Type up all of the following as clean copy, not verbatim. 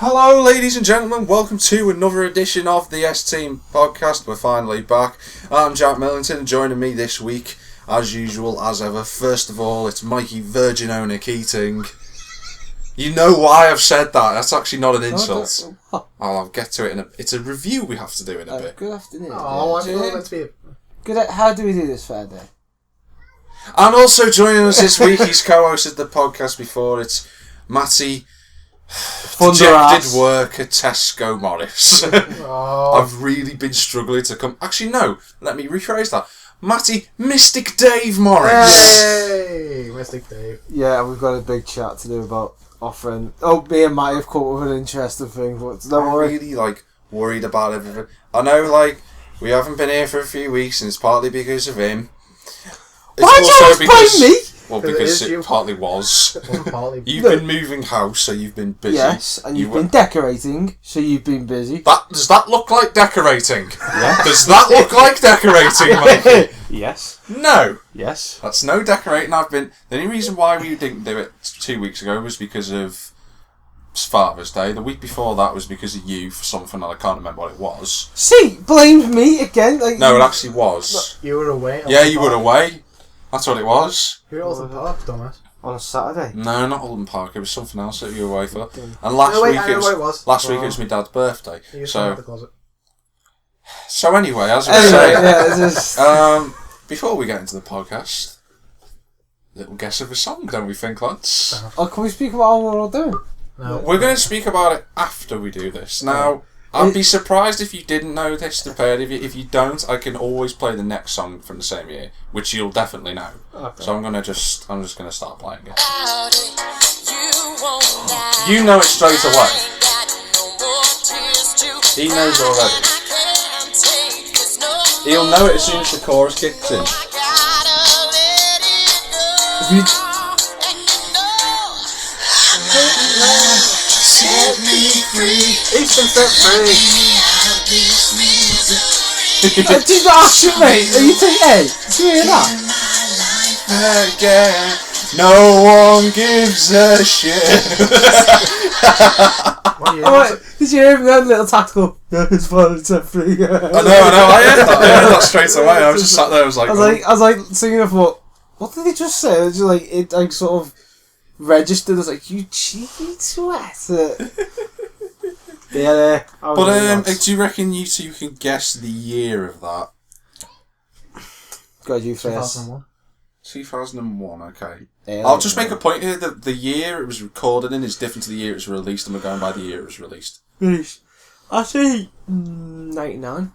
Hello, ladies and gentlemen. Welcome to another edition of the S-Team podcast. We're finally back. I'm Jack Millington, and joining me this week, as usual, as ever, first of all, it's Mikey Virgin Owner Keating. You know why I've said that. That's actually not an insult. I'll get to it it's a review we have to do in a bit. Good afternoon. How do we do this Friday? And also joining us this week, he's co-hosted the podcast before. It's Matty. Dejected work at Tesco Morris. I've really been struggling to come. Actually, no. Let me rephrase that. Matty Mystic Dave Morris. Hey, Mystic Dave. Yeah, we've got a big chat to do about offering. Oh, me and Matty have come up with an interesting thing, but don't worry. I'm really worried about everything. I know, we haven't been here for a few weeks, and it's partly because of him. Why'd you always blame me? Well, because it partly was. You've been moving house, so you've been busy. Yes, and you've been decorating, so you've been busy. Does that look like decorating? Yes. Does that look like decorating, Mikey? Yes. No. Yes. That's no decorating. The only reason why we didn't do it 2 weeks ago was because of Father's Day. The week before that was because of you for something that I can't remember what it was. See, blamed me again. No, it actually was. You were away. Yeah, you were away. That's what it was. You were at Alton Park, dumbass. On a Saturday? No, not Alton Park. It was something else that you were away for. And last week it was my dad's birthday. You out the closet. So anyway, as I was saying, before we get into the podcast, little guess of a song, don't we think, lads? Oh, can we speak about what we're doing? No. We're going to speak about it after we do this. Now, I'd be surprised if you didn't know this, the pair of you. If you don't, I can always play the next song from the same year, which you'll definitely know. Okay. So I'm just going to start playing it. You know it straight away. He knows already. He'll know it as soon as the chorus kicks in. Set me free. He's been set free. Did you ask mate? Are you taking A? Did you hear that? Again, no one gives a shit. Did you hear that little tactical? It's fun, it's set free. I know. I heard that straight away. I was just sat there. I was like singing. I thought, what did he just say? It was like it sort of registered as you cheeky twat. Yeah. But do you reckon you two can guess the year of that? Go you first. 2001, okay. Yeah, I'll just make a point here that the year it was recorded in is different to the year it was released, and we're going by the year it was released. I say 99.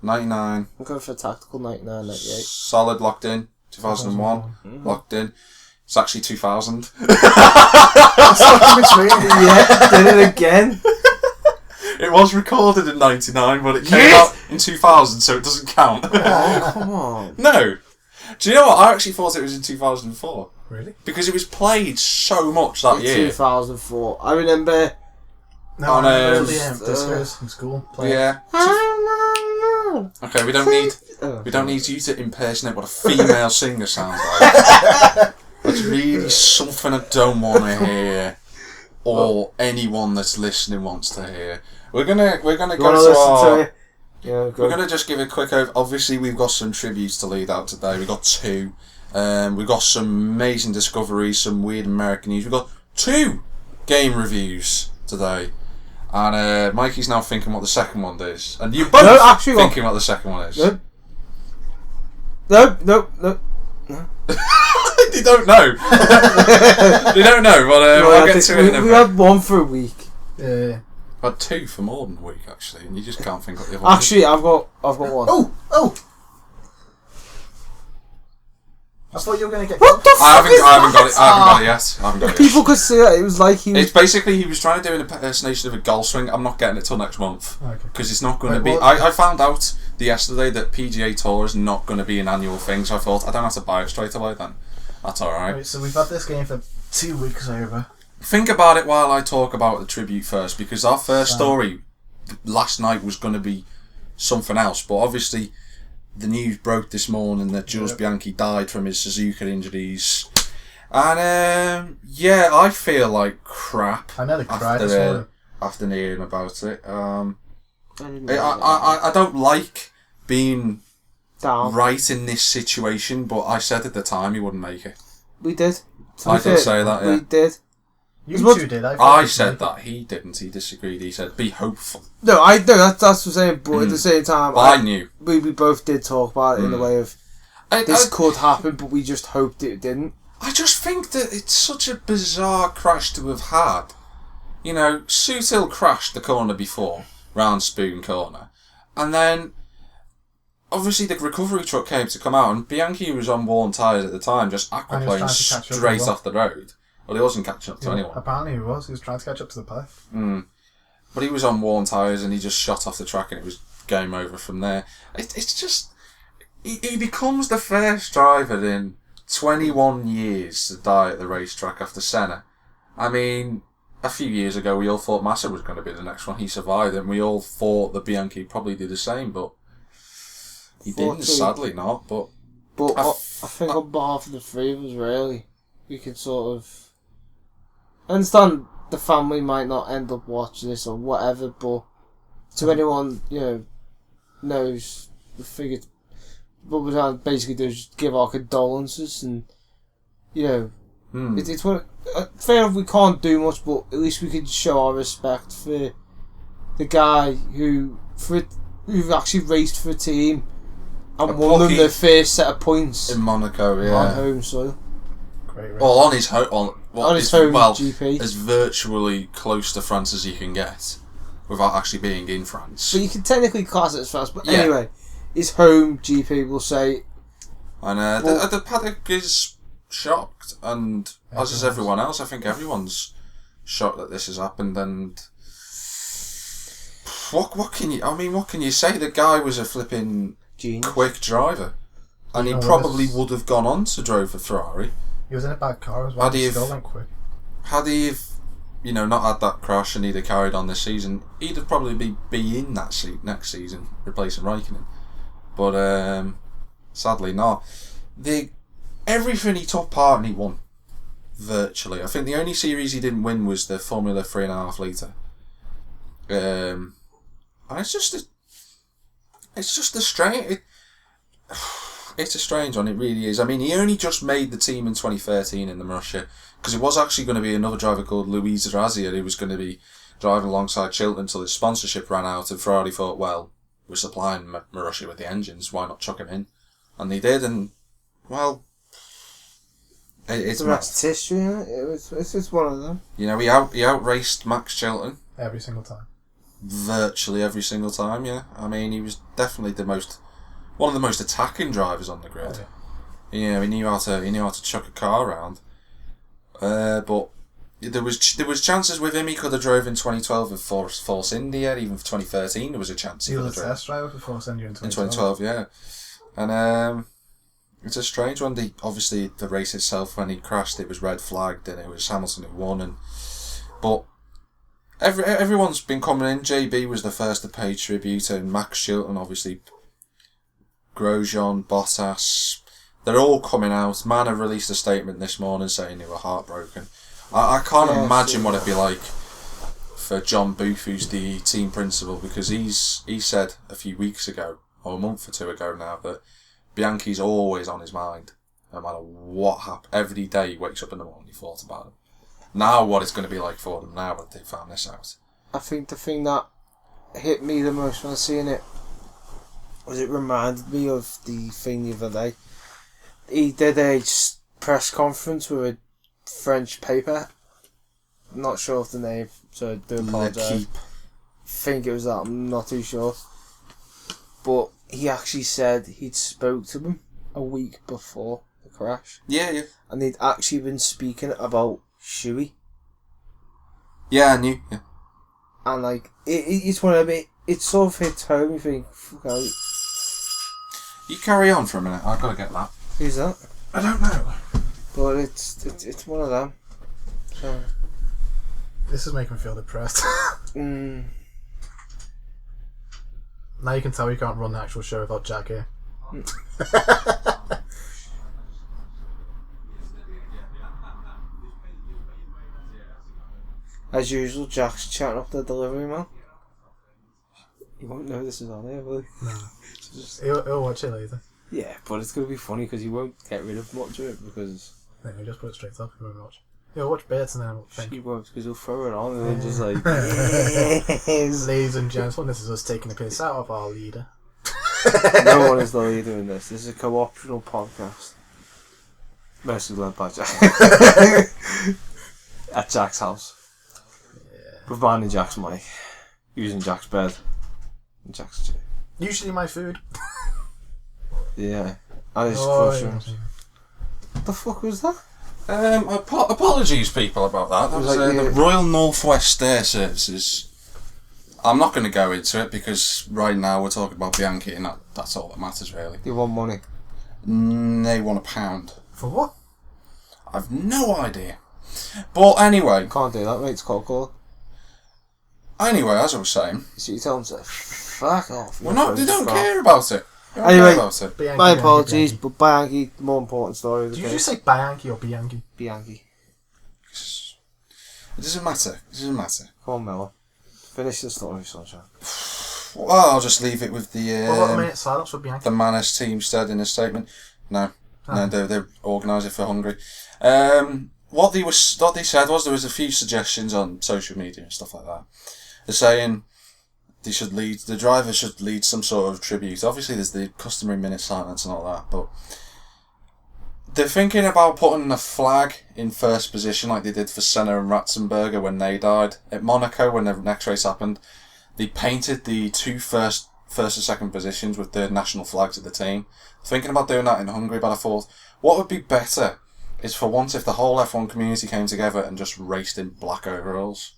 99. I'm going for tactical 99, 98. Solid, locked in. 2001, locked in. It's actually 2000. Yeah, did it again. It was recorded in 99, but it came out in 2000, so it doesn't count. Oh, come on. No. Do you know what? I actually thought it was in 2004. Really? Because it was played so much that year. 2004. I remember... No, discos in school. Yeah. Okay, we don't need you to impersonate what a female singer sounds like. That's really something I don't want to hear, or anyone that's listening wants to hear. We're gonna go to our. We're gonna just give a quick over. Obviously, we've got some tributes to lead out today. We've got two. We've got some amazing discoveries, some weird American news. We've got 2 game reviews today. And Mikey's now thinking what the second one is. And you both thinking what the second one is. No. They don't know. They don't know, but we'll get to it in a bit. We had one for a week. Yeah. I had 2 for more than a week, actually, and you just can't think what the other one is. Actually, I've got one. Oh! I thought you were going to get... What the fuck I haven't got it yet. People could see it. It was like he was... It's basically he was trying to do an impersonation of a golf swing. I'm not getting it till next month. Because it's not going to be... I found out yesterday that PGA Tour is not going to be an annual thing, so I thought I don't have to buy it straight away then. That's alright. Right, so we've had this game for 2 weeks over. Think about it while I talk about the tribute first, because our first story last night was going to be something else, but obviously... The news broke this morning that Jules Bianchi died from his Suzuka injuries. And, I feel like crap. I nearly cried this morning. after hearing about it. I don't like being right in this situation, but I said at the time he wouldn't make it. We did. I did say that, yeah. We did. You two did. I said that. He didn't. He disagreed. He said, be hopeful. No, I know. That's what I'm saying, but at the same time... I knew. We both did talk about it in the way of... This could happen, but we just hoped it didn't. I just think that it's such a bizarre crash to have had. You know, Sutil crashed the corner before, round Spoon Corner. And then, obviously the recovery truck came to come out, and Bianchi was on worn tyres at the time, just aquaplaning straight off the road. Well, he wasn't catching up to anyone. Apparently he was. He was trying to catch up to the pack. But he was on worn tyres, and he just shot off the track, and it was game over from there. It's just... He becomes the first driver in 21 years to die at the racetrack after Senna. I mean... A few years ago, we all thought Massa was going to be the next one. He survived, and we all thought that Bianchi probably did the same, but he didn't. Sadly, not. But I think on behalf of the three of us, really, we could sort of understand the family might not end up watching this or whatever, but to anyone knows the figure, what we're trying to basically do is just give our condolences and it's what. Fair enough, we can't do much, but at least we can show our respect for the guy who actually raced for a team and won them their first set of points in Monaco, on home soil. Great race. Well, on his home GP, as virtually close to France as you can get without actually being in France. But you can technically class it as France. But anyway, his home GP, we'll say. And the paddock is shocked, and as is everyone else. I think everyone's shocked that this has happened. And what can you say? The guy was a flipping genius, quick driver, and he probably would have gone on to drive for Ferrari. He was in a bad car as well. He still went quick. Had he not had that crash and he'd have carried on this season, he'd have probably be in that seat next season, replacing Raikkonen. But sadly not. Everything he took part in, he won. Virtually. I think the only series he didn't win was the Formula 3.5 litre. And it's just a strange... It's a strange one, it really is. I mean, he only just made the team in 2013 in the Marussia, because it was actually going to be another driver called Luis Razia who was going to be driving alongside Chilton until his sponsorship ran out, and Ferrari thought, well, we're supplying Marussia with the engines, why not chuck him in? And they did, and, well... It's the rest is history, isn't it? It's just one of them. You know, he outraced Max Chilton. Every single time. Virtually every single time, yeah. I mean, he was definitely one of the most attacking drivers on the grid. Oh, yeah. You know, he knew how to chuck a car around. But there was chances with him. He could have drove in 2012 with Force India. Even for 2013, there was a chance he was a test driver for Force India in 2012. Yeah, and it's a strange one. Obviously, the race itself, when he crashed, it was red flagged, and it was Hamilton who won. But everyone's been coming in. JB was the first to pay tribute, and Max Chilton, obviously, Grosjean, Bottas, they're all coming out. Manor released a statement this morning saying they were heartbroken. I can't imagine what it'd be like for John Booth, who's the team principal, because he said a few weeks ago, or a month or two ago now, that Bianchi's always on his mind, no matter what happens. Every day he wakes up in the morning, he thought about it. Now what it's going to be like for them now that they found this out. I think the thing that hit me the most when I seen it was it reminded me of the thing the other day. He did a press conference with a French paper. I'm not sure of the name, so I do apologise. I think it was that, I'm not too sure. But he actually said he'd spoke to them a week before the crash. Yeah. And they'd actually been speaking about Shuey. Yeah, I knew. Yeah. And like, it's one of it. It sort of hits home. You think, fuck out. You carry on for a minute. I've got to get that. Who's that? I don't know. But it's one of them. So. This is making me feel depressed. Now you can tell we can't run the actual show without Jack here. As usual, Jack's chatting up the delivery man. He won't know this is on here, will he? No. Just, He'll watch it later. yeah, but it's going to be funny because he won't get rid of much of it because... Then he'll just put it straight up. He won't watch. He'll watch bits and then he'll think. He won't because he'll throw it on and then just like... Ladies and gentlemen, this is us taking the piss out of our leader. No one is the leader in this. This is a co-optional podcast. Mostly led by Jack. At Jack's house. Yeah. With mine and Jack's mic. Using Jack's bed. And Jack's chair. Usually my food. Yeah. And his Oh, mushrooms. yeah. What the fuck was that? Apologies, people, about that. That was Like, the Royal Northwest Air Services. I'm not going to go into it because right now we're talking about Bianchi and that's all that matters, really. You want money? They want £1. For what? I've no idea. But anyway, Can't do that, mate. It's cold call. as I was saying, So you tell them to fuck off. they don't care about it. They don't Anyway, care about it. Bianchi, my Bianchi, apologies, Bianchi. but Bianchi, the more important story of the Did you case. just say Bianchi or Bianchi? Bianchi. It doesn't matter. Come on, Miller. Finish the story, sunshine. Well, I'll just leave it with What about a the minute silence for Bianchi? Manus team said in a statement. No, they organised it for Hungary. What they said was there was a few suggestions on social media and stuff like that. They're saying the driver should lead some sort of tribute. Obviously, there's the customary minute silence and all that, but they're thinking about putting a flag in first position like they did for Senna and Ratzenberger when they died at Monaco when the next race happened. They painted the two first and second positions with the national flags of the team. Thinking about doing that in Hungary, but I thought what would be better is for once if the whole F1 community came together and just raced in black overalls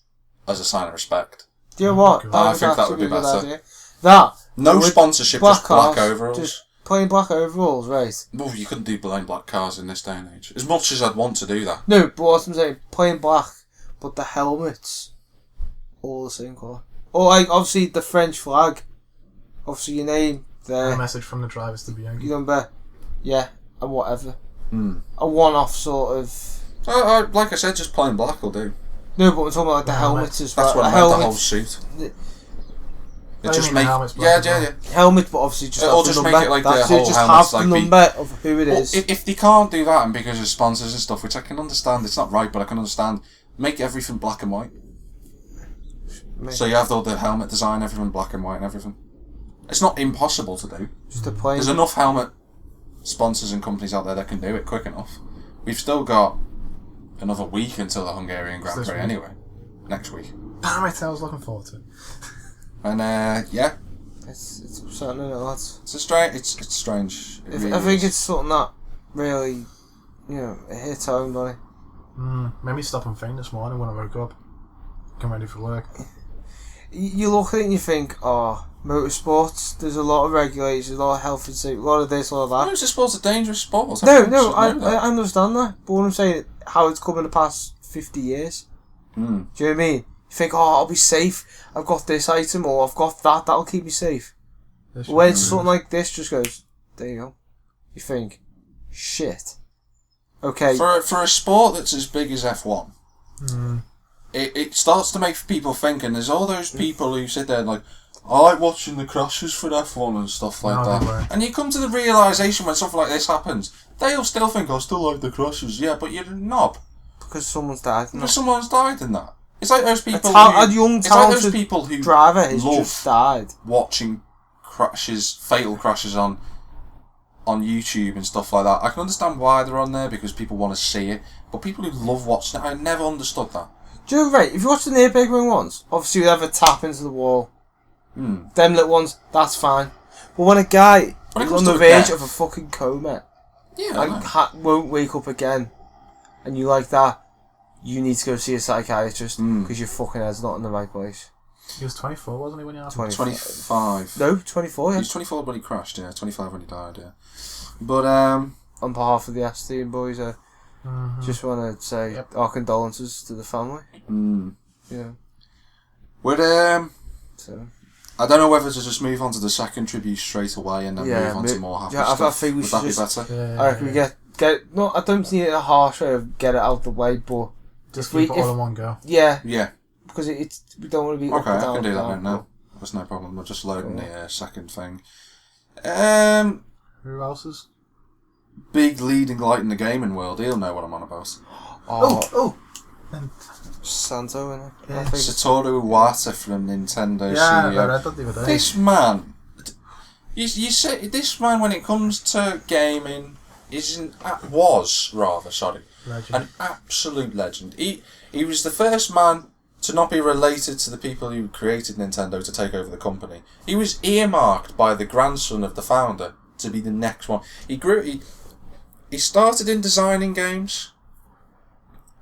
as a sign of respect. Do you know what? I think that would be a good better. idea. That. No with sponsorship, black just black cars, overalls. Just plain black overalls, right? Well, you couldn't do plain black cars in this day and age. As much as I'd want to do that. No, but what I'm saying, plain black, but the helmets all the same colour. Or like obviously the French flag. Obviously your name there. A message from the drivers to Bianchi. Your number, yeah, and whatever. Hmm. A one-off sort of. Like I said, just plain black will do. No, but I'm talking about like the The helmets as well. That's what I meant, the whole suit. Oh, Just you mean make the helmet's black as well? yeah. Helmet, but obviously just Or have just the make number. it like That's the it, whole just helmet's have the like number of who it Well, is. if they can't do that and because of sponsors and stuff, which I can understand, it's not right, but I can understand. Make everything black and white. So you have all the helmet design, everything black and white and everything. It's not impossible to do. Just a plain. There's enough helmet sponsors and companies out there that can do it quick enough. We've still got another week until the Hungarian Grand This Prix week. anyway. Next week. Damn it, I was looking forward to it. And yeah, It's upsetting, isn't it, lads? it's it's strange. It really I think is. it's something that really, it hits home, doesn't it? Made me stop and faint this morning when I woke up. Getting ready for work. You look at it and you think, motorsports, there's a lot of regulations, a lot of health and safety, a lot of this, a lot of that. Motorsport's a dangerous sport. No, Everyone should I know that. understand that, but what I'm saying, how it's come in the past 50 years. Do you know what I mean? You think, I'll be safe, I've got this item, or I've got that, that'll keep me safe. When it's something like this, just goes, there you go. You think, shit. Okay. For a sport that's as big as F1, it starts to make people think, and there's all those people who sit there and like, I like watching the crashes for F1 and stuff like No, they that. won't. And you come to the realisation when something like this happens, they'll still think, I still like the crashes. Yeah, but you're a knob. Because someone's died. Because someone's died in that. It's like those people A young, it's like those talented people who driver has love just died. watching fatal crashes on YouTube and stuff like that. I can understand why they're on there because people want to see it, but people who love watching it, I never understood that. Do you know, right, if you watch the Nürburgring ones, obviously you have a tap into the wall. Them little ones, that's fine. But when a guy When it is comes on to the a verge death- of a fucking coma Yeah, I and know. won't wake up again, and you like that, you need to go see a psychiatrist because your fucking head's not in the right place. He was 24, wasn't he, when he happened? 25. No, 24, He yeah. was 24 when he crashed, yeah. 25 when he died, yeah. But, On behalf of the S-Team boys, I just want to say our condolences to the family. Yeah. We'd, So. I don't know whether to just move on to the second tribute straight away and then move on to more happy stuff. I think we Would should that be just. better? I reckon we get. No, I don't need it a harsh way of get it out the way, but Just if keep it all in one go. yeah, Yeah. because we don't want to be Okay, up and I down. can do that now. That's no problem. We're just loading the second thing. Who else is? Big leading light in the gaming world. He'll know what I'm on about. Santo, innit? Yeah. Satoru Iwata from Nintendo Yeah, CEO. I read that the other day. This man, you say this man when it comes to gaming was Legend. an absolute legend. He was the first man to not be related to the people who created Nintendo to take over the company. He was earmarked by the grandson of the founder to be the next one. He started in designing games.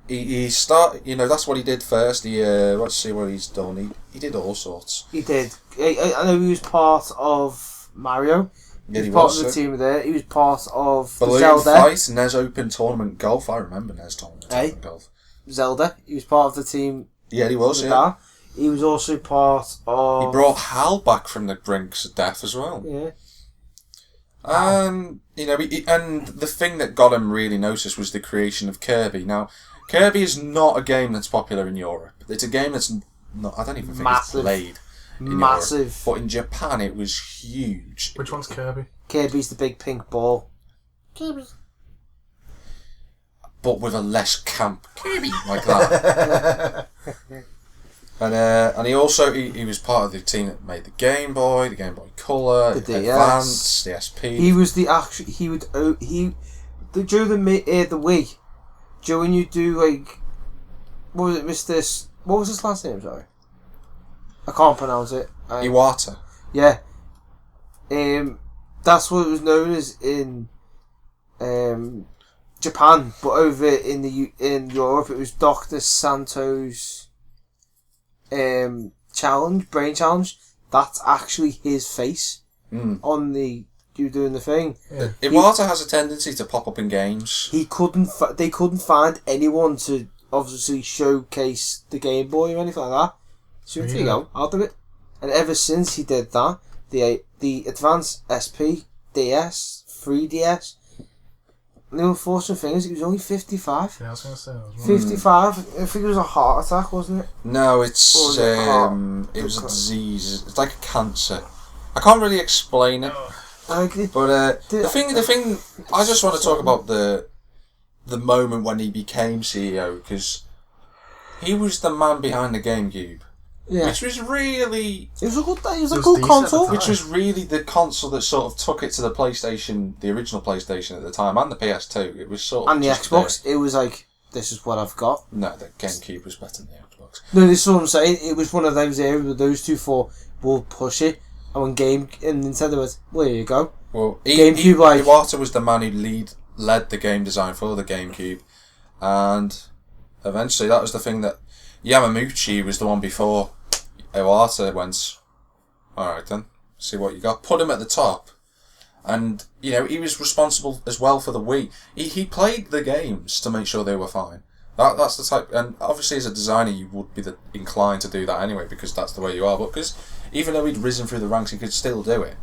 That's what he did first. Let's see what he's done. He did all sorts. He did. I know he was part of Mario. Yeah, He was part of the team there. He was part of Balloon Zelda. Fight, NES Open Tournament Golf. I remember NES Tournament Golf. Zelda. He was part of the team. Yeah, he was. With Yeah. that. He was also part of. He brought Hal back from the brinks of death as well. Yeah. And and the thing that got him really noticed was the creation of Kirby. Now, Kirby is not a game that's popular in Europe. It's a game that's not. I don't even think it's played in Massive. Europe. But in Japan, it was huge. Which one's Kirby? Kirby's the big pink ball. Kirby. But with a less camp Kirby like that. And he also he was part of the team that made the Game Boy Color, The DS. Advance, the SP. He was the actual. During the Wii. Joe, when you do what was it, Mr. What was his last name? Sorry, I can't pronounce it. Iwata. Yeah. That's what it was known as in Japan, but over in Europe it was Dr. Santo's brain challenge. That's actually his face on the you doing the thing. Yeah. Iwata has a tendency to pop up in games. They couldn't find anyone to obviously showcase the Game Boy or anything like that. So there you go, I'll do it. And ever since he did that, the Advance SP, DS, 3DS. And the unfortunate thing is, he was only 55. Yeah, I was going to say that as well. 55. I think it was a heart attack, wasn't it? No, it was a disease. It's like a cancer. I can't really explain it. But the thing, I just want to talk about the moment when he became CEO, because he was the man behind the GameCube, which was really it was a good console, which was really the console that sort of took it to the PlayStation, the original PlayStation at the time, and the PS2. It was sort of and the Xbox. It was like, this is what I've got. No, the GameCube was better than the Xbox. No, this is what I'm saying. It was one of those areas where those two thought, we'll push it. And when Nintendo went, well, here you go. Well, GameCube, Iwata was the man who led the game design for the GameCube, and eventually that was the thing that Yamauchi was the one before Iwata went, alright then, see what you got. Put him at the top. And, he was responsible as well for the Wii. He played the games to make sure they were fine. That's the type, and obviously as a designer you would be inclined to do that anyway, because that's the way you are, but because even though he'd risen through the ranks, he could still do it.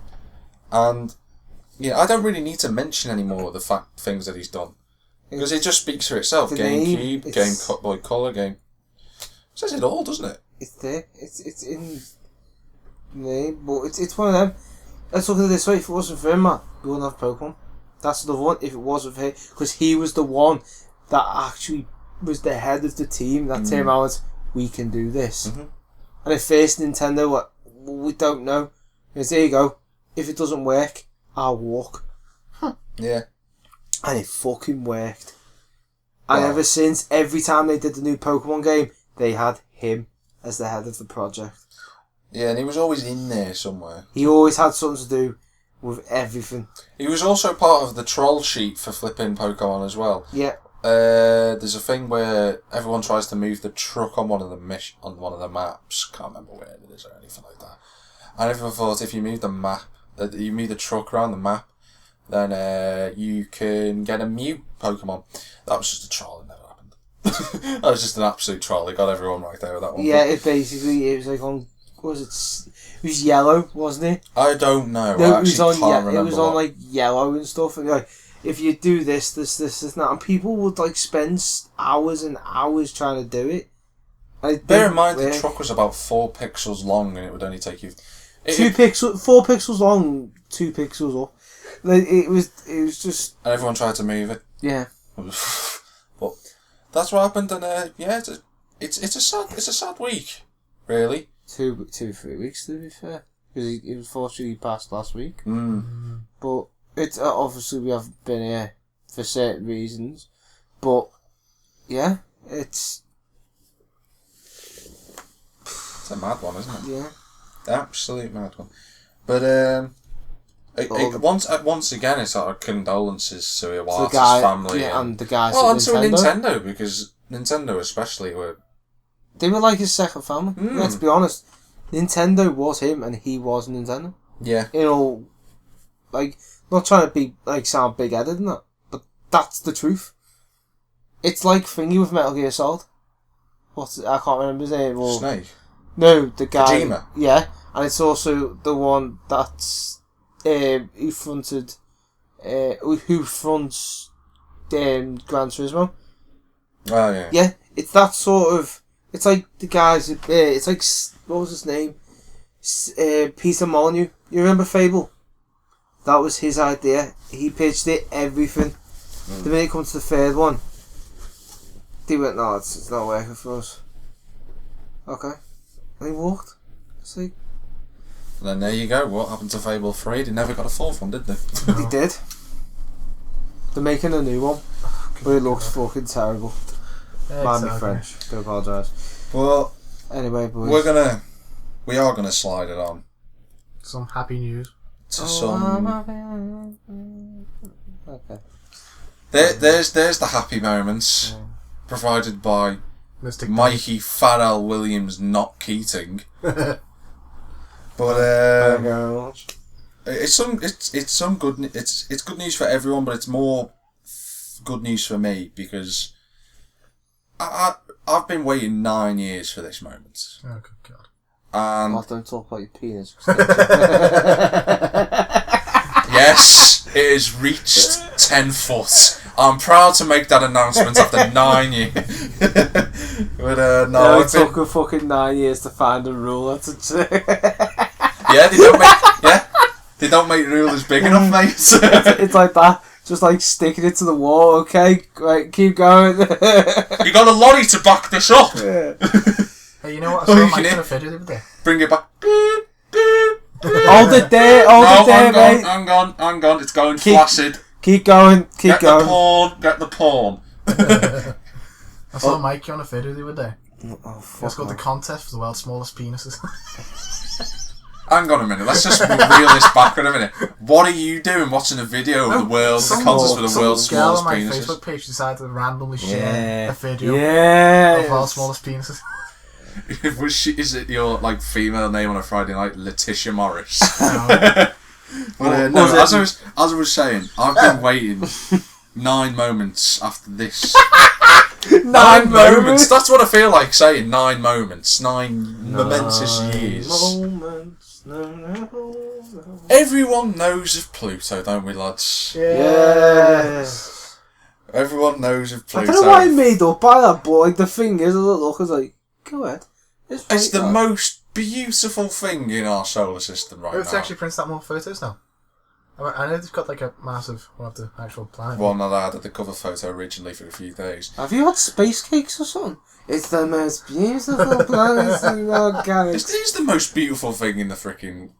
And I don't really need to mention any more of the things that he's done, because it just speaks for itself. GameCube, Game Boy Color, game says it all, doesn't it? It's there. It's in name, but it's one of them. Let's look at it this way: if it wasn't for him, man, we wouldn't have Pokemon. That's the one. If it wasn't for him, because he was the one that actually was the head of the team that came out. We can do this. Mm-hmm. And at first, Nintendo, we don't know. Because there you go. If it doesn't work, I'll walk. Yeah. And it fucking worked. And ever since, every time they did the new Pokemon game, they had him as the head of the project. Yeah, and he was always in there somewhere. He always had something to do with everything. He was also part of the troll sheet for flipping Pokemon as well. Yeah. There's a thing where everyone tries to move the truck on one of the maps. Can't remember where it is or anything like that. And everyone thought if you move you move the truck around the map, then you can get a Mew Pokemon. That was just a troll. It never happened. That was just an absolute troll. They got everyone right there with that one. Yeah, it was like on. What was it? It was yellow, wasn't it? I don't know. No, I actually can't remember. It was on like yellow and stuff, and like, if you do this, and that, and people would like spend hours and hours trying to do it, Bear in mind, the truck was about 4 pixels long, and it would only take you 4 pixels long, 2 pixels up. Like, it was just. And everyone tried to move it. Yeah. But that's what happened, and it's a sad week, really. 2-3 weeks to be fair, because he unfortunately passed last week. Mm. But it's obviously we haven't been here for certain reasons, but yeah, it's a mad one, isn't it? Yeah, absolute mad one. But once again, it's our condolences to Iwata's family, yeah, and the guys. Well, and to Nintendo, because Nintendo especially they were like his second family. Let's be honest. Nintendo was him, and he was Nintendo. Yeah. You know, like, not trying to be sound big headed and that, but that's the truth. It's like Thingy with Metal Gear Solid. I can't remember his name. Or, Snake. No, the guy. Kojima. Yeah, and it's also the one that's who fronted, who fronts Gran Turismo. Oh yeah. Yeah, it's that sort of. It's like the guys. It's like, what was his name? Peter Molyneux. You remember Fable? That was his idea. He pitched it, everything. The minute it comes to the third one, they went, no, it's not working for us. Okay. And he walked. It's like... And then there you go. What happened to Fable 3? They never got a 4th one, did they? They did. They're making a new one. But it looks fucking terrible. Mind me French. Do apologise. Well, anyway, boys. We are gonna slide it on. Some happy news. To some. Okay. There's the happy moments provided by Mr. Mikey Farrell Williams, not Keating. But Thank you very much. it's good news for everyone, but it's more good news for me because I've been waiting 9 years for this moment. Oh, good God. And don't talk about your penis. Yes, it has reached 10 foot. I'm proud to make that announcement after 9 years. But no, it took a fucking 9 years to find a rule. That's it. Yeah, they don't make rulers big enough, mate. It's like that. Just like sticking it to the wall. Okay, right, keep going. You got a lorry to back this up. Yeah. Hey, you know what? I saw Mike on a video the other day. Bring it back. Beep, beep, beep. Hold it there, mate. Hang on. It's going flaccid. Keep going. Get the porn. I saw Mikey on a video the other day. Oh, fuck. It's called the contest for the world's smallest penises. Hang on a minute, let's just reel this back for a minute. What are you doing watching a video of the contest for the world's smallest penises? Some girl on my Facebook page decided to randomly share a video of the world's smallest penises. Is it your female name on a Friday night, Letitia Morris? No. No, as I was saying, I've been waiting 9 moments after this. 9 moments. That's what I feel like saying. 9 moments. 9 momentous years. Everyone knows of Pluto, don't we, lads? Yes. Everyone knows of Pluto. I don't know why I made up by that, but the thing is, I was like, go ahead. It's the most beautiful thing in our solar system right now. It's actually prints out more photos now. I know they've got a massive one of the actual planet. Well, no, I had the cover photo originally for a few days. Have you had space cakes or something? It's the most beautiful planet in our galaxy. It's the most beautiful thing in the freaking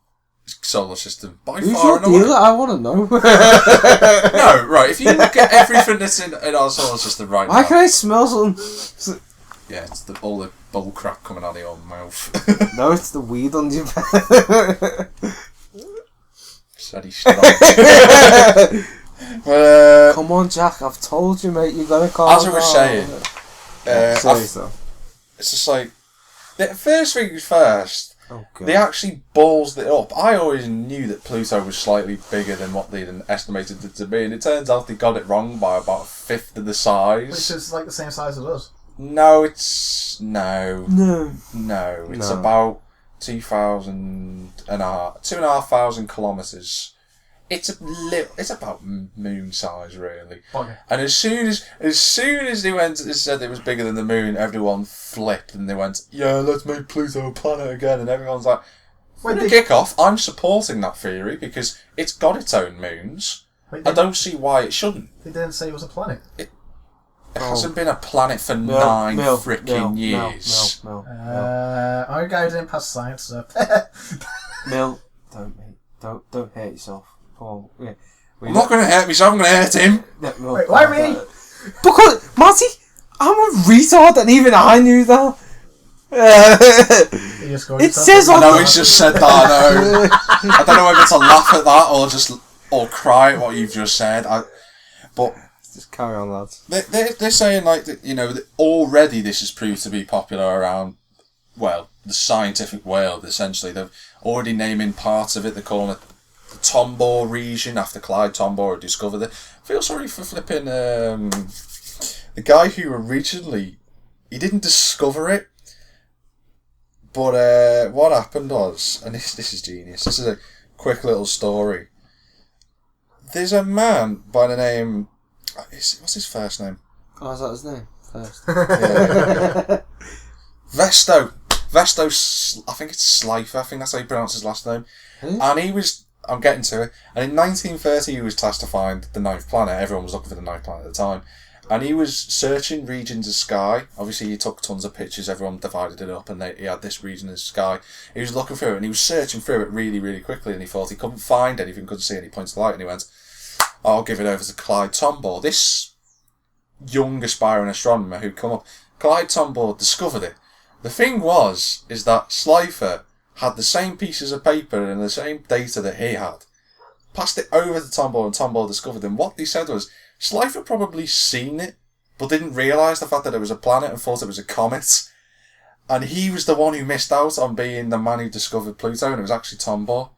solar system by Who's far your and away. dealer? I want to know. No, right. If you look at everything that's in our solar system right now. Why can I smell something? Yeah, it's all the bull crap coming out of your mouth. No, it's the weed on your bed. Steady strong. Come on, Jack. I've told you, mate. You gotta calm down. As I was saying, it's just like the first things first. Oh, God. They actually ballsed it up. I always knew that Pluto was slightly bigger than what they'd estimated it to be, and it turns out they got it wrong by about 1/5 of the size. Which is the same size as us. No, it's no. It's about 2,500 kilometres It's about moon size, really. Okay. And as soon as they went and said it was bigger than the moon, everyone flipped and they went, yeah, let's make Pluto a planet again. And everyone's like, kick off. I'm supporting that theory because it's got its own moons. I don't see why it shouldn't. They didn't say it was a planet. It hasn't been a planet for 9 freaking years. Our guy didn't pass science, so. Mil, don't hurt yourself. Come on. Yeah. I'm not going to hurt myself, I'm going to hurt him. No, wait, why me? Because, Matty, I'm a retard and even I knew that. It says on I know he's just said that, I know. I don't know whether to laugh at that or cry at what you've just said. But just carry on, lads. They're saying like that, you know, that already this has proved to be popular around, well, the scientific world. Essentially, they're already naming parts of it. They're calling it the Tombaugh region after Clyde Tombaugh had discovered it. I feel sorry for flipping the guy who originally he didn't discover it, but what happened was, and this is genius. This is a quick little story. There's a man by the name. What's his first name? Oh, is that his name? First. Yeah. Vesto. I think it's Slifer. I think that's how you pronounce his last name. And he was. I'm getting to it. And in 1930, he was tasked to find the 9th planet. Everyone was looking for the 9th planet at the time. And he was searching regions of sky. Obviously, he took tons of pictures. Everyone divided it up, and he had this region of sky. He was looking through it, and he was searching through it really, really quickly. And he thought he couldn't find anything, couldn't see any points of light. And he went, "I'll give it over to Clyde Tombaugh." This young aspiring astronomer who'd come up, Clyde Tombaugh discovered it. The thing is that Slifer had the same pieces of paper and the same data that he had. Passed it over to Tombaugh, and Tombaugh discovered it. And what they said was, Slifer probably seen it, but didn't realise the fact that it was a planet and thought it was a comet. And he was the one who missed out on being the man who discovered Pluto, and it was actually Tombaugh.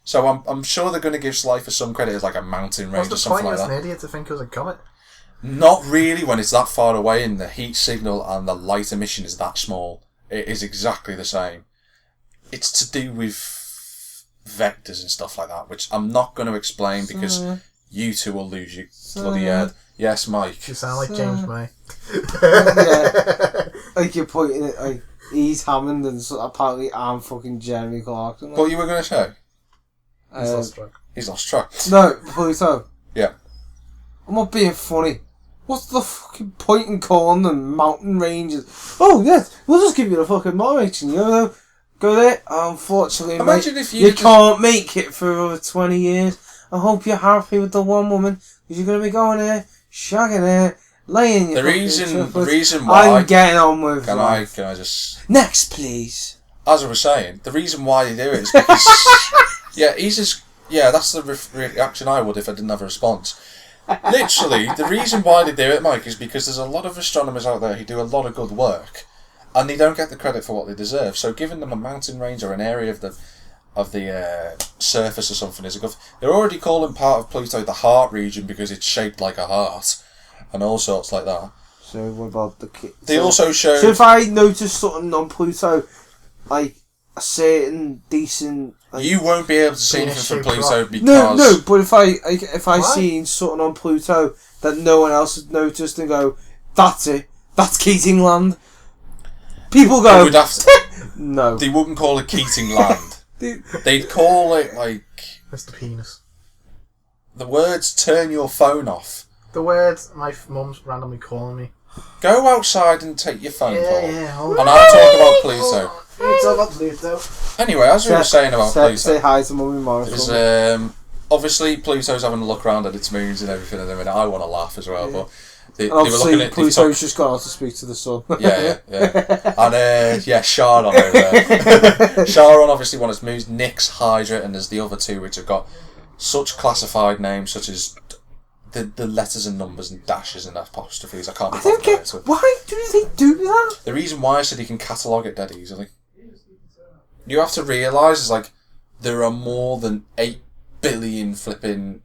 So I'm sure they're going to give Slifer some credit as like a mountain range or something like that. What's the point? He was an idiot to think it was a comet. Not really when it's that far away and the heat signal and the light emission is that small. It is exactly the same. It's to do with vectors and stuff like that, which I'm not going to explain because you two will lose your bloody head. Yes, Mike. You sound like James May. Yeah. Like you're pointing at like he's Hammond and so apparently I'm fucking Jeremy Clarkson. Like. What you were going to say? He's lost track. He's lost track. No, Pluto. Yeah. I'm not being funny. What's the fucking point in calling them mountain ranges? Oh, yes, we'll just give you the fucking motivation, you know? Go there. Unfortunately, imagine mate, if you can't make it for over 20 years. I hope you're happy with the one woman, because you're going to be going there, shagging there, laying your the reason why I'm getting on with can I just... Next, please. As I was saying, the reason why they do it is because... that's the reaction I would if I didn't have a response. Literally, the reason why they do it, Mike, is because there's a lot of astronomers out there who do a lot of good work, and they don't get the credit for what they deserve. So, giving them a mountain range or an area of the surface or something is a good. They're already calling part of Pluto the heart region because it's shaped like a heart, and all sorts like that. So, what about the kids? They also show. So, if I notice something on Pluto, like a certain decent. Like, you won't be able to see anything from Pluto because... No, but if I seen something on Pluto that no one else had noticed and go, that's it, that's Keating land. People go... They would have to, no. They wouldn't call it Keating land. They'd call it, like... Mr. Penis. The words, turn your phone off. The words, my mum's randomly calling me. Go outside and take your phone call. Yeah, and I'll talk about Pluto. It's all about Pluto. Anyway, as we were saying about Pluto... Say hi to Mummy Morris. Obviously, Pluto's having a look around at its moons and everything at the minute. I want to laugh as well, but... They were looking at Pluto's just gone out to speak to the sun. Yeah. And, Charon over there. Charon obviously one of its moons, Nix, Hydra, and there's the other two which have got such classified names, such as the letters and numbers and dashes and apostrophes. I can't don't get... Why do they do that? The reason why is that you can catalogue it dead easily. You have to realise, like, there are more than 8 billion flipping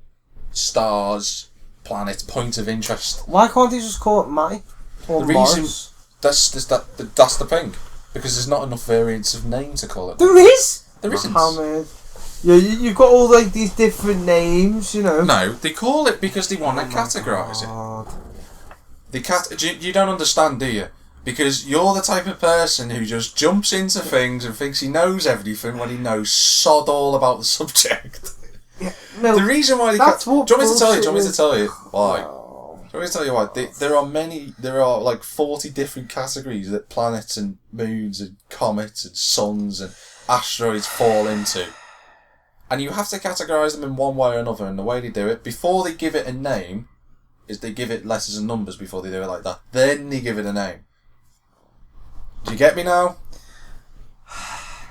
stars, planets, points of interest. Why can't they just call it Matty? Or the Morris? reason that's the thing, because there's not enough variants of name to call it. There is. There isn't. Hamid. Yeah, you've got all like these different names, you know. No, they call it because they want to categorise it. You don't understand, do you? Because you're the type of person who just jumps into things and thinks he knows everything when he knows sod all about the subject. Yeah, no, the reason why they... Do you want me to tell you? Do you want me to tell you why? Oh. Do you want me to tell you why? There are like 40 different categories that planets and moons and comets and suns and asteroids fall into. And you have to categorise them in one way or another, and the way they do it, before they give it a name, is they give it letters and numbers before they do it like that. Then they give it a name. Do you get me now?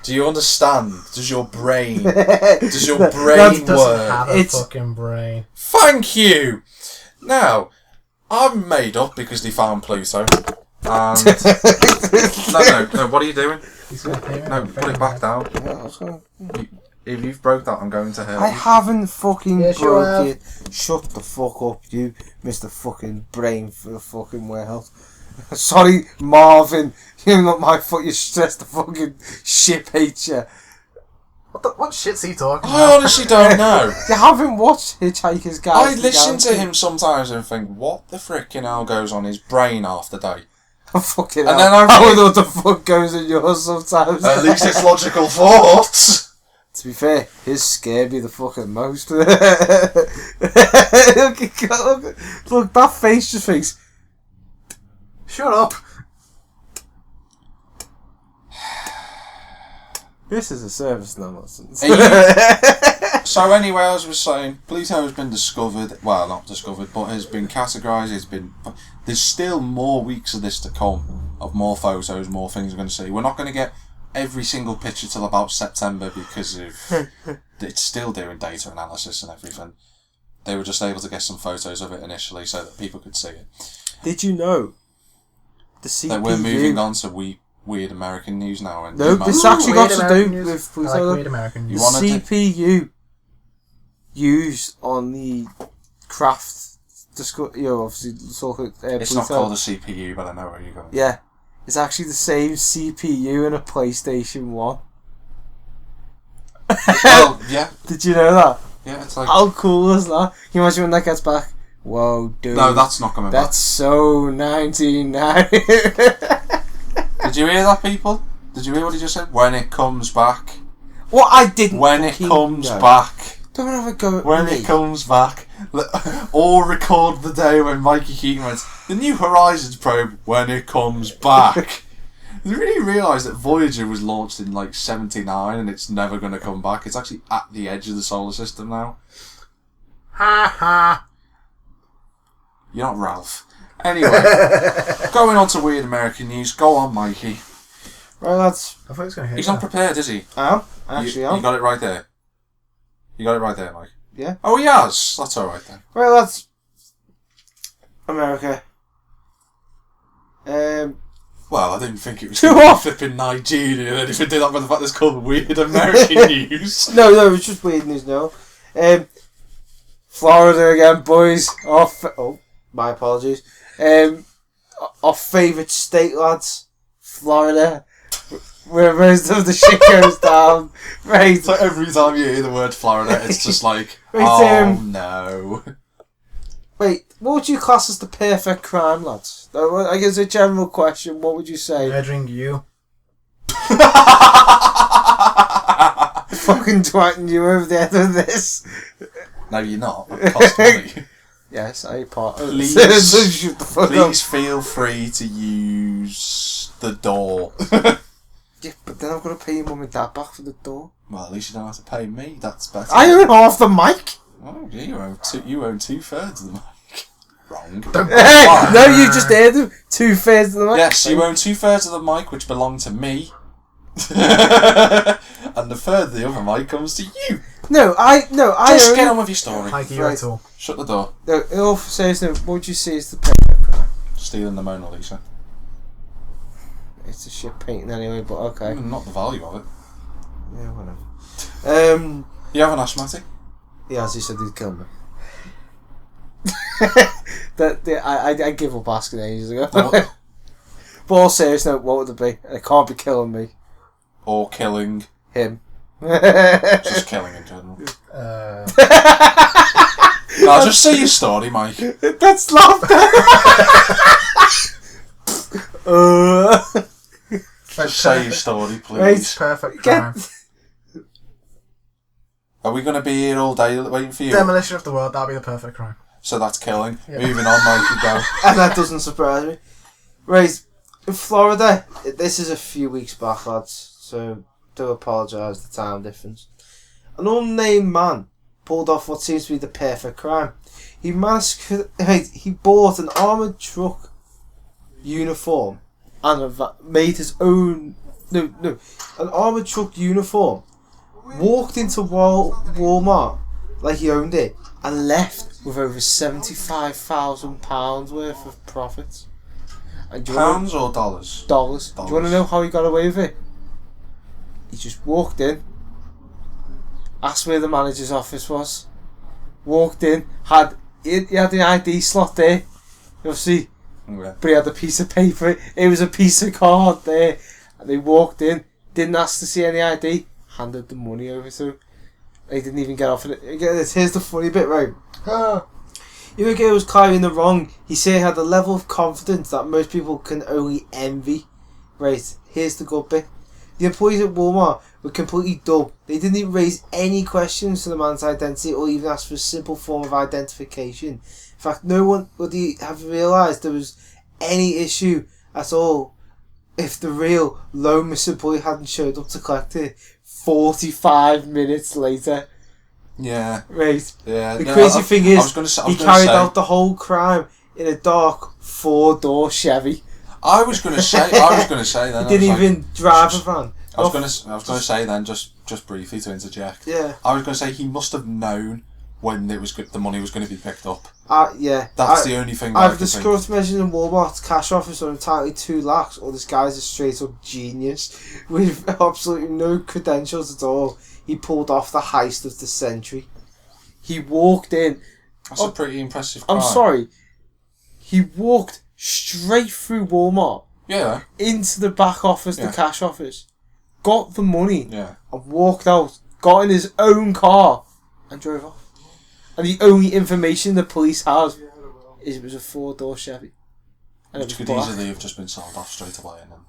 Do you understand? Does your brain work? Doesn't have a fucking brain. Thank you! Now, I'm made up because they found Pluto. And... no, what are you doing? No, put it back down. If you've broke that, I'm going to hurt you. I haven't fucking Yes, broke it. Shut the fuck up, you Mr. fucking brain for the fucking world. Sorry, Marvin. You're not my fault. You stressed the fucking ship hates you. What shit's he talking I about? honestly don't know. You haven't watched Hitchhiker's Guide I to the listen to Galaxy? him sometimes and think, what the frickin' hell goes on his brain half the day? Fucking And hell. then I don't know what the fuck goes in yours sometimes. At least it's logical thoughts. To be fair, his scared me the fucking most. Look, that face just thinks. Shut up. This is a service, no nonsense. So anyway, as I was saying, Pluto has been discovered. Well, not discovered, but has been categorised. There's still more weeks of this to come, of more photos, more things we're going to see. We're not going to get every single picture till about September because of it's still doing data analysis and everything. They were just able to get some photos of it initially so that people could see it. Did you know the CPU? That we're moving on to weird American news now. And No, this actually got to do news. with I like weird American You news. wanna do- CPU used on the craft. Obviously, it's not called a CPU, but I know where you're going. Yeah, it's actually the same CPU in a PlayStation 1. Well, yeah. Did you know that? Yeah, it's like... How cool is that? Can you imagine when that gets back? Whoa, dude. No, that's not coming back. That's so 1990. Did you hear that, people? Did you hear what he just said? When it comes back. What I didn't. When it fucking comes know. back. Don't have a go at When me. it comes back. Or record the day when Mikey Keating went, the New Horizons probe, when it comes back. They really realised that Voyager was launched in like 79 and it's never going to come back. It's actually at the edge of the solar system now. Ha ha. You're not Ralph. Anyway, going on to weird American news. Go on, Mikey. Right, lads. I thought he was going to hit He's that. not prepared, is he? I am. Actually, You got it right there. You got it right there, Mike. Yeah. Oh, he has. That's all right then. Right, lads. America. Well, I didn't think it was Too going to be off. flipping Nigeria. Then if it did that by the fact it's called weird American news. No, it's just weird news now. Florida again, boys. Oh, my apologies. Our favourite state, lads. Florida. Where most of the shit goes down. Right. So every time you hear the word Florida, it's just like, Right, no. Wait, what would you class as the perfect crime, lads? I guess a general question. What would you say? Murdering you. Fucking twatting you over the end of this. No, you're not. It costs money. Yes, I part. Please, Shut the fuck please feel free to use the door. Yeah, but then I've got to pay your mum and dad back for the door. Well, at least you don't have to pay me. That's better. I own half the mic. Oh, yeah, you own 2/3 of the mic. Wrong. Hey, no, you just heard them. 2/3 of the mic. Yes, you own 2/3 of the mic, which belong to me. And the third of the other mic comes to you. No, I Just own. get on with your story. Mikey, you're a Right. tool. Shut the door. No, it all says no. What would you say is the perfect crime? Stealing the Mona Lisa. It's a shit painting anyway, but okay. Not the value of it. Yeah, whatever. You have an asthmatic? Yeah, as you said, he'd kill me. I give up asking ages ago. What? But all serious note, what would it be? It can't be killing me. Or killing. Him. Just killing in general. Now, just say your story, Mike. That's laughter. Just say your story, please. Right. Perfect crime. Are we going to be here all day waiting for you? Demolition of the world, that'll be the perfect crime. So that's killing. Yeah. Moving on, Mikey, go. And that doesn't surprise me. Right, in Florida, this is a few weeks back, lads, so do apologise for the time difference. An unnamed man pulled off what seems to be the perfect crime. He bought an armoured truck uniform and made his own... an armoured truck uniform, walked into Walmart like he owned it, and left with over £75,000 worth of profits. And Pounds or dollars? Dollars. Do you want to know how he got away with it? He just walked in, asked where the manager's office was, walked in, he had the ID slot there, you'll see, but he had a piece of paper, it was a piece of card there, and they walked in, didn't ask to see any ID, handed the money over to him. They didn't even get off of it. Here's the funny bit, right? You think it was carrying the wrong? He said he had a level of confidence that most people can only envy. Right, here's the good bit. The employees at Walmart were completely dumb. They didn't even raise any questions to the man's identity or even ask for a simple form of identification. In fact, no one would have realised there was any issue at all if the real low-miss employee hadn't showed up to collect it 45 minutes later. Yeah. Right. Yeah. The crazy thing is, he carried out the whole crime in a dark 4-door Chevy. I was going to say then. He didn't even drive a van. I was going to say then, just briefly to interject. Yeah. I was going to say he must have known when the money was going to be picked up. Yeah. That's the only thing. Either the security measures in Walmart's cash office are entirely too lax, or this guy's a straight up genius with absolutely no credentials at all. He pulled off the heist of the century. He walked in. That's a pretty impressive crime. I'm sorry. He walked straight through Walmart. Yeah. Into the back office, the cash office. Got the money. Yeah. And walked out. Got in his own car. And drove off. And the only information the police has is it was a 4-door Chevy. And which could easily have just been sold off straight away. And then...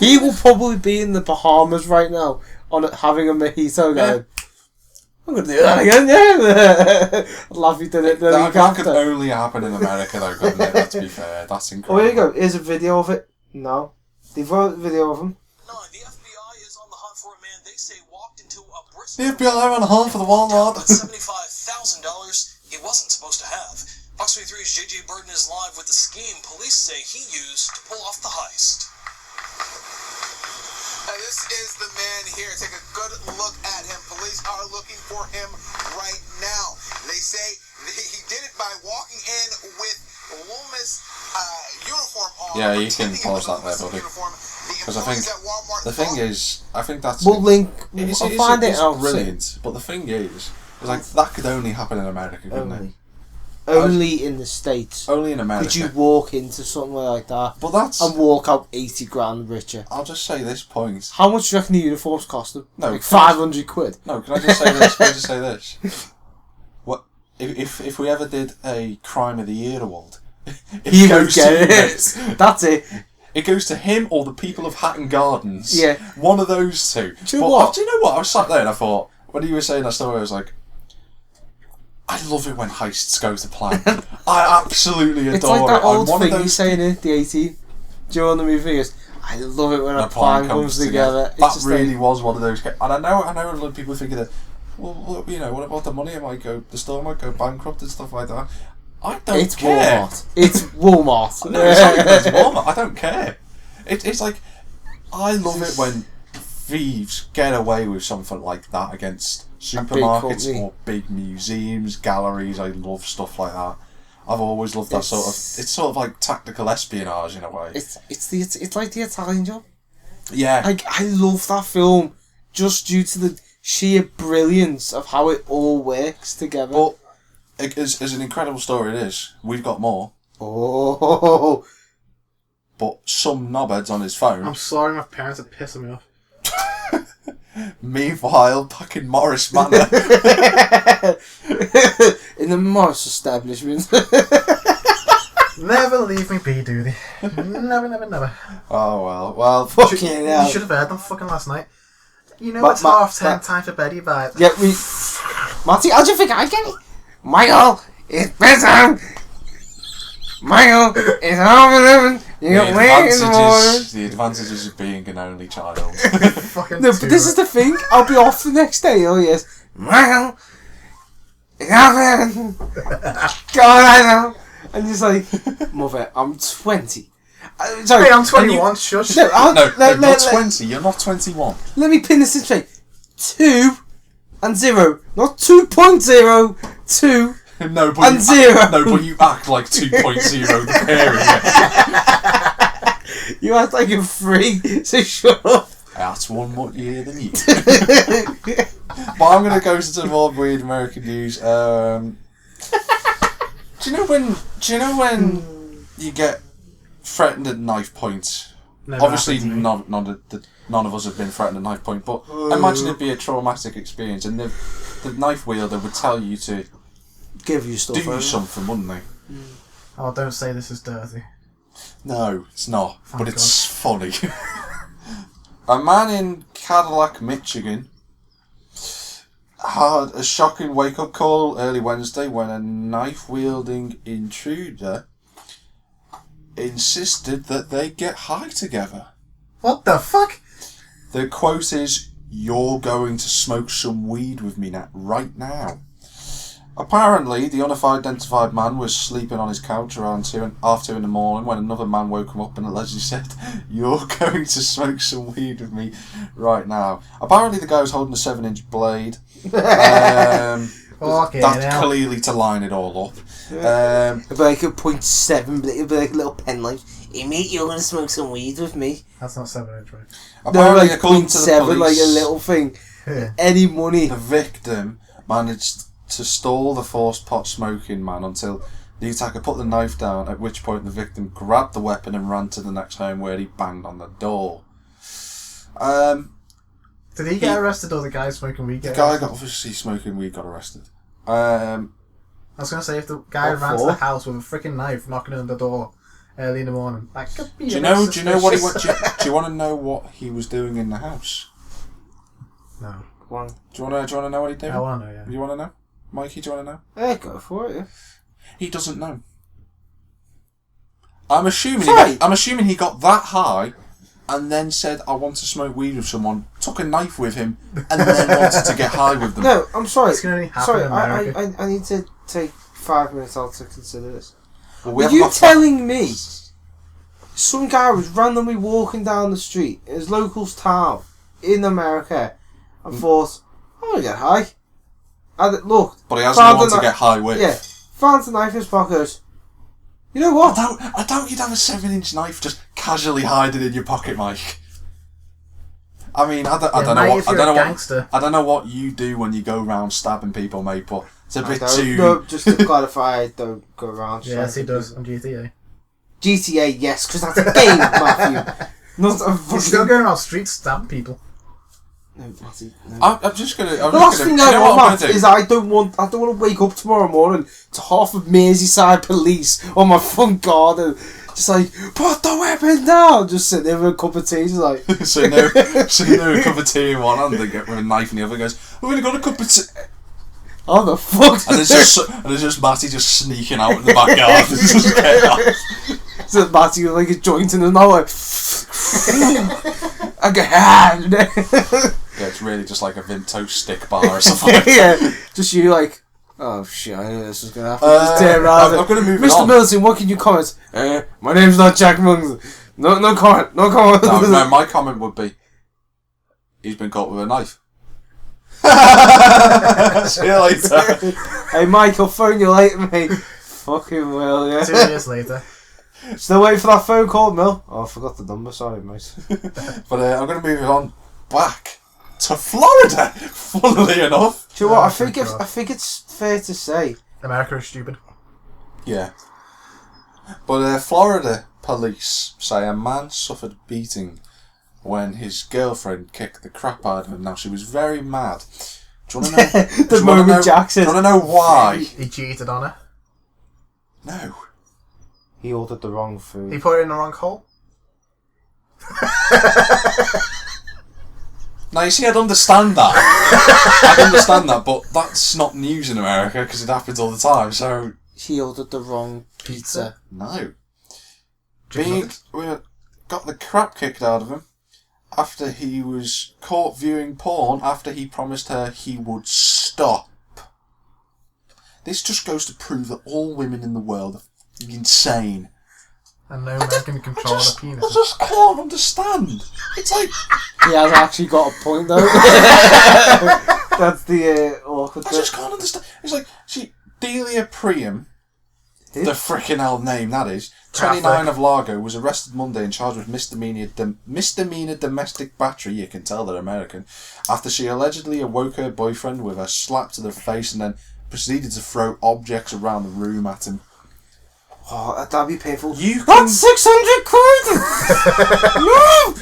He will probably be in the Bahamas right now on having a mojito going, I'm going to do that again, yeah. Laffy did it the week after. That could only happen in America though, couldn't it? Let's be fair. That's incredible. Oh, here you go. Here's a video of it. No. They've got a video of him. No, the FBI is on the hunt for a man they say walked into a The FBI are on the hunt for the Walmart. $75,000 he wasn't supposed to have. Fox 23's JJ Burton is live with the scheme police say he used to pull off the heist. This is the man here. Take a good look at him. Police are looking for him right now. They say he did it by walking in with Loomis uniform on. Yeah, you can pause that there, buddy. Because I think the thing is, I think that's we'll link. I'll find it out. Brilliant, but the thing is like that could only happen in America, couldn't it? Only in the States. Only in America. Could you walk into somewhere like that and walk out 80 grand richer? I'll just say this point. How much do you reckon the uniforms cost them? No, like 500 quid. No, can I just say this? Can I just say this? What if we ever did a Crime of the Year award? He would get it. That's it. It goes to him or the people of Hatton Gardens. Yeah. One of those two. Do you know what? Do you know what? I was sat there and I thought, when he was saying that story, I was like, I love it when heists go to plan. I absolutely adore it. It's like that old I'm thing he's saying in the 18. During the movie, he goes, I love it when a plan comes together. That really was one of those. And I know a lot of people thinking that, well, you know, what about the money? The store might go bankrupt and stuff like that. I don't care. Walmart. It's Walmart. No, it's Walmart. I don't care. It's like, I love it when thieves get away with something like that against supermarkets or big museums, galleries. I love stuff like that. I've always loved that sort of. It's sort of like tactical espionage in a way. It's like the Italian Job. Yeah. Like, I love that film just due to the sheer brilliance of how it all works together. But as an incredible story it is, we've got more. Oh. But some knobheads on his phone. I'm sorry, my parents are pissing me off. Meanwhile, back in Morris Manor. In the Morris establishment. Never leave me be, do they? Never. Oh, well. Fucking hell. You should have heard them fucking last night. You know it's 10:30, time for bed, you vibe. Yeah, Matty, how do you think I get it? Michael, it's bedtime. Michael, it's half 11. You got wait in the morning. The advantages of being an only child. No, but this is the thing. I'll be off the next day. Oh yes, Michael, it's half 11. God, I know. And he's like, Mother, I'm 20. Sorry, hey, I'm 21. Shush. No, you're 20. You're not 21. Let me pin this in straight. 2 and 0, not 2.0. 2 No, but and 0. No, but you act like 2.0 the parent. You act like a 3, so shut up. That's one more year than you. But I'm going to go to some more weird American news. Do you know when you get threatened at knife point? Never Obviously, happened none of us have been threatened at knife point, but imagine it'd be a traumatic experience, and the knife wielder would tell you to Give you stuff. do something, wouldn't they? Oh, don't say this is dirty. No, it's not, Thank but it's funny. A man in Cadillac, Michigan, had a shocking wake-up call early Wednesday when a knife-wielding intruder insisted that they get high together. What the fuck? The quote is, "You're going to smoke some weed with me right now." Apparently, the unidentified man was sleeping on his couch around 2 in the morning when another man woke him up and allegedly said, "You're going to smoke some weed with me right now." Apparently, the guy was holding a 7-inch blade. That's clearly to line it all up. It'd be like a 0.7, but it'd be like a little pen knife. Hey mate, you're going to smoke some weed with me. That's not 7-inch, right? Apparently, like according to the 0.7, police, like a little thing. Yeah. Any money. the victim managed to stall the forced pot smoking man until the attacker put the knife down, at which point the victim grabbed the weapon and ran to the next home where he banged on the door. Did he get arrested or the guy smoking weed The get guy arrested? got obviously smoking weed got arrested. I was going to say, if the guy What ran to for? the house with a freaking knife knocking on the door early in the morning, that could be Do you know what he do you want to know what he was doing in the house? No. Go on. Do you want to know what he did? I want to know, yeah. You want to know? Mikey, do you want to know? Yeah, go for it, yeah. He doesn't know. I'm assuming he got that high and then said, "I want to smoke weed with someone," took a knife with him, and then wanted to get high with them. No, I'm sorry. It's going to only happen Sorry, in America. I need to take 5 minutes out to consider this. Well, Are you telling me some guy was randomly walking down the street in his local town in America and thought, "I'm going to get high"? And looked. But he has no one to get high with. Yeah. Found the knife in his pocket. You know what? I doubt you'd have a 7-inch knife just casually hiding in your pocket, Mike. I mean, I don't know what you do when you go around stabbing people, mate. But it's a bit too. No, just to clarify, I don't go around. Yes, he does on GTA. GTA, yes, because that's a game, Matthew. Not a fucking. He's still going around streets stabbing people. No, Matthew, no. I'm just gonna. The last thing I want, Matt, is I don't want to wake up tomorrow morning to half of Merseyside police on my front garden, just like, "Put the weapon down!" Just sitting there with a cup of tea, just like. sitting there with a cup of tea in one hand, and get with a knife in the other. Goes, "We've only got a cup of tea." Oh the fuck! And there's just Matty just sneaking out in the backyard. Just getting off. So Matty with like a joint in his mouth. I go, Yeah, it's really just like a Vimto stick bar or something. yeah, just you like, oh shit, I knew this was gonna happen. Just tear around. I'm gonna move it Mr. on. Millington, what can you comment? My name's not Jack Millington. No comment. No comment. No, my comment would be, he's been caught with a knife. See you later. Hey Mike, I'll phone you later, mate. Fucking well, yeah. 2 years later. Still waiting for that phone call, Mill? Oh, I forgot the number, sorry, mate. But I'm going to move it on back to Florida, funnily enough. Do you know what? Oh, I think it's fair to say. America is stupid. Yeah. But Florida police say a man suffered beating when his girlfriend kicked the crap out of him. Now, she was very mad. Do you want to know? The moment Jack says... Do you want to know why? He cheated on her. No. He ordered the wrong food. He put it in the wrong hole. Now, you see, I'd understand that. I'd understand that, but that's not news in America because it happens all the time, so... He ordered the wrong pizza. No. We got the crap kicked out of him after he was caught viewing porn after he promised her he would stop. This just goes to prove that all women in the world are insane. And no man can control the penis. I just can't understand. It's like... He has actually got a point, though. That's the awkward bit. I just can't understand. It's like, Delia Priam, the frickin' hell name that is, 29 of Largo, was arrested Monday and charged with misdemeanor domestic battery, you can tell they're American, after she allegedly awoke her boyfriend with a slap to the face and then proceeded to throw objects around the room at him. Oh, that'd be painful. That's 600 quid! No!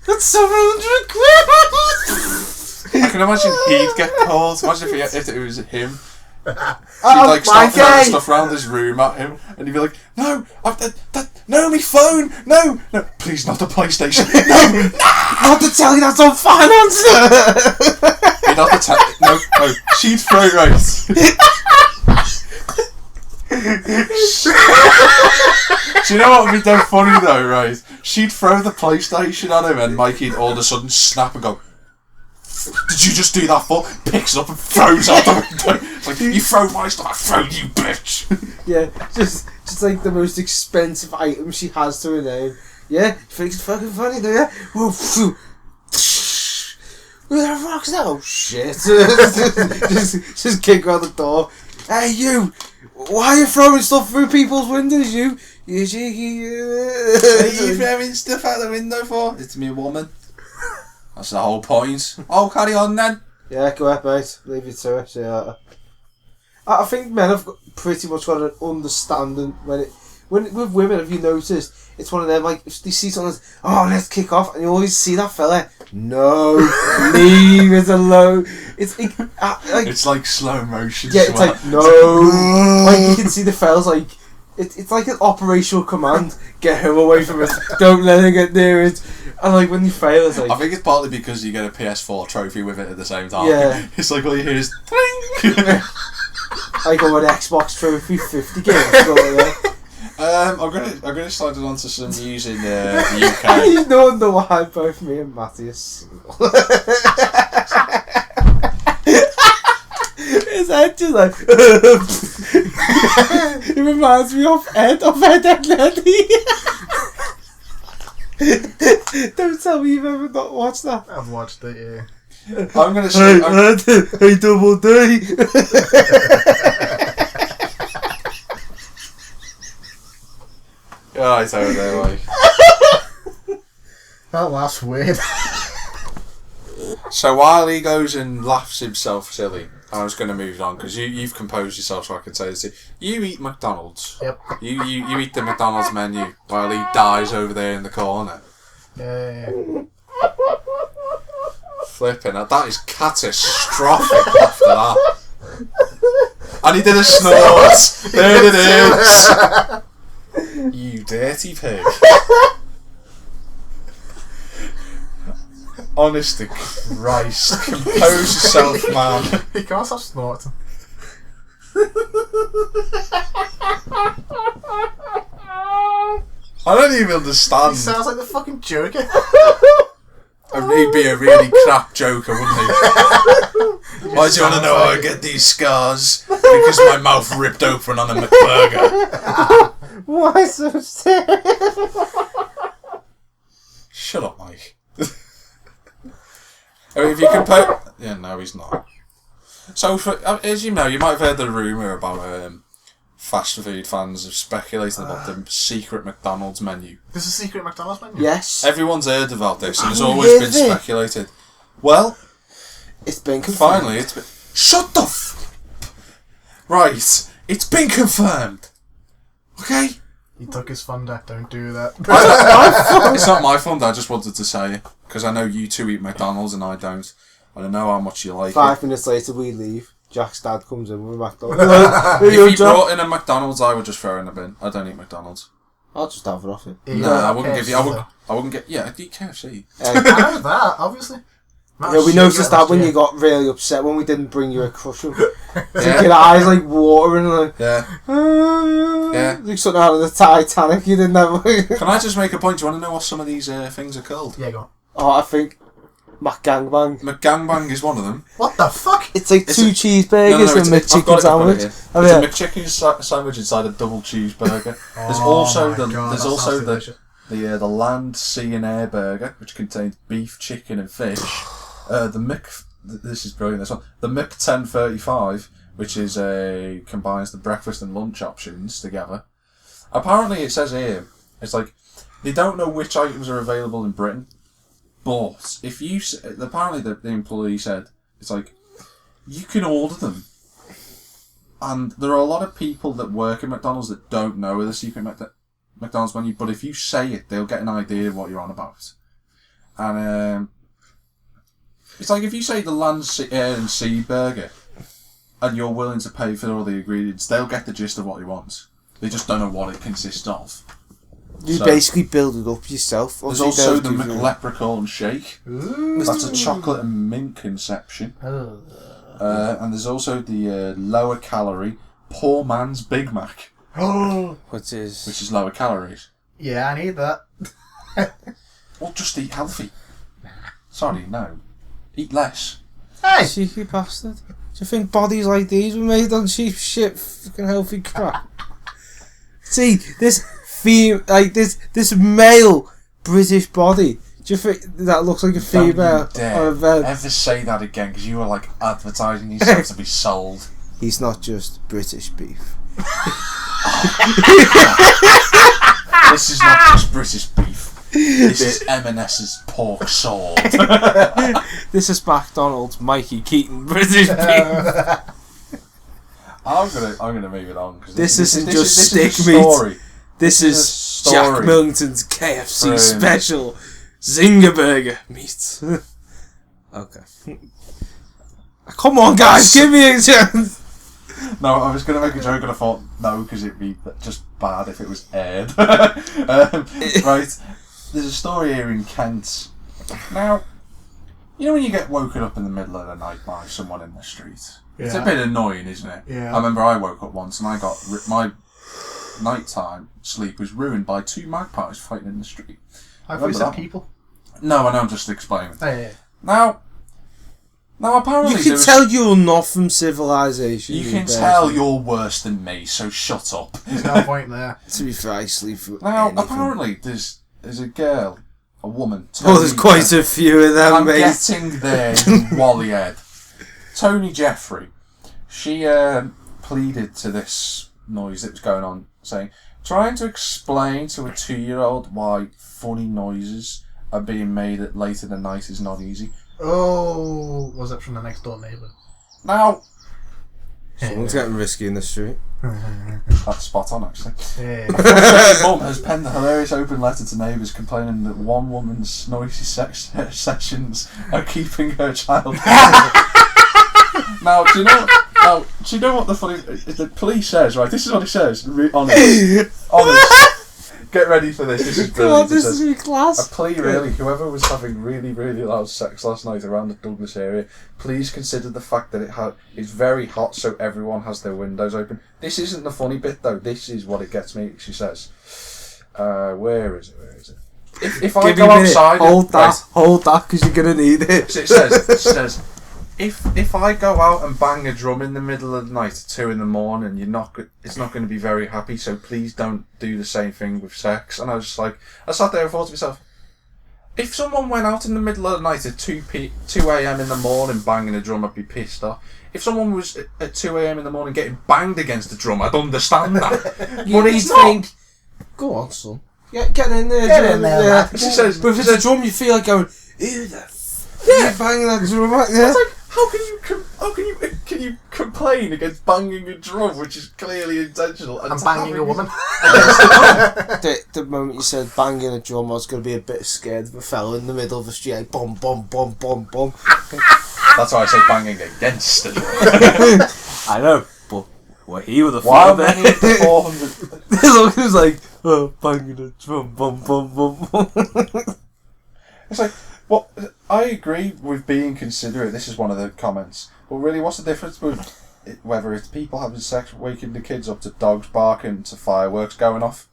That's 700 quid! I can imagine he'd get called. Imagine if it was him. Oh, start throwing stuff around his room at him, and he'd be like, "No, no, me phone, no, please, not the PlayStation, no, not the telly that's on finance." Not the no, she'd throw it right. Do you know what would be so funny though, right? She'd throw the PlayStation at him, and Mikey'd all of a sudden snap and go, "Did you just do that for?" Picks it up and throws out the window. It's like, you throw my stuff, I throw you, bitch. Yeah, just like the most expensive item she has to her name. Yeah, you think it's fucking funny, do you? Who the fuck's that? Oh shit! just kick her out the door. Hey you! Why are you throwing stuff through people's windows? You cheeky. What are you throwing stuff out the window for? It's me, woman. That's the whole point. Oh, carry on then. Yeah, go ahead, mate. Leave you to it. Yeah. I think men have pretty much got an understanding when with women. Have you noticed? It's one of them, like, if they see someone, oh, let's kick off, and you always see that fella. No, leave it alone. It's like it's like slow motion. Yeah, it's like no. Like you can see the fellas like it's like an operational command. Get him away from it. Don't let him get near it. And like when you fail, it's like I think it's partly because you get a PS4 trophy with it at the same time. Yeah, it's like all you hear is I got an Xbox trophy 50 games. I'm gonna slide it onto some news in the UK. You don't know why both me and Matty are single. His head just like it reminds me of Ed and Eddie. Don't tell me you've ever not watched that. I've watched it, yeah. I'm gonna say hey Double D. Oh, it's over there, like. That laugh's weird. So while he goes and laughs himself silly, I was going to move on because you've composed yourself, so I can say this. You eat McDonald's. Yep. You eat the McDonald's menu while he dies over there in the corner. Yeah. Flipping, that is catastrophic after that. And he did a snort. There it is. You dirty pig. Honest to Christ. Compose yourself, man. You can't stop snorting. I don't even understand. He sounds like the fucking Joker. He'd be a really crap Joker, wouldn't he? Why do you want to know how I get these scars? Because my mouth ripped open on a McBurger. Why so serious? Shut up, Mike. I mean, if you compare... Yeah, no, he's not. So, as you know, you might have heard the rumour about fast food fans have speculated about the secret McDonald's menu. There's a secret McDonald's menu? Yes. Everyone's heard about this, and there's always been speculated. Well, it's been confirmed. Finally, it's been... Shut the Right, it's been confirmed. Okay? He took his thunder, don't do that. It's not my fund, I just wanted to say it. because I know you two eat McDonald's and I don't. And I know how much you like 5 it. minutes later, we leave. Jack's dad comes in with a McDonald's. If he brought in a McDonald's, I would just throw it in the bin. I don't eat McDonald's. I'll just have it off you. No, I wouldn't give you. I wouldn't get. Yeah, I'd eat KFC. I know that, obviously. Yeah, we noticed that when you got really upset when we didn't bring you a cushion. Your eyes like watering, like Yeah. like something out of the Titanic. You didn't have. Can I just make a point? Do you want to know what some of these things are called? Yeah, go on. Oh, I think McGangbang. McGangbang is one of them. What the fuck? It's like two cheeseburgers and a McChicken sandwich. It's a McChicken sandwich inside a double cheeseburger. There's also the land, sea and air burger, which contains beef, chicken and fish. This is brilliant. This one, the Mc 1035, which is combines the breakfast and lunch options together. Apparently, it says here it's like they don't know which items are available in Britain, but if you apparently the employee said it's like you can order them, and there are a lot of people that work at McDonald's that don't know the secret McDonald's menu, but if you say it, they'll get an idea of what you're on about, and. It's like if you say the land, air and sea burger and you're willing to pay for all the ingredients, they'll get the gist of what you want. They just don't know what it consists of. You basically build it up yourself. There's also the McLachlan shake. Ooh. That's a chocolate and mint conception. And there's also the lower calorie poor man's Big Mac. Which is lower calories. Yeah, I need that. Well, just eat healthy. Sorry, no. Eat less. Hey! Cheeky bastard. Do you think bodies like these were made on cheap shit, fucking healthy crap? See, this this male British body. Do you think that looks like a female on a bed? Ever say that again, because you were like advertising yourself to be sold. He's not just British beef. This is not just British beef. This is M&S's pork sword. This is McDonald's Mikey Keating British beef. I'm gonna move it on because this isn't just stick meat. This is Jack Millington's KFC special Zinger Burger meat. Okay. Come on, guys, give me a chance. No, I was going to make a joke and I thought no, because it'd be just bad if it was aired. Right. There's a story here in Kent. Now, you know when you get woken up in the middle of the night by someone in the street? Yeah. It's a bit annoying, isn't it? Yeah. I remember I woke up once and I got my nighttime sleep was ruined by two magpies fighting in the street. I thought you said people. No, I know, I'm just explaining. Oh, yeah. Now apparently you can tell you're not from civilization. You can tell you're worse than me, so shut up. There's no point there. To be fair, I sleep for Now, anything. apparently there's a girl, a woman. There's quite a few of them, mate. I'm getting there, you Wallyhead. Tony Jeffrey. She pleaded to this noise that was going on, saying, trying to explain to a 2-year-old why funny noises are being made at late in the night is not easy. Oh, was that from the next door neighbour? Now, someone's getting risky in the street. That's spot on, actually. Yeah. Mum has penned a hilarious open letter to neighbours complaining that one woman's noisy sessions are keeping her child. Now, do you know what the funny? The police says, right? This is what it says. Honest. Get ready for this. This is brilliant. God, this is class. A plea, really. Whoever was having really, really loud sex last night around the Douglas area, please consider the fact that it's very hot, so everyone has their windows open. This isn't the funny bit, though. This is what it gets me. She says, "Where is it? If I go outside, hold that, because you're gonna need it." So it says. If I go out and bang a drum in the middle of the night at 2 a.m, it's not going to be very happy. So please don't do the same thing with sex. And I was just like, I sat there and thought to myself, if someone went out in the middle of the night at 2 a.m. in the morning banging a drum, I'd be pissed off. If someone was at 2 a.m. in the morning getting banged against a drum, I'd understand that. But it's not. Go on, son. Get in there. Get in there. Yeah. But if it's a drum, you feel like going, ew, you're banging that drum back there. It's like, How can you complain against banging a drum, which is clearly intentional, and banging a woman? The moment you said banging a drum, I was going to be a bit scared of a fella in the middle of the street, like, bum, bum, bum, bum, bum. That's why I said banging against a drum. I know, but well, he was the Why father. many of the 400? Look, he was like, oh, banging a drum, bum, bum, bum, bum. It's like, well, I agree with being considerate. This is one of the comments. But really, what's the difference with whether it's people having sex, waking the kids up to dogs barking, to fireworks going off?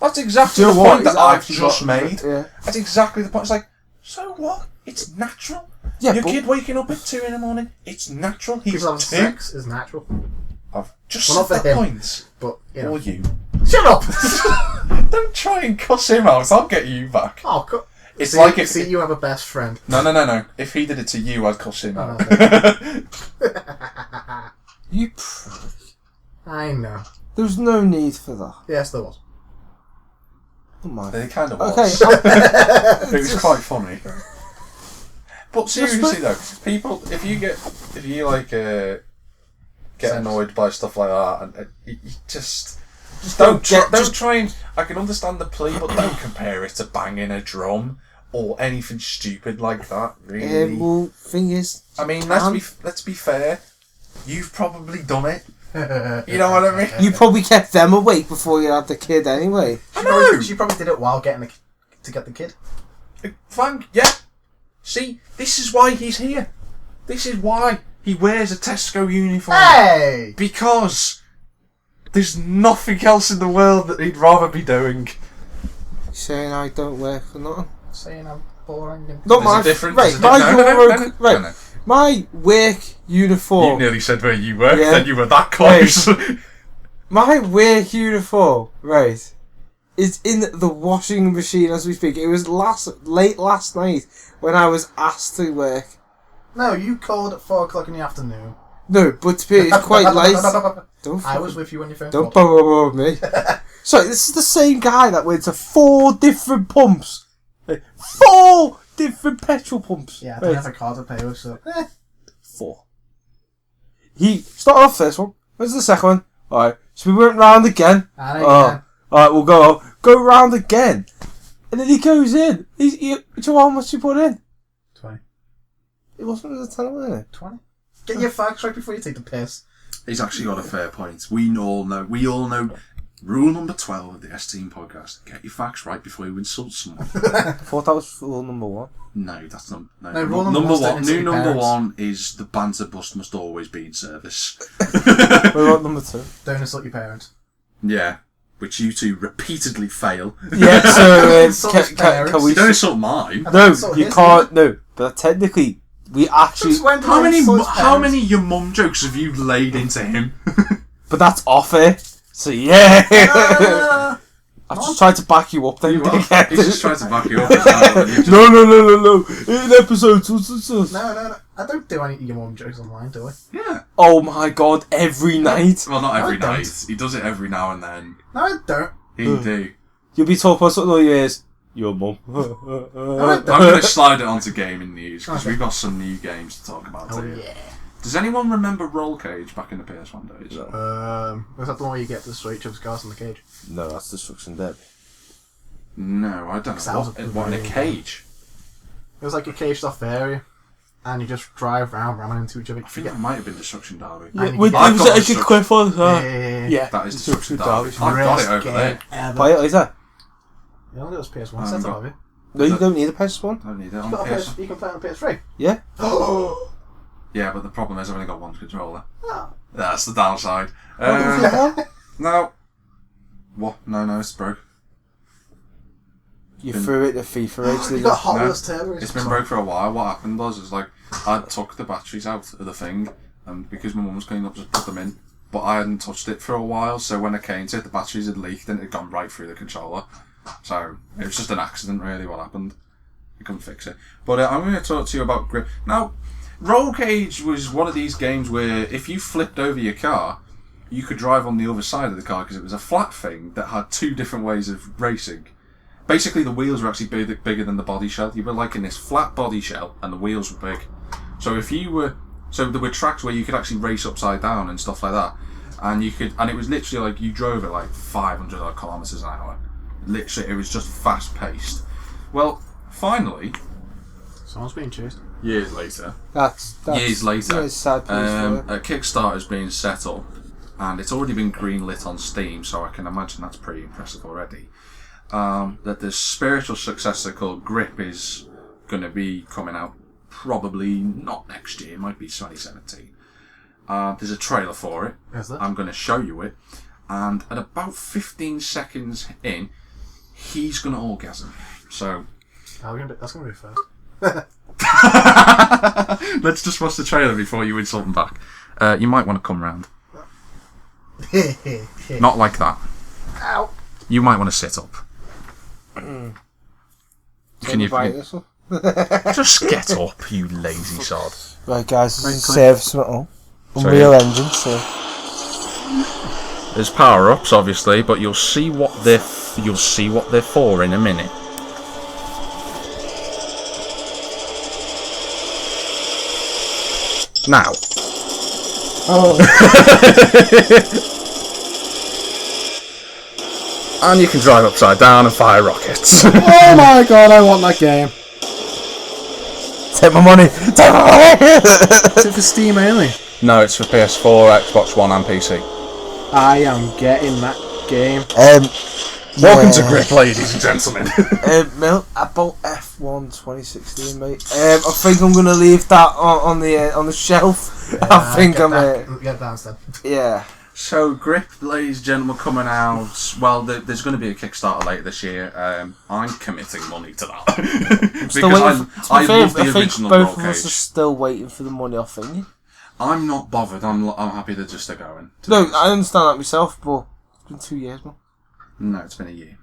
That's exactly the point that I've just made. Yeah. That's exactly the point. It's like, so what? It's natural. Yeah, Your kid waking up at 2 a.m, it's natural. He's People having 2. sex is natural. I've just Well, not said for that him. point. But, you know. Or you. Shut up! Don't try and cuss him out. I'll get you back. Oh, It's like if... See, you have a best friend. No. If he did it to you, I'd cuss him out. You prick. I know. There was no need for that. Yes, there was. Oh my. It kind of was. Okay. It was quite funny. But seriously though, people, if you like get annoyed by stuff like that, and you just don't try and. I can understand the plea, but don't compare it to banging a drum or anything stupid like that. Really. Well, thing is, I mean, let's be fair. You've probably done it. You know what I mean? you probably kept them awake before you had the kid anyway. I know. She probably did it while getting to get the kid. Yeah. See, this is why he's here. This is why he wears a Tesco uniform. Hey! Because there's nothing else in the world that he'd rather be doing. Saying I don't work for nothing. Saying I'm boring. And... Not my my work uniform. You nearly said where you work, Yeah. then you were that close. My work uniform, right, is in the washing machine as we speak. It was late last night when I was asked to work. No, you called at 4 o'clock in the afternoon. No, but to be, it's quite late. I was with you when you phoned. Don't bother me. Sorry, this is the same guy that went to 4 different pumps. 4 different petrol pumps. Yeah, I didn't have a card to pay with, so... 4. He started off first one. Where's the second one? Alright, so we went round again. Alright, we'll go round again. And then he goes in. Do you know how much he put in? 20. It wasn't a tenner, was it? 20. Get your facts right before you take the piss. He's actually got a fair point. We all know rule number 12 of the S-Team podcast. Get your facts right before you insult someone. I thought that was rule number 1. No, that's not. No, rule number one. New number 1 is the banter bus must always be in service. What about number 2? Don't insult your parents. Yeah, which you two repeatedly fail. Yeah, so can we... You don't insult mine. No, you can't. No, but technically, we actually... How many your mum jokes have you laid into him? But that's off it. So yeah. I just tried to back you up then. He's just trying to back you up. No. In episodes. No. I don't do any of your mum jokes online, do I? Yeah. Oh my god, every night. Well, not every No, I night. don't. He does it every now and then. No, I don't. He do. You'll be talking about something all your ears. Your mum. I'm going to slide it onto gaming news because we've got some new games to talk about too. Yeah. Does anyone remember Roll Cage back in the PS1 days? Was that the one where you get to switch of cars in the cage? No, that's Destruction Derby. No, I don't know. What in a cage? It was like a caged off area, and you just drive around ramming into each other. I think that might have been Destruction Derby. Yeah, with I've got a good quick one. Yeah. That is Destruction Derby. I've got it over there. Buy it later. You only got this PS1 set up, have you? No, you don't need a PS1. I don't need it on the PS1. You can play on the PS3. Yeah. Yeah, but the problem is I've only got one controller. Oh. That's the downside. No. What? No, it's broke. You threw it to FIFA actually. You got Hot Wheels Turbo. It's been broke for a while. What happened was like I took the batteries out of the thing, and because my mum was cleaning up, just put them in. But I hadn't touched it for a while, so when I came to it, the batteries had leaked and it had gone right through the controller. So it was just an accident, really. What happened? I couldn't fix it. But I'm going to talk to you about grip now. Roll Cage was one of these games where if you flipped over your car, you could drive on the other side of the car because it was a flat thing that had 2 different ways of racing. Basically, the wheels were actually bigger than the body shell. You were like in this flat body shell, and the wheels were big. So there were tracks where you could actually race upside down and stuff like that, and it was literally like you drove at like 500 odd kilometers an hour. Literally, it was just fast paced. Well, finally, Someone's being chased. years later, Years sad a Kickstarter's been set up, and it's already been greenlit on Steam, so I can imagine that's pretty impressive already. That the spiritual successor called Grip is going to be coming out probably not next year, it might be 2017. There's a trailer for it. Is there? I'm going to show you it, and at about 15 seconds in, he's going to orgasm. So That's going to be first. let's just watch the trailer before you insult him back. You might want to come round. Not like that. Ow. You might want to sit up. Can you just get up, you lazy sod? Right, guys, this is service metal. Unreal Engine, so. There's power-ups, obviously, but you'll see what they're for in a minute. Now. Oh. And you can drive upside down and fire rockets. Oh my god, I want that game. Take my money! Take my money! Is it for Steam only? No, it's for PS4, Xbox One and PC. I am getting that game. Welcome to Grip, ladies and gentlemen. About F1 2016, mate. I think I'm gonna leave that on the shelf. I think Get that instead. Yeah. So, Grip, ladies and gentlemen, coming out. Well, there's going to be a Kickstarter later this year. I'm committing money to that. Because I love the original roll both of us are cage. still waiting for the money off thingy. I'm not bothered. I'm happy to just go in. No, I understand that myself, but it's been 2 years, man. No, it's been a year.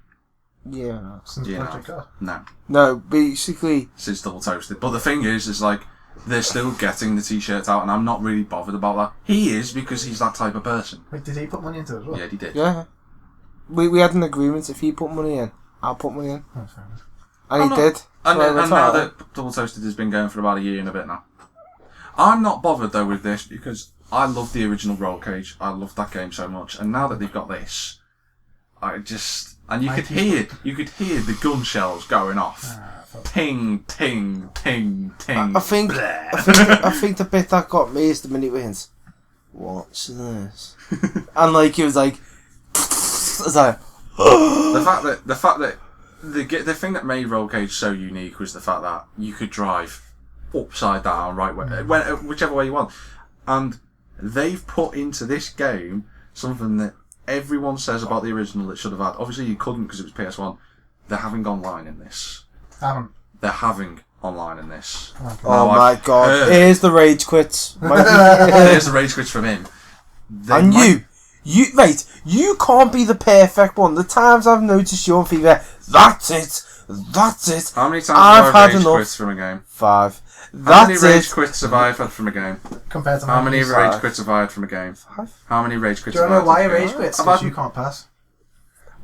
Yeah. Since Yeah, Project God. No, No, basically. since Double Toasted. But the thing is like, they're still getting the t-shirts out, and I'm not really bothered about that. He is, because he's that type of person. Wait, did he put money into it as well? Yeah, he did. Yeah. We had an agreement. If he put money in, I'll put money in. Oh, fair enough. And he did. And now that Double Toasted has been going for about a year and a bit now. I'm not bothered though with this, because I love the original Roll Cage. I love that game so much, and now that they've got this, and you could hear the gun shells going off. Ping, ping, ping, ping. I think the bit that got me is the minute wins. What's this? And like he was like, it's like the fact that the thing that made Roll Cage so unique was the fact that you could drive upside down, right, whichever way you want, and they've put into this game something that everyone says about the original it should have had. Obviously, you couldn't because it was PS1. They're having online in this. They're having online in this. Okay. Oh my god! Here's the rage quits. Here's the rage quits from him. And you can't be the perfect one. The times I've noticed you on FIFA, that's it. How many times I've have I had rage enough. quits from a game? 5. How many rage quits have I had from a game? Compared to how many rage quits have I had from a game? 5. How many rage quits? Do you have I know why had you rage quits? Because you can't pass.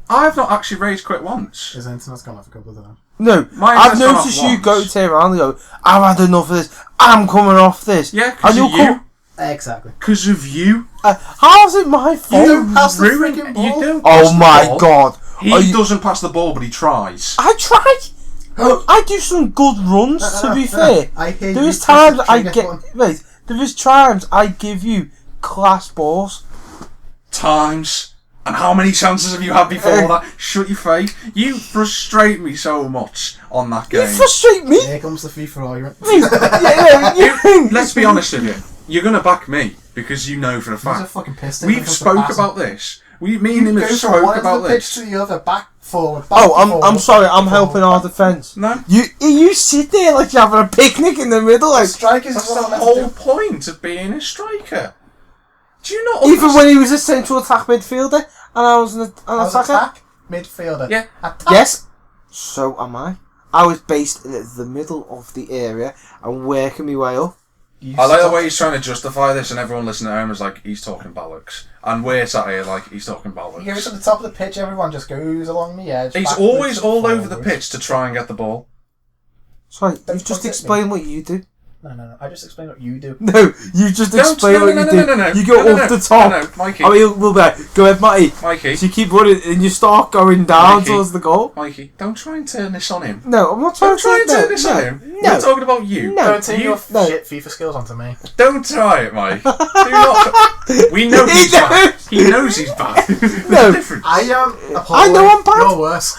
I've not actually rage quit once. His internet's gone off a couple of times. No, I've noticed you go to around and go, I've had enough of this, I'm coming off this. Yeah, because of you. Exactly. Because of you. How's it my fault? You don't pass the freaking ball. You don't oh my ball. God. He doesn't pass the ball, but he tries. I try. I do some good runs, to be fair. I hear There's times I get... Wait, there's times I give you class balls. Times. And how many chances have you had before that? Shut your face. You frustrate me so much on that game. You frustrate me? Here comes the FIFA argument. Let's be honest with you. You're going to back me, because you know for a fact. He's a fucking pissed. We've spoke about this. Me and him have spoke about this. Pitch to the other, back, forward, I'm sorry, I'm helping our defence. No. You sit there like you're having a picnic in the middle. Like, strikers. That's the whole point of being a striker. Do you not? Even when he was a central attack midfielder and I was an attacker. Attack midfielder. Yeah. Attack. Yes. So am I. I was based in the middle of the area and working my way up. I like the way he's trying to justify this, and everyone listening at home is like, he's talking bollocks. And we're sat here like, he's talking bollocks. He goes to the top of the pitch, everyone just goes along the edge. He's always all over the pitch to try and get the ball. Sorry, you just explain what you do. No. I just explained what you do. No, you just explain what you do. No. You go off the top. No, Mikey. I mean, we'll be like, go ahead, Matty. Mikey. So you keep running and you start going down towards the goal. Mikey, don't try and turn this on him. No, I'm not trying to turn this on him. No. We're talking about you. No. Don't take your shit FIFA skills onto me. Don't try it, Mike. Do not. We know he's bad. He knows he's bad. There's No. a difference. I am appalling. I know I'm bad. You're worse.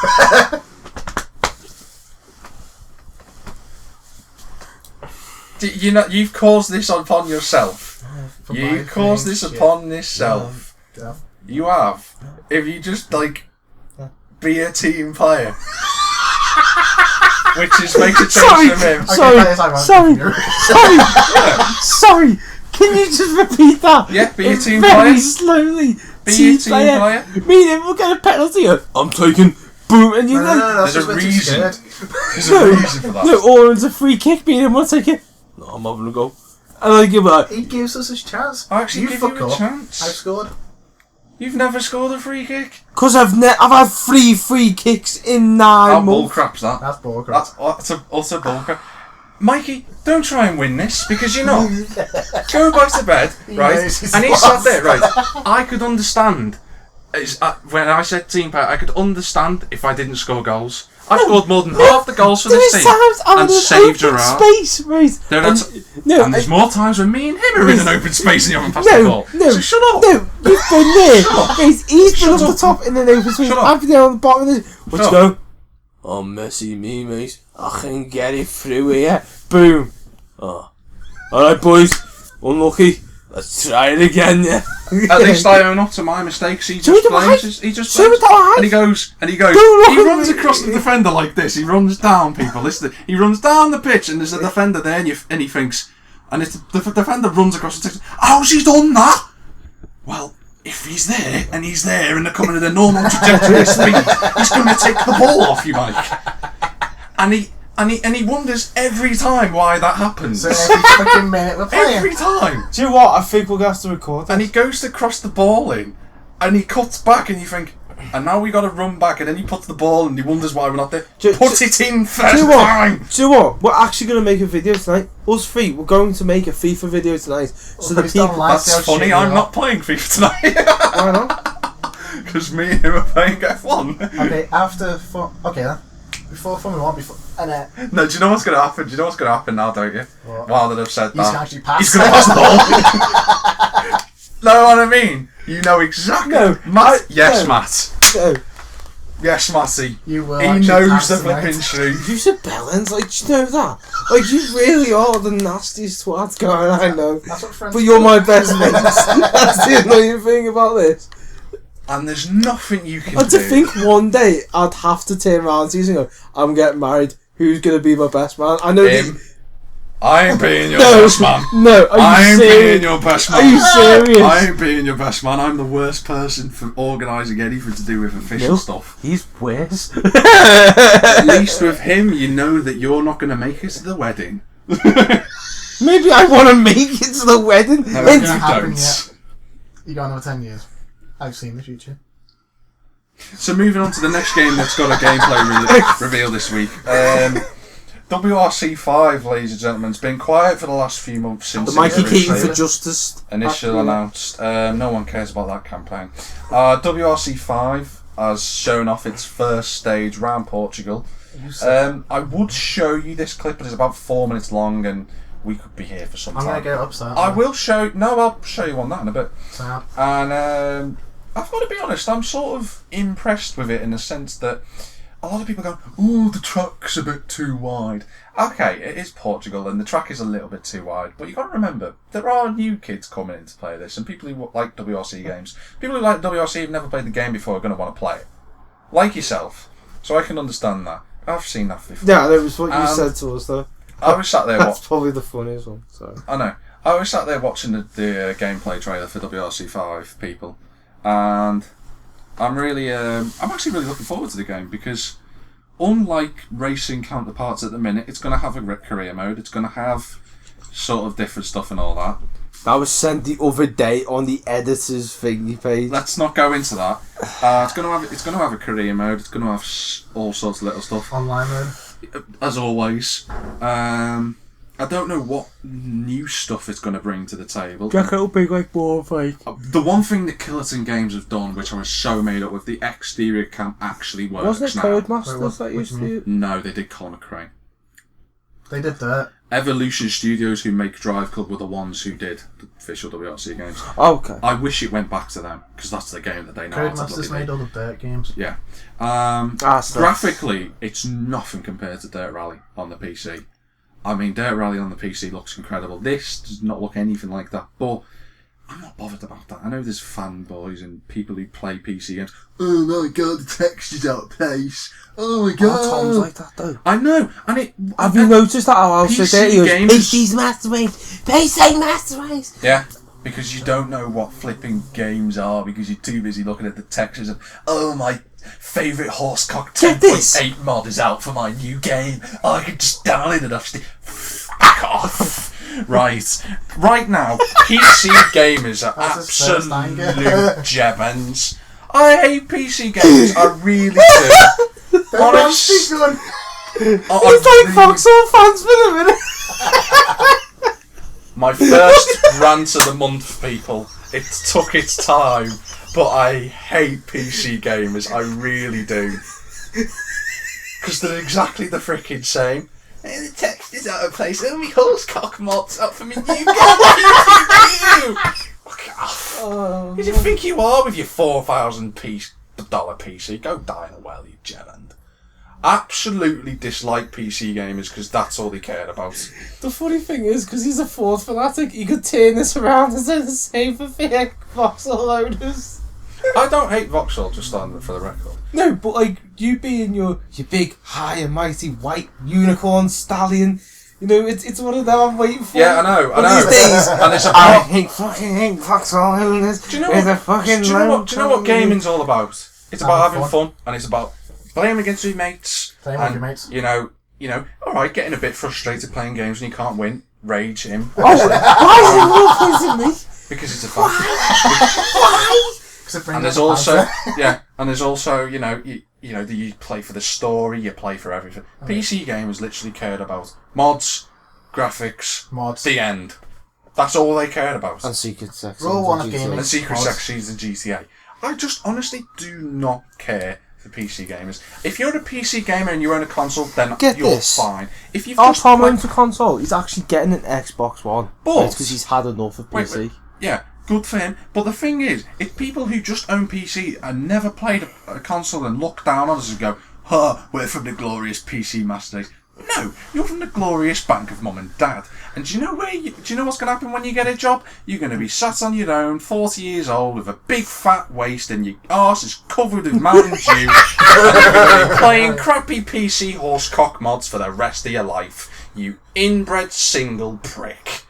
You know, you've caused this upon yourself. For You my caused thing, this shit. upon yourself. Yeah. You have. If you just, be a team player. Which is make a change from him. Sorry. Can you just repeat that? Yeah, be a team very player. slowly. Be a team player. Me and him will get a penalty. I'm taking boom, and you No, There's a reason. There's a No. reason for that. No, or it's a free kick. Me and him will take it. No, I'm having a go. And I give like, He gives us his chance. I actually give fuck you a up. chance. I've scored. You've never scored a free kick? because I've had 3 free kicks in 9 How months. bullcrap's that? That's bullcrap. That's utter bullcrap. Mikey, don't try and win this because you're not. Go back to bed, right? And he sat there, right? I could understand. When I said team player, I could understand if I didn't score goals. I scored more than half the goals for this team and saved your ass. Space, right? And there's more times when me and him are in an open space and you haven't passed the ball. So shut up. No, you've been there. He's been up the top in the open space. Shut up. I've been down on the bottom of this. Let's Shut go. Oh, messy me, mate. I can get it through here. Boom. Oh. Alright, boys. Unlucky. Let's try it again, yeah. At least I own up to my mistakes. He just blames. And he goes. He runs across the defender like this. He runs down people. He runs down the pitch, and there's a defender there, and he thinks, and it's the defender runs across the pitch. How's he done that? Well, if he's there and they're coming at a normal trajectory of speed, he's going to take the ball off you, Mike. And he wonders every time why that happens. So every fucking minute we're playing. Every time. Do you know what? I think we're going to have to record that. And he goes to cross the ball in, and he cuts back, and you think, and now we got to run back, and then he puts the ball, and he wonders why we're not there. Put it in first time. Do you know what? We're actually going to make a video tonight. Us 3, we're going to make a FIFA video tonight. So the people. That's funny. I'm not playing FIFA tonight. Why not? Because me and him are playing F1. Okay, after okay then. Before Formula 1, No, do you know what's going to happen? Do you know what's going to happen now, don't you? What? Now that I've said He's that. actually passed. He's going to pass the ball. Know what I mean? You know exactly. No, Matt. Matt. No. Yes, Matty. You will. He actually knows pass the tonight. flipping shoe. You said bellends, do you know that? You really are the nastiest twat going, I know. That's what friends But you're my best mate. That's the annoying thing about this. And there's nothing you can And do. to think one day I'd have to turn around to you and go, I'm getting married, who's going to be my best man? I know Him. I ain't being your No, best man. no, are you I ain't serious? being your best man. Are you serious? I ain't being your best man. I'm the worst person for organising anything to do with official No. stuff. He's worse. At least with him, you know that you're not going to make it to the wedding. Maybe I want to make it to the wedding. No, It's you gonna happen don't. yet. You got another 10 years. I've seen the future. So moving on to the next game that's got a gameplay reveal this week. WRC5, ladies and gentlemen, has been quiet for the last few months since The Mikey its Keating initially for Justice. announced. No one cares about that campaign. WRC5 has shown off its first stage round Portugal. I would show you this clip, but it's about 4 minutes long, and we could be here for some I'm time. going to get it upset. I'll show you on that in a bit. So, And I've got to be honest, I'm sort of impressed with it in the sense that a lot of people go, "Ooh, the track's a bit too wide." Okay, it is Portugal and the track is a little bit too wide, but you've got to remember, there are new kids coming in to play this, and people who like WRC games, people who like WRC have never played the game before are going to want to play it. Like yourself. So I can understand that. I've seen that before. Yeah, that was what you said to us, though. I was sat there That's probably the funniest one. Sorry. I know. I was sat there watching the gameplay trailer for WRC5, people, and I'm actually really looking forward to the game because, unlike racing counterparts at the minute, it's going to have a career mode. It's going to have sort of different stuff and all that. That was sent the other day on the editor's thingy page. Let's not go into that. It's going to have a career mode. It's going to have all sorts of little stuff. online mode. As always. I don't know what new stuff it's going to bring to the table. Do you reckon it'll be like more of like... The one thing that Killerton Games have done, which I was so made up with, the exterior cam actually works. Wasn't it now. Codemasters that used to... No, they did Colin McRae. They did that. Evolution Studios, who make Drive Club, were the ones who did the official WRC games. Oh, okay. I wish it went back to them, because that's the game that they know how to Codemasters bloody made all the Dirt games. Yeah. So Graphically, it's nothing compared to Dirt Rally on the PC. I mean, Dirt Rally on the PC looks incredible. This does not look anything like that, but I'm not bothered about that. I know there's fanboys and people who play PC games. Oh my god, the texture's out of place. Oh my god. Tom's like that though. I know, and it... Have you noticed that how else PC they do? games... PC's masterpiece! PC masterpiece! Yeah, because you don't know what flipping games are because you're too busy looking at the textures of, oh, my favourite Horsecock 10.8 mod is out for my new game. Oh, I can just download it off Steam. Fuck off. Right now, PC gamers are absolute jebans. I hate PC games, I really do. Honest. It's like Foxhole fans for a minute. My first rant of the month, people. It took its time, but I hate PC gamers. I really do. Because they're exactly the freaking same. Hey, the text is out of place. Oh, my Horsecock mod's up for me new game. Fuck off. Who do you think you are with your $4,000 PC? Go die in a well, you gerund. Absolutely dislike PC gamers because that's all they cared about. The funny thing is, because he's a Ford fanatic, he could turn this around and say the same for Vauxhall owners. I don't hate Vauxhall, just on for the record. No, but like, you being your big, high and mighty white unicorn stallion, you know, it's one of them I'm waiting for. Yeah, I know. These days, And it's I hate Vauxhall owners. Do you know what gaming's all about? It's about having fun, and it's about playing against your mates. Playing with your mates. You know, alright, getting a bit frustrated playing games when you can't win. Rage him. Why is it more pleasing me? Because it's a fact. Why? And there's also, you know, you play for the story, you play for everything. PC gamers literally cared about mods, graphics, the end. That's all they cared about. And secret sections. And secret sections and GTA. I just honestly do not care for PC gamers. If you're a PC gamer and you own a console, then you're fine. If you've just Tom owns a console, he's actually getting an Xbox One. But because he's had enough of PC. Wait. Yeah, good for him. But the thing is, if people who just own PC and never played a console and look down on us and go, we're from the glorious PC master days. No, you're from the glorious bank of mum and dad. And do you know what's going to happen when you get a job? You're going to be sat on your own, 40 years old, with a big fat waist and your arse is covered with Mountain Dew. And you're going to be playing crappy PC Horsecock mods for the rest of your life. You inbred single prick.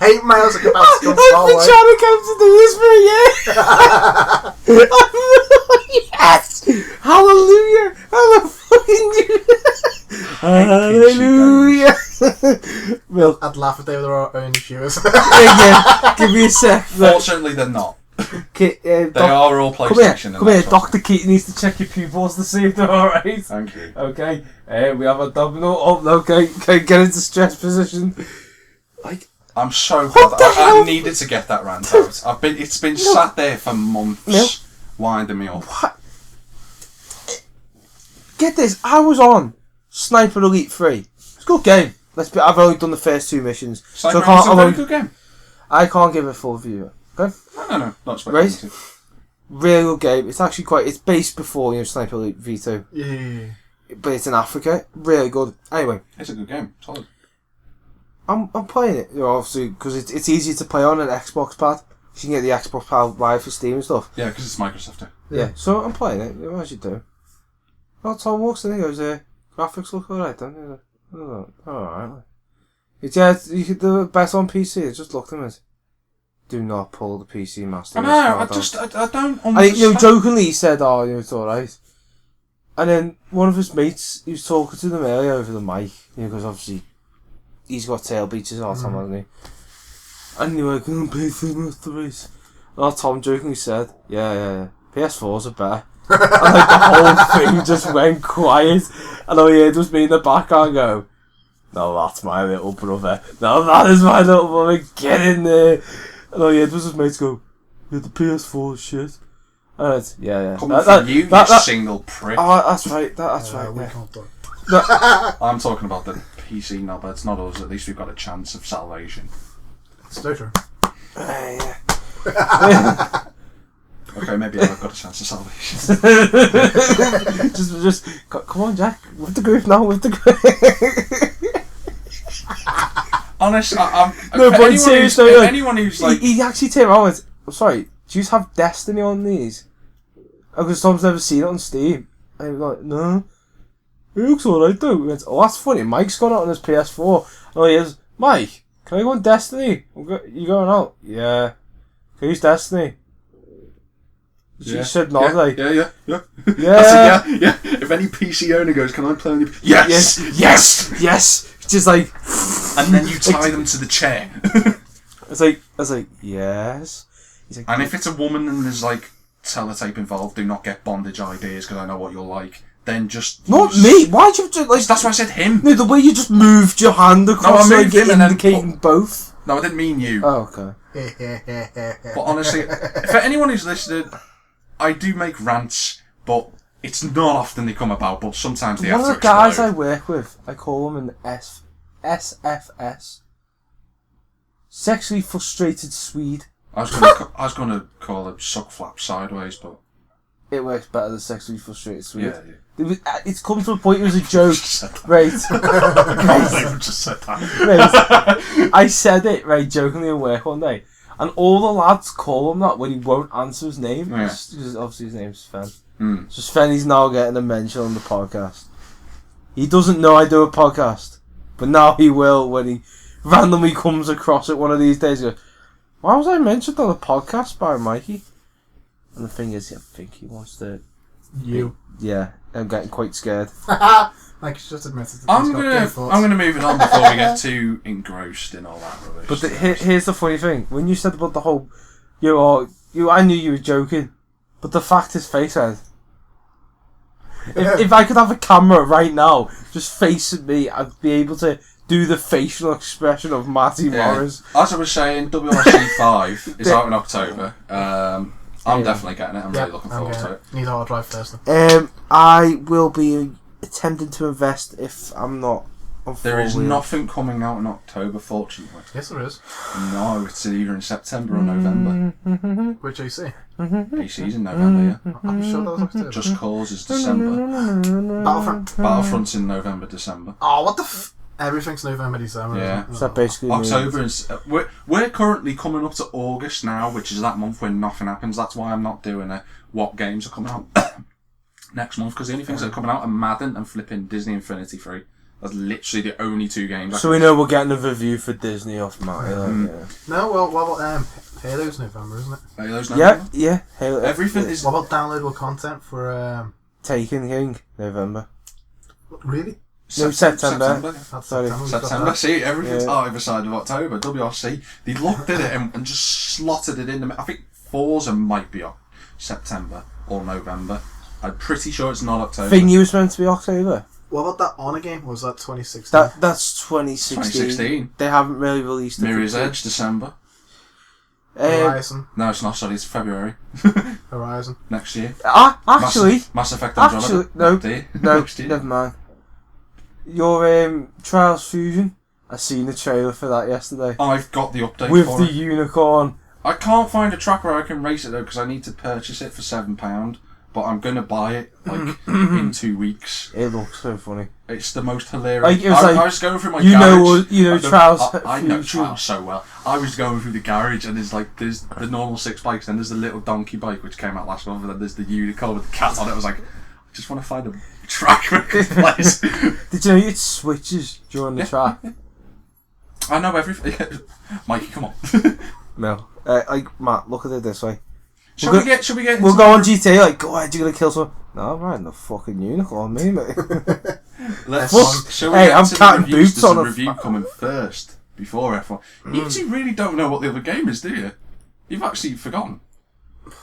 8 miles of capacity on I've been trying to come to do this for a year. Yes! Hallelujah! Hallelujah! Will, I'd laugh if they were our own viewers. again, give me a sec. Fortunately, they're not. They are all PlayStation. Come here. Dr. Keating needs to check your pupils to see if they're alright. Thank you. Okay, we have a domino. Oh, okay, get into stress position. I'm so glad. I needed to get that rant out. It's been sat there for months, winding me up. What? Get this, I was on Sniper Elite 3. It's a good game. I've only done the first 2 missions. Sniper Elite's a very good game. I can't give it a full review. Okay? No, not expecting to. Really good game. It's actually it's based before, Sniper Elite V2. Yeah. But it's in Africa. Really good. Anyway. It's a good game. Solid. I'm playing it, obviously, because it's easy to play on an Xbox pad. You can get the Xbox pad live for Steam and stuff. Yeah, because it's Microsoft. Yeah, so I'm playing it. As you do. Well, Tom walks in and he goes, graphics look alright, don't they? Alright. You could do it best on PC. I just looked at him and do not pull the PC master. I know, I don't understand. And jokingly he said, it's alright. And then one of his mates, he was talking to them earlier over the mic, because obviously he's got tail beaches all the time, hasn't he? And they were like, PC master race. And Tom jokingly said, yeah. PS4s are better. And the whole thing just went quiet. And all you heard was me in the background go, No, that's my little brother. No, that is my little brother. Get in there. And all he had was his mates go, yeah, the PS4 shit. And it's, yeah. Coming from you single prick. Oh, that's right. That's right. We Yeah. can't do it. I'm talking about the PC knobheads, not us. At least we've got a chance of salvation. It's no true. Yeah. Okay, maybe I've got a chance of salvation. just come on, Jack. With the group now. With the group. Honest, I'm No, but seriously, anyone who's like, he actually turned around and went, I'm sorry, do you have Destiny on these? Because Tom's never seen it on Steam. And he was like, no. It looks alright though. He went, oh, that's funny. Mike's gone out on his PS4. And he goes, Mike, can I go on Destiny? You going out? Yeah. Can I use Destiny? She said no, like. Yeah. Yeah. If any PC owner goes, can I play on your... Yes! Just like... And then you tie them to the chair. I was like, yes. He's like, and if it's a woman and there's like teletape involved, do not get bondage ideas because I know what you'll like. Then just... Not me! Why'd you just like... That's why I said him. No, the way you just moved your hand across, I moved like, him and indicating both. No, I didn't mean you. Oh, okay. But honestly, for anyone who's listening, I do make rants, but it's not often they come about, but sometimes they have to explode. One of the guys I work with, I call him an SFS. Sexually frustrated Swede. I was gonna call it suck flap sideways, but it works better than sexually frustrated Swede. Yeah. It's come to a point it was a joke. Right. I just said that. Right. I said it, right, jokingly at work one day. And all the lads call him that when he won't answer his name. Yeah. Because obviously his name's Sven. Mm. So Sven is now getting a mention on the podcast. He doesn't know I do a podcast. But now he will when he randomly comes across it one of these days. He goes, why was I mentioned on a podcast by Mikey? And the thing is, I think he wants to... You. Yeah, I'm getting quite scared. Like you just admitted. I'm gonna move it on before we get too engrossed in all that rubbish. But here's the funny thing: when you said about the whole, I knew you were joking, but the fact his face had. If I could have a camera right now, just facing me, I'd be able to do the facial expression of Matty Morris. As I was saying, WRC 5 is out in October. I'm definitely getting it. I'm really looking forward to it. Need a hard drive first. Though. I will be attempting to invest if I'm not on There is 4-wheel. nothing coming out in October, fortunately. Yes, there is. No, it's either in September or November. Which AC? AC's in November, yeah. I'm sure that was October. Just Cause is December. Battlefront. Battlefront's in November, December. Oh, what the everything's November, December. Yeah. So that basically means October is... We're currently coming up to August now, which is that month when nothing happens. That's why I'm not doing what games are coming out next month, because the only things that are coming out are Madden and flipping Disney Infinity 3. That's literally the only two games. So we know we're getting a review for Disney off Matty. Yeah. No, well, Halo's November, isn't it? Halo's November? Yeah. Halo, Everything is... What about downloadable content for Taken King, November. Really? No, September. That's Sorry. September. See, everything's either side of October. WRC, they looked at it and just slotted it in. I think Forza might be September or November. I'm pretty sure it's not October. Thing was meant to be October. What about that Honor game? Was that 2016? That's 2016. They haven't really released it. Mirror's Edge, December. Horizon. No, it's not. Sorry, it's February. Horizon. Next year. Actually, Mass Effect Andromeda. no, Next year. never mind. Your Trials Fusion. I seen the trailer for that yesterday. I've got the update with for the it. unicorn. I can't find a track where I can race it though because I need to purchase it for £7. But I'm gonna buy it like in 2 weeks. It looks so funny. It's the most hilarious. Like, it was I was going through my garage. Trials. I know Trials so well. I was going through the garage and there's the normal 6 bikes, then there's the little donkey bike which came out last month, and then there's the unicorn with the cat on it. I was like, I just want to find a track where it plays. Did you know it switches during the track? I know everything. Mikey, come on. No. Matt, look at it this way. Should we get? We'll go on GTA. Like, go ahead, you're gonna kill someone. No, I'm riding the fucking unicorn, me, mate. I'm cutting boots on a review coming first before F1. You two really don't know what the other game is, do you? You've actually forgotten. Have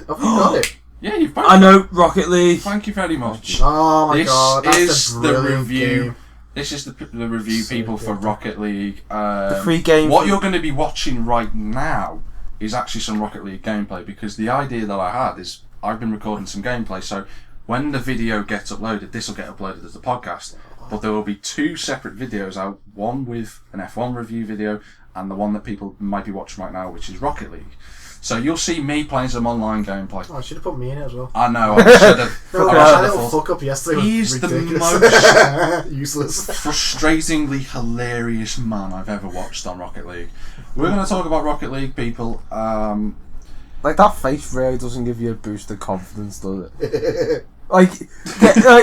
you got it? Yeah, you've both. I know, Rocket League. Thank you very much. Oh my god, that's is a the brilliant review game. This is the review people for Rocket League. The free game. What you're going to be watching right now is actually some Rocket League gameplay, because the idea that I had is I've been recording some gameplay, so when the video gets uploaded, this will get uploaded as a podcast, but there will be 2 separate videos out, one with an F1 review video and the one that people might be watching right now, which is Rocket League. So you'll see me playing some online gameplay. Oh, I should have put me in it as well. I know, I should have. That little fuck up yesterday He's was the ridiculous. most useless, frustratingly hilarious man I've ever watched on Rocket League. We're going to talk about Rocket League, people. Like, that face really doesn't give you a boost of confidence, does it? Like,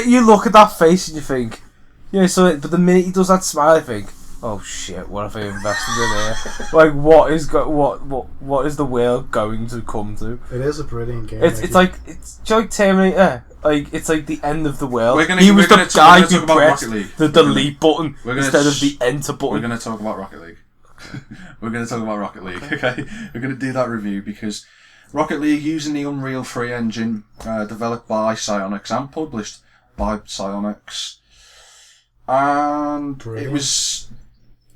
you look at that face and you think, so, but the minute he does that smile, I think, oh shit, what have I invested in here? Like, what is the world going to come to? It is a brilliant game. It's like Terminator. Like, it's like the end of the world. He was the guy who pressed the delete button instead of the enter button. We're going to talk about Rocket League. We're going to talk about Rocket League, okay? We're going to do that review because Rocket League, using the Unreal 3 engine, developed by Psyonix and published by Psyonix, and Brilliant.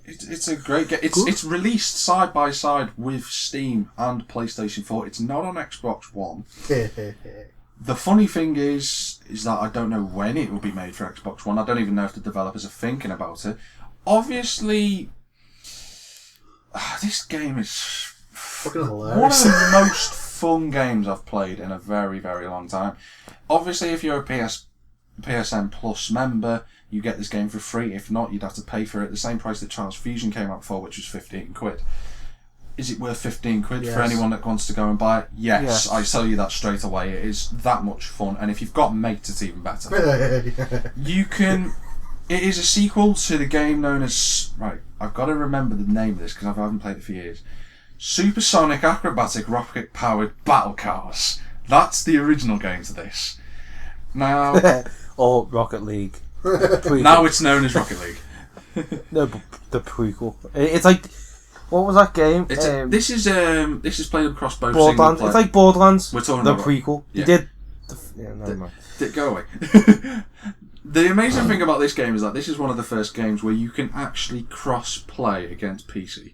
it's a great game. It's released side by side with Steam and PlayStation 4. It's not on Xbox One. The funny thing is that I don't know when it will be made for Xbox One. I don't even know if the developers are thinking about it. Obviously, this game is fucking hilarious. One of the most fun games I've played in a very, very long time. Obviously, if you're a PSN Plus member, you get this game for free. If not, you'd have to pay for it the same price that Trials Fusion came out for, which was 15 quid. Is it worth 15 quid for anyone that wants to go and buy it? Yes, I tell you that straight away. It is that much fun, and if you've got mates, it's even better. You can... It is a sequel to the game known as... Right, I've got to remember the name of this because I haven't played it for years. Supersonic Acrobatic Rocket-Powered Battle Cars. That's the original game to this. Now... or Rocket League. Now it's known as Rocket League. No, but the prequel. It's like... What was that game? This is played across both Borderlands. It's like Borderlands. We're talking the about prequel. Yeah. You did... never mind. Go away. The amazing thing about this game is that this is one of the first games where you can actually cross-play against PC.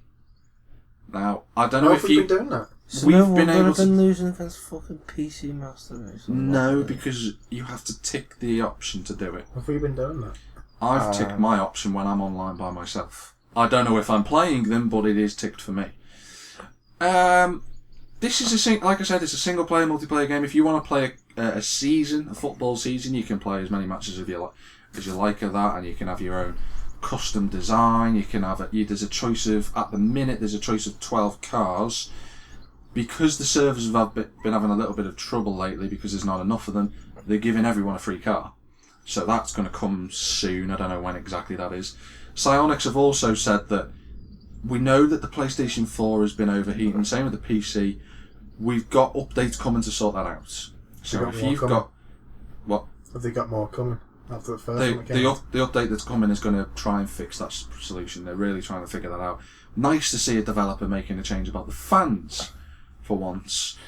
Now, I don't know if you've been doing that. So we've been losing against fucking PC Master Race. No, because you have to tick the option to do it. Have we been doing that? I've ticked my option when I'm online by myself. I don't know if I'm playing them, but it is ticked for me. This is like I said, it's a single-player multiplayer game. If you want to play a season, a football season, you can play as many matches as you like of that, and you can have your own custom design. You can have there's a choice of, at the minute, there's a choice of 12 cars. Because the servers have been having a little bit of trouble lately because there's not enough of them, they're giving everyone a free car. So that's going to come soon. I don't know when exactly that is. Psyonix have also said that we know that the PlayStation 4 has been overheating, same with the PC. We've got updates coming to sort that out. So if you've got... What? Have they got more coming after the first one? The update that's coming is going to try and fix that solution. They're really trying to figure that out. Nice to see a developer making a change about the fans for once.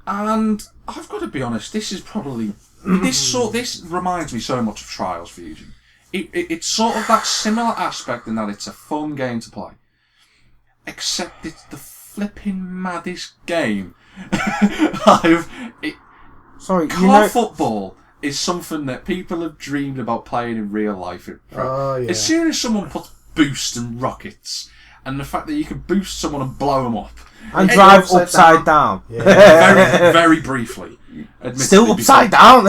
And I've got to be honest, this is probably... This reminds me so much of Trials Fusion. It's sort of that similar aspect in that it's a fun game to play. Except it's the flipping maddest game. Car football is something that people have dreamed about playing in real life. As soon as someone puts boost and rockets, and the fact that you can boost someone and blow them up, and drive upside down. Yeah. very, very briefly. Still upside down,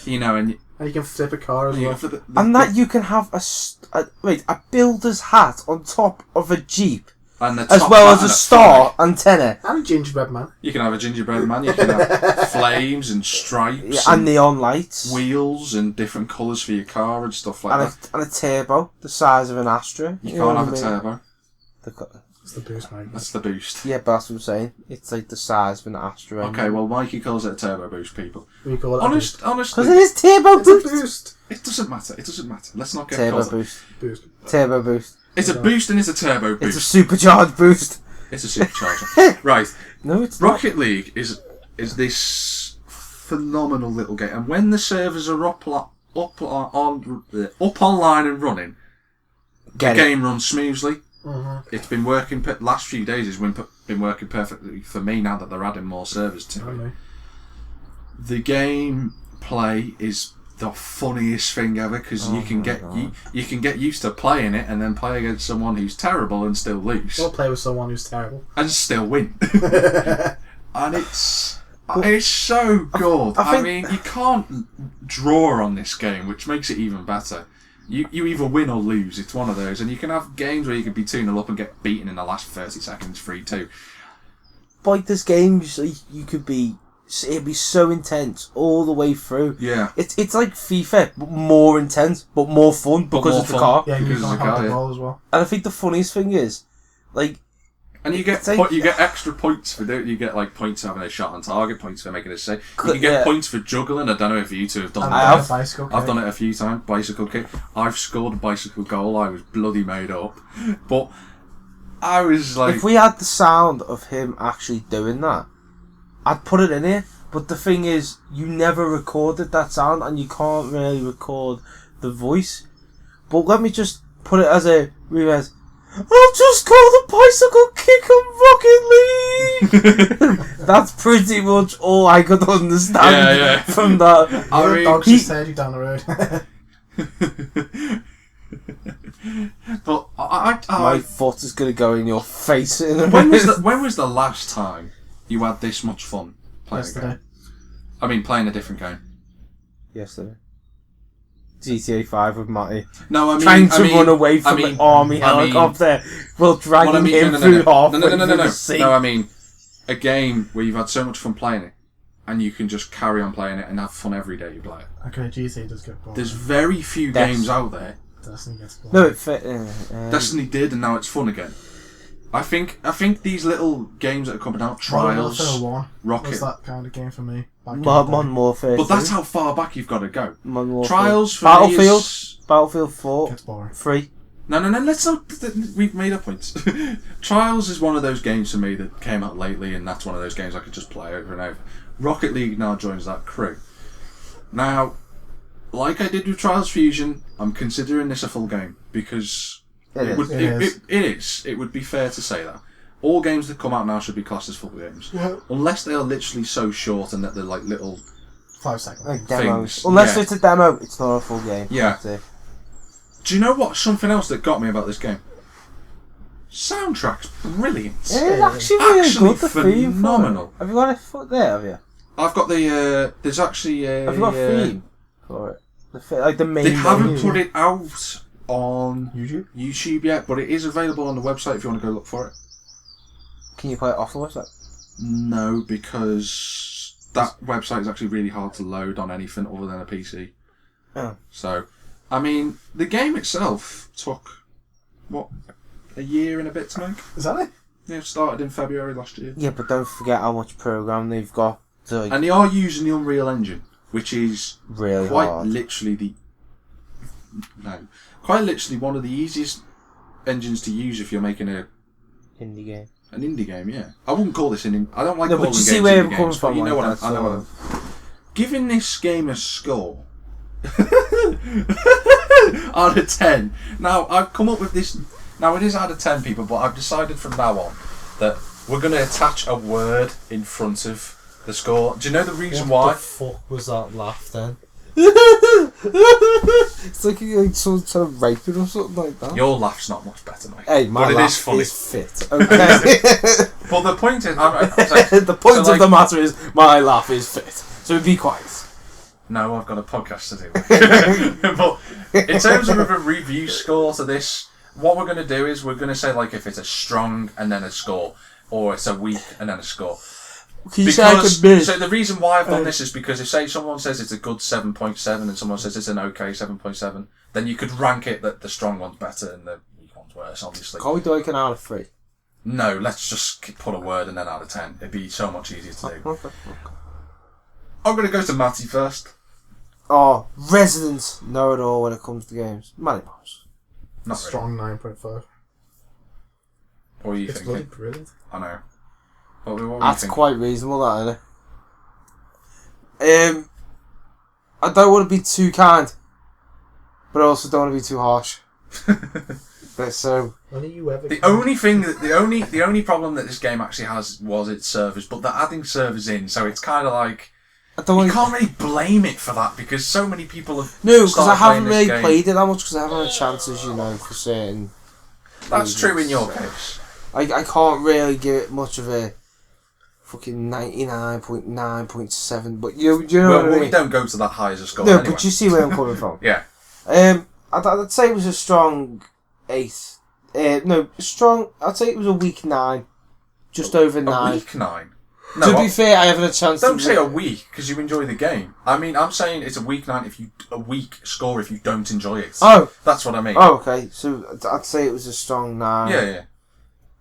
you know, and you can flip a car as well. And that you can have a builder's hat on top of a Jeep. And as well as a star antenna. And a gingerbread man. You can have a gingerbread man, you can have flames and stripes. And neon lights. Wheels and different colours for your car and stuff like that. And a turbo, the size of an Astra. You can't have a turbo. It's the boost, mate. That's the boost. Yeah, but that's what I'm saying. It's like the size of an Astra. Okay, well, Mikey calls it a turbo boost, people. We call it honestly. Because it is turbo boost. It doesn't matter. Let's not get turbo boost. Turbo boost. It's a boost and it's a turbo boost. It's a supercharged boost. It's a supercharger. Right. No, it's Rocket League is this phenomenal little game, and when the servers are up up online and running, the game runs smoothly. Mm-hmm. It's been working. Last few days has been working perfectly for me. Now that they're adding more servers to it, the game play is the funniest thing ever because you can get used to playing it and then play against someone who's terrible and still lose. Or play with someone who's terrible and still win. And it's so good. I mean, you can't draw on this game, which makes it even better. You either win or lose. It's one of those, and you can have games where you can be 2-0 up and get beaten in the last 30 seconds, 3-2. Like there's games you could be. It'd be so intense all the way through. Yeah, it's like FIFA, but more intense, but more fun because of the car. Yeah, you can have the ball as well. And I think the funniest thing is, like, and you get extra points for it. You get like points for having a shot on target, points for making a save. You can get points for juggling. I don't know if you two have done that. I've done it a few times. Bicycle kick. I've scored a bicycle goal. I was bloody made up, but I was like, if we had the sound of him actually doing that, I'd put it in here, but the thing is, you never recorded that sound, and you can't really record the voice. But let me just put it as a reverse. I've just called a bicycle kick on Rocket League! That's pretty much all I could understand from that. I mean, dog just heard you down the road. But my foot is going to go in your face in a minute. When was the last time you had this much fun playing a game? I mean, playing a different game. Yesterday. GTA 5 with Matty. No, I mean... Trying to run away from an army helicopter while dragging him through halfway through the sea. No, I mean, a game where you've had so much fun playing it, and you can just carry on playing it and have fun every day you play it. Okay, GTA does get boring. There's very few games out there. Destiny gets boring. No, it Destiny did, and now it's fun again. I think these little games that are coming out, Trials, Modern Warfare 1 Rocket, was that kind of game for me. Modern Warfare. But that's how far back you've got to go. Modern Warfare. Trials for Battlefield 4. Gets boring. 3. No. Let's not. We've made our points. Trials is one of those games for me that came out lately, and that's one of those games I could just play over and over. Rocket League now joins that crew. Now, like I did with Trials Fusion, I'm considering this a full game because. It is. It would be fair to say that. All games that come out now should be classed as full games. Yeah. Unless they are literally so short and that they're like little 5 seconds. Like demos. Unless it's a demo, it's not a full game. Yeah. Do you know what? Something else that got me about this game? Soundtrack's brilliant. It is actually really good. The phenomenal. Have you got a foot there, have you? I've got the... there's actually a... Have you got a theme for it? Like the main... They haven't put it out on YouTube yet, but it is available on the website if you want to go look for it. Can you play it off the website? No, because that website is actually really hard to load on anything other than a PC. Oh. So, I mean, the game itself took, a year and a bit to make? Is that it? Yeah, it started in February last year. Yeah, but don't forget how much program they've got. And they are using the Unreal Engine, which is really quite hard. Quite literally one of the easiest engines to use if you're making an indie game. An indie game, yeah. I wouldn't call this an. I don't like calling but you games see where indie it comes games, from. You know like what I know. Giving this game a score out of 10. Now I've come up with this. Now it is out of 10, people, but I've decided from now on that we're going to attach a word in front of the score. Do you know the reason why? What the fuck was that laugh then? It's like someone's trying to rape it or something like that. Your laugh's not much better, mate. Hey, my but laugh it is funny. is fit. Okay. But the point is, the point of the matter is, my laugh is fit. So be quiet. No, I've got a podcast to do. But in terms of a review score to this, what we're going to do is we're going to say like if it's a strong and then a score, or it's a weak and then a score. So the reason why I've done this is because if say someone says it's a good 7.7 and someone says it's an okay 7.7, then you could rank it that the strong one's better and the weak one's worse, obviously. Can't we do like an out of 3? No, let's just put a word and then out of 10. It'd be so much easier to do. Okay. I'm going to go to Matty first. Oh, residents know it all when it comes to games. Matty Morris. Not strong 9.5. What are you it's thinking? It's brilliant. I know. What That's quite reasonable, that, isn't it? I don't want to be too kind, but I also don't want to be too harsh. But so When are you ever? The only problem that this game actually has was its servers, but they're adding servers in, so it's kind of like you can't really blame it for that because so many people have. No, because I haven't really game. played it that much because I haven't had chances, you know, for certain. That's true in your case. I can't really give it much of a fucking 99.9.7, but you know what I mean? We don't go to that high as a score. No, anyway. but you see where I'm coming from. Yeah. I'd say it was a strong 8. I'd say it was a week 9, just over 9. A week 9. No, to be fair, I haven't had a chance. Don't say a week because you enjoy the game. I mean, I'm saying it's a week 9 a week score if you don't enjoy it. Oh, that's what I mean. Oh, okay. So I'd say it was a strong 9. Yeah.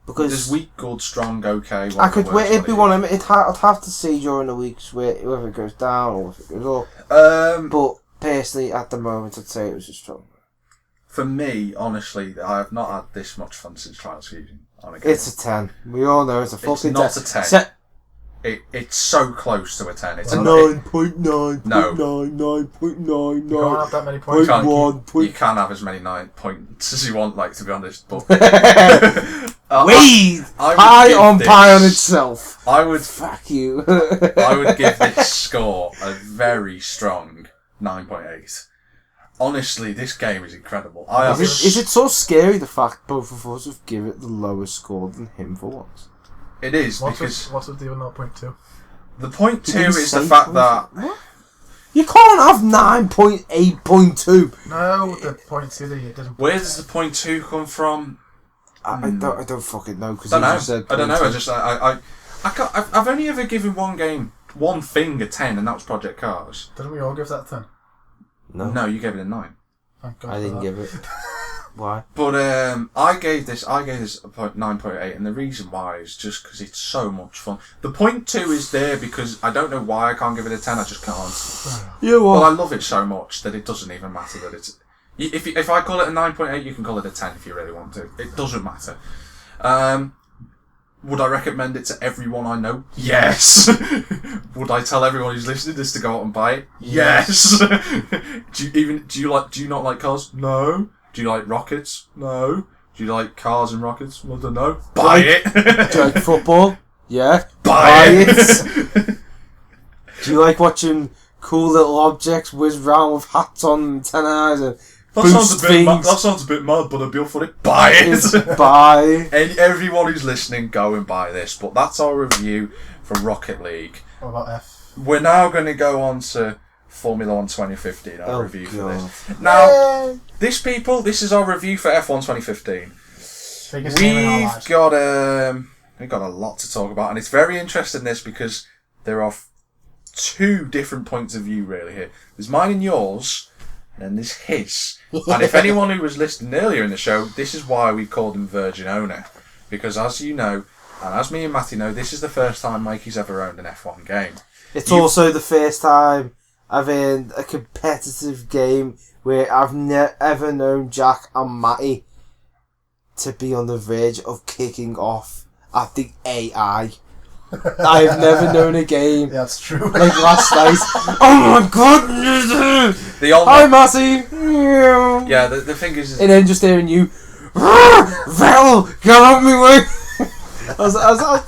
Because there's weak, good, strong, okay. I could wait. It'd be one. I'd have to see during the weeks whether it goes down or if it goes up. But personally, at the moment, I'd say it was a strong. For me, honestly, I have not had this much fun since Trials Fusion on a game. It's a 10. We all know it's a fucking 10. It's not a 10. It's so close to a 10. It's a 9.9. No. 9.9. You can't have that many points. You can have as many 9 points as you want, like, to be honest. But Pie on itself. I would. Fuck you. I would give this score a very strong 9.8. Honestly, this game is incredible. Is it so scary the fact both of us have given it the lowest score than him for once? It is What's because with the 0.2? The 0.2 is the fact that you can't have 9.8.2. No, the 0.2 that you didn't. Where does the 0.2 come from? I don't fucking know because I don't know. I've only ever given one thing a 10, and that was Project Cars. Didn't we all give that a 10? No, you gave it a 9. Thank God I didn't give it. Why? But I gave this a 9.8, and the reason why is just because it's so much fun. The 0.2 is there because I don't know why I can't give it a 10. I just can't. Well, I love it so much that it doesn't even matter that it's. If I call it a 9.8, you can call it a 10 if you really want to. It doesn't matter. Would I recommend it to everyone I know? Yes. Would I tell everyone who's listening this to go out and buy it? Yes. Do you not like cars? No. Do you like rockets? No. Do you like cars and rockets? I don't know. Buy it. Do you like football? Yeah. Buy it. Do you like watching cool little objects whiz round with hats on and antennas and that sounds a bit mad, but I'd be up for it. Buy it. Buy. And everyone who's listening, go and buy this. But that's our review for Rocket League. What about F? We're now going to go on to Formula 1 2015. Our review for this. Now, this is our review for F1 2015. We've got a lot to talk about, and it's very interesting this because there are 2 different points of view really here. There's mine and yours, and there's his. And if anyone who was listening earlier in the show, this is why we called him Virgin Owner. Because as you know, and as me and Matty know, this is the first time Mikey's ever owned an F1 game. It's also the first time I've owned a competitive game where I've ever known Jack and Matty to be on the verge of kicking off at the AI. I've never known a game. Yeah, that's true. Like last night. Oh my god! Hi, Matty! Yeah, the thing is... And then just hearing you... Vel! Get out me way!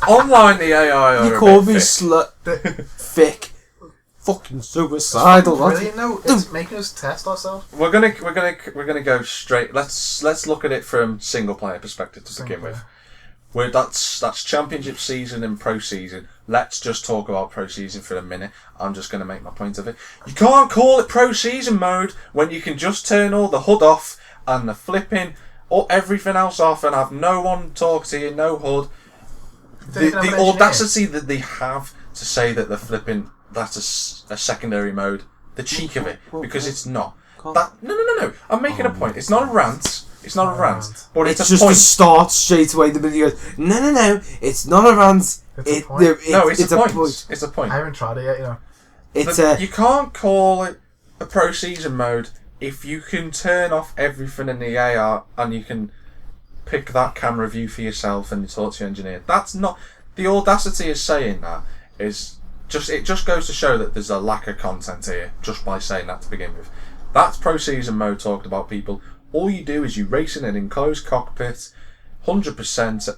Online, the AI you called me slut. Thick. Fucking suicidal. Really? No, it's making us test ourselves. We're gonna go straight. Let's look at it from single player perspective to begin with. That's championship season and pro season. Let's just talk about pro season for a minute. I'm just going to make my point of it. You can't call it pro season mode when you can just turn all the HUD off and the flipping or everything else off and have no one talk to you, no HUD. The audacity that they have to say that the flipping that's a secondary mode, the cheek of it, because it's not. No. I'm making a point. It's not a rant. It's not a rant, but it's a just point. To start straight away. The minute you go, no, it's not a rant. It's a point. It's a point. It's a point. I haven't tried it yet, you know. You can't call it a pro season mode if you can turn off everything in the AR and you can pick that camera view for yourself and talk to your engineer. That's not the audacity of saying that. It just goes to show that there's a lack of content here just by saying that to begin with. That's pro season mode talked about, people. All you do is you race in an enclosed cockpit, 100%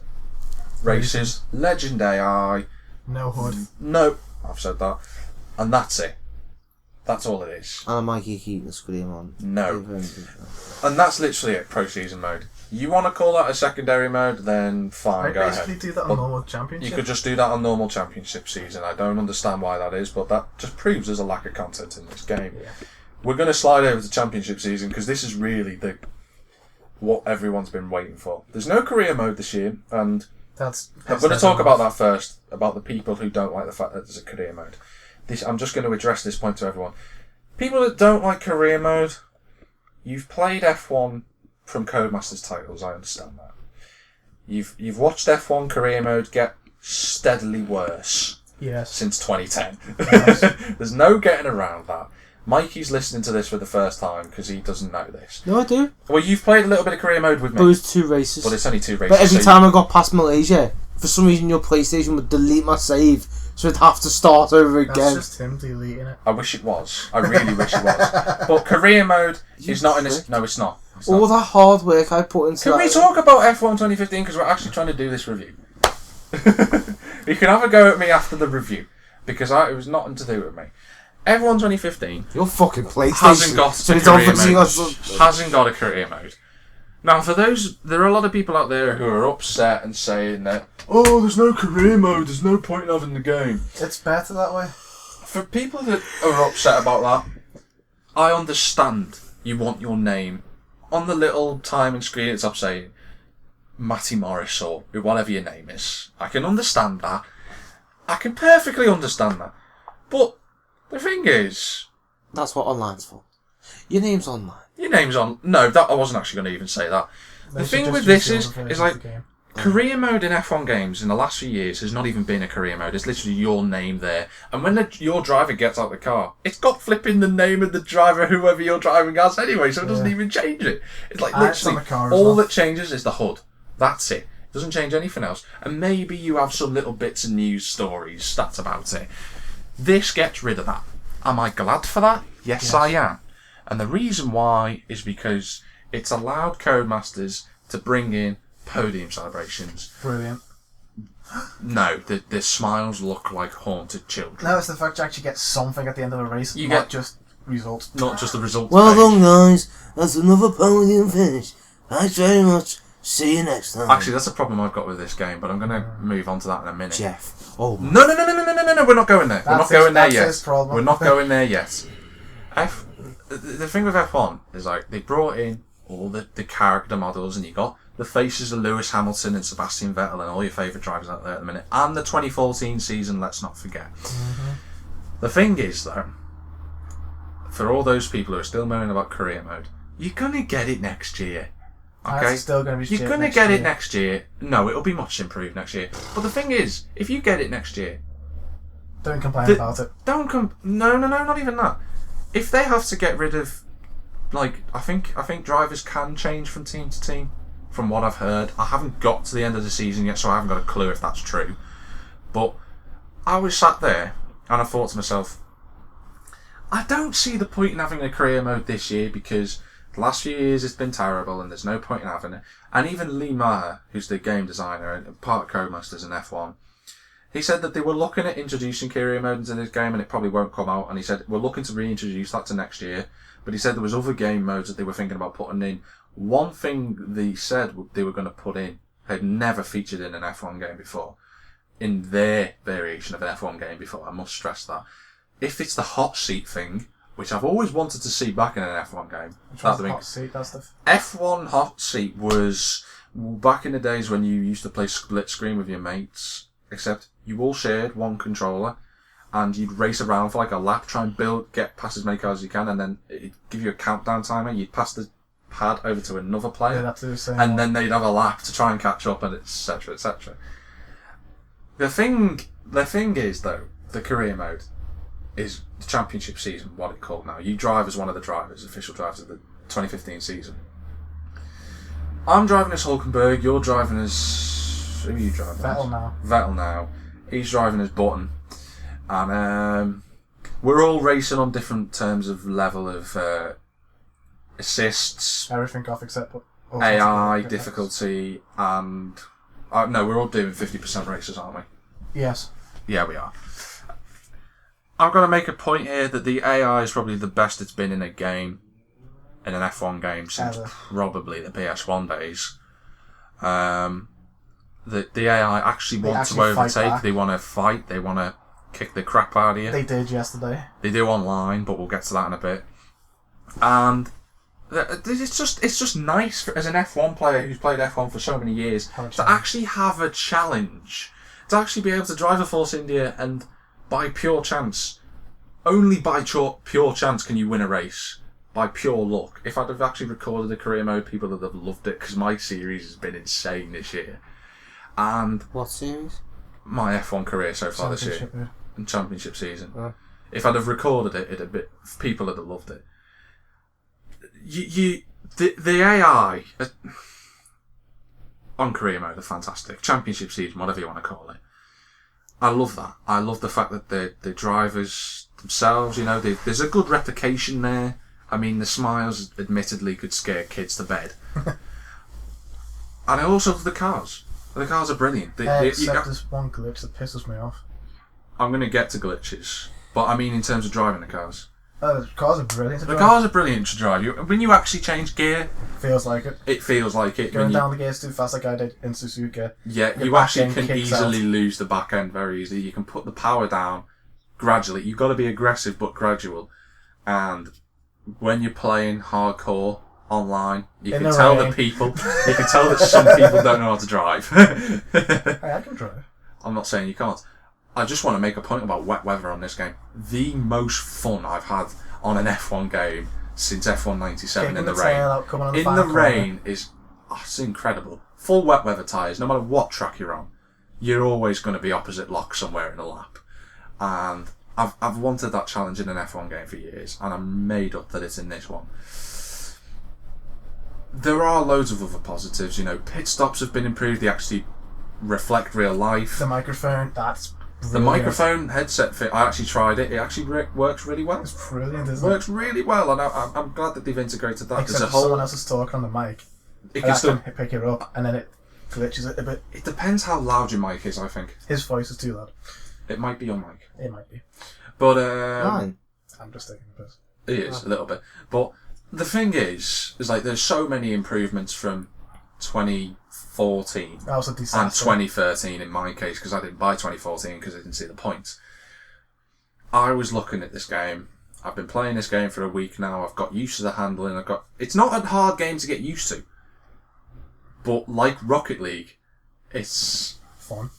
races, legend AI. No hood. No, I've said that. And that's it. That's all it is. And a Mikey Keating scream on. No. And that's literally it, pro season mode. You want to call that a secondary mode, then fine, go ahead. Basically do that on normal championship. You could just do that on normal championship season. I don't understand why that is, but that just proves there's a lack of content in this game. Yeah. We're going to slide over to championship season because this is really what everyone's been waiting for. There's no career mode this year, and I'm going to talk about that first, about the people who don't like the fact that there's a career mode. I'm just going to address this point to everyone. People that don't like career mode, you've played F1 from Codemasters titles, I understand that. You've watched F1 career mode get steadily worse since 2010. Yes. There's no getting around that. Mikey's listening to this for the first time because he doesn't know this. No, I do. Well, you've played a little bit of career mode with me. But it was 2 races. But it's only 2 races. But every time I got past Malaysia, for some reason your PlayStation would delete my save, so I'd have to start over again. That's just him deleting it. I wish it was. I really wish it was. But career mode is not in this. No, it's not. All that hard work I put into Can we talk about F1 2015 because we're actually trying to do this review? You can have a go at me after the review because it was nothing to do with me. F1 2015 your fucking PlayStation hasn't got a career mode. Now, there are a lot of people out there who are upset and saying that, oh, there's no career mode, there's no point in having the game. It's better that way. For people that are upset about that, I understand you want your name on the little timing screen. It's up saying Matty Morris or whatever your name is. I can understand that. I can perfectly understand that. But the thing is, that's what online's for. Your name's online. Your name's on. No, I wasn't actually going to even say that. The thing with this is like career mode in F1 games in the last few years has not even been a career mode. It's literally your name there. And when your driver gets out of the car, it's got flipping the name of the driver, whoever you're driving as anyway, so it doesn't even change it. It's like literally all that changes is the HUD. That's it. It doesn't change anything else. And maybe you have some little bits of news stories. That's about it. This gets rid of that. Am I glad for that? Yes, I am. And the reason why is because it's allowed Codemasters to bring in podium celebrations. Brilliant. No, the smiles look like haunted children. No, it's the fact you actually get something at the end of a race, not just results. Not just the results. Well done, guys. That's another podium finish. Thanks very much. See you next time. Actually, that's a problem I've got with this game, but I'm going to move on to that in a minute. Jeff. Oh. No, we're not going there. We're not going there yet. We're not going there yet. The thing with F1 is like they brought in all the character models, and you got the faces of Lewis Hamilton and Sebastian Vettel and all your favourite drivers out there at the minute, and the 2014 season, let's not forget. Mm-hmm. The thing is, though, for all those people who are still moaning about career mode, you're going to get it next year. Okay? It's still going to be You're going to get it next year. No, it'll be much improved next year. But the thing is, if you get it next year... Don't complain about it. No, not even that. If they have to get rid of... Like, I think drivers can change from team to team, from what I've heard. I haven't got to the end of the season yet, so I haven't got a clue if that's true. But I was sat there, and I thought to myself, I don't see the point in having a career mode this year, because the last few years it's been terrible, and there's no point in having it. And even Lee Maher, who's the game designer and part of Codemasters in F1, he said that they were looking at introducing career mode into this game, and it probably won't come out. And he said, we're looking to reintroduce that to next year. But he said there was other game modes that they were thinking about putting in. One thing they said they were going to put in, had never featured in an F1 game before, in their variation of an F1 game before, I must stress that. If it's the hot seat thing, which I've always wanted to see back in an F1 game. Which was the hot seat, that stuff? F1 hot seat was back in the days when you used to play split screen with your mates, except you all shared one controller, and you'd race around for like a lap, try and get past as many cars as you can, and then it'd give you a countdown timer. You'd pass the pad over to another player, and then they'd have a lap to try and catch up, and etc. etc. The thing is, though, the career mode is the championship season, what it's called now. You drive as one of the drivers, official drivers of the 2015 season. I'm driving as Hulkenberg, you're driving as... Who are you driving Vettel now. He's driving as Button. And we're all racing on different terms of level of assists, Everything off except AI, difficulty, and... no, we're all doing 50% races, aren't we? Yes. Yeah, we are. I'm going to make a point here that the AI is probably the best it's been in a game, in an F1 game, since probably the PS1 days. The AI actually want to overtake, they want to fight, they want to kick the crap out of you. They did yesterday. They do online, but we'll get to that in a bit. And it's just nice for, as an F1 player who's played F1 for so many years to actually have a challenge, to actually be able to drive a Force India and by pure chance, only by pure chance can you win a race. By pure luck. If I'd have actually recorded the career mode, people would have loved it because my series has been insane this year. And what series? My F1 career so far this year, Yeah. and championship season. Oh. If I'd have recorded it, people would have loved it. The AI on career mode are fantastic. Championship season, whatever you want to call it. I love that. I love the fact that the drivers themselves, there's a good replication there. I mean, the smiles admittedly could scare kids to bed. And I also love the cars. The cars are brilliant. Except there's one glitch that pisses me off. I'm going to get to glitches. But I mean in terms of driving the cars. The cars are brilliant to drive. The cars are brilliant to drive. When you actually change gear... Feels like it. It feels like it. Going down the gears too fast like I did in Suzuka. Yeah, you actually can easily lose the back end very easily. You can put the power down gradually. You've got to be aggressive but gradual. And when you're playing hardcore online, you can tell that some people don't know how to drive. Hey, I can drive. I'm not saying you can't. I just want to make a point about wet weather on this game. The most fun I've had on an F1 game since F1 97 in the rain. In the rain is it's incredible. Full wet weather tyres, no matter what track you're on, you're always going to be opposite lock somewhere in a lap. And I've wanted that challenge in an F1 game for years, and I'm made up that it's in this one. There are loads of other positives. Pit stops have been improved. They actually reflect real life. The microphone, that's brilliant. The microphone headset fit, I actually tried it. It actually works really well. It's brilliant, isn't it? Works really well, and I'm glad that they've integrated that. Except if someone else is talking on the mic, it can still pick it up, and then it glitches it a bit. It depends how loud your mic is, I think. His voice is too loud. It might be your mic. It might be. But Mine. I'm just taking a piss. It is, a little bit. But the thing is like there's so many improvements from 2014 that was a disaster. And 2013 in my case, because I didn't buy 2014 because I didn't see the point. I was looking at this game. I've been playing this game for a week now. I've got used to the handling. It's not a hard game to get used to. But like Rocket League, it's fun.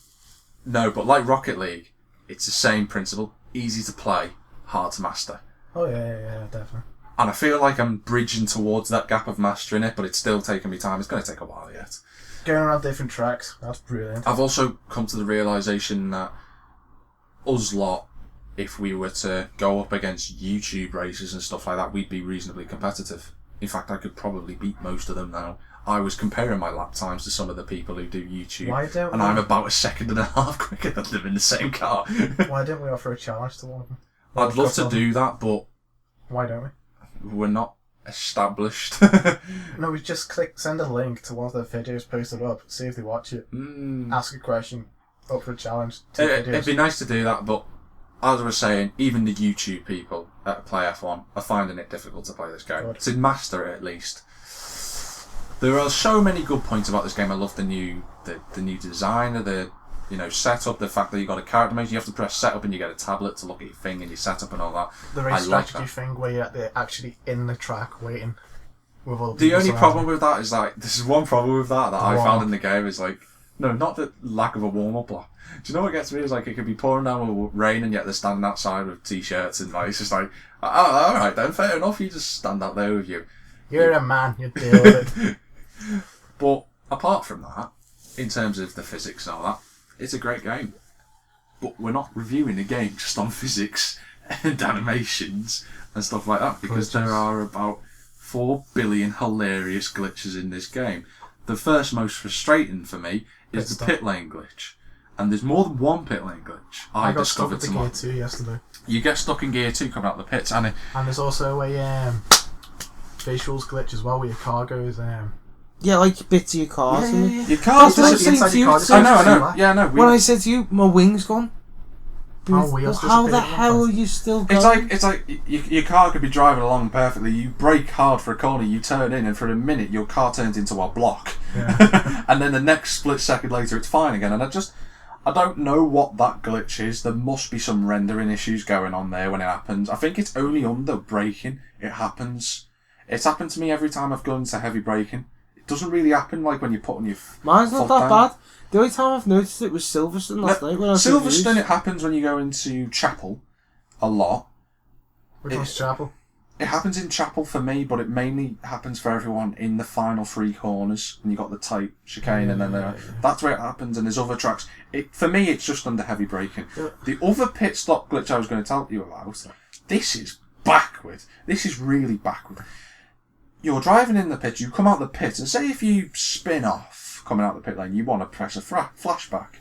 No, but like Rocket League, it's the same principle. Easy to play, hard to master. Oh yeah, definitely. And I feel like I'm bridging towards that gap of mastering it, but it's still taking me time. It's going to take a while yet. Going around different tracks, that's brilliant. I've also come to the realisation that us lot, if we were to go up against YouTube races and stuff like that, we'd be reasonably competitive. In fact, I could probably beat most of them now. I was comparing my lap times to some of the people who do YouTube, and I'm about a second and a half quicker than them in the same car. Why don't we offer a challenge to one of them? I'd love to do that, but why don't we? We're not established. No, we just send a link to one of the videos posted up, see if they watch it, ask a question, up for a challenge. It'd be nice to do that, but as I was saying, even the YouTube people that play F1 are finding it difficult to play this game. Good. To master it, at least. There are so many good points about this game. I love the new design of the setup, the fact that you got a character mode, you have to press setup and you get a tablet to look at your thing and your setup and all that. The race strategy thing where you're actually in the track waiting with all the only problem with that is this is one problem with that I found in the game is no, not the lack of a warm-up lap. Do you know what gets me is it could be pouring down with rain and yet they're standing outside with t-shirts and it's just alright then, fair enough, you just stand out there with you. You're a man, you deal with it. But apart from that, in terms of the physics and all that, it's a great game. But we're not reviewing the game just on physics and animations and stuff like that, because there are about 4 billion hilarious glitches in this game. The first most frustrating for me is the pit lane glitch. And there's more than one pit lane glitch. I got stuck at the gear 2 yesterday. You get stuck in gear 2 coming out of the pits, and there's also a visuals glitch as well, where your car goes. Yeah, like bits of your car. Your car's That's what I was saying to you. I know. Yeah, I know. When I said to you, my wing's gone. How the hell are you still going? It's like your car could be driving along perfectly. You brake hard for a corner, you turn in, and for a minute your car turns into a block. Yeah. And then the next split second later it's fine again. And I don't know what that glitch is. There must be some rendering issues going on there when it happens. I think it's only under braking it happens. It's happened to me every time I've gone into heavy braking. It doesn't really happen like when you put on your Mine's not that down. bad. The only time I've noticed it was Silverstone last night when I was Silverstone, it happens when you go into Chapel a lot. Which one's Chapel? It happens in Chapel for me, but it mainly happens for everyone in the final 3 corners when you got the tight chicane and then that's where it happens. And there's other tracks. For me, it's just under heavy braking. Yeah. The other pit stop glitch I was going to tell you about, this is backward. This is really backward. You're driving in the pit, you come out the pit, and say if you spin off coming out the pit lane, you want to press a flashback.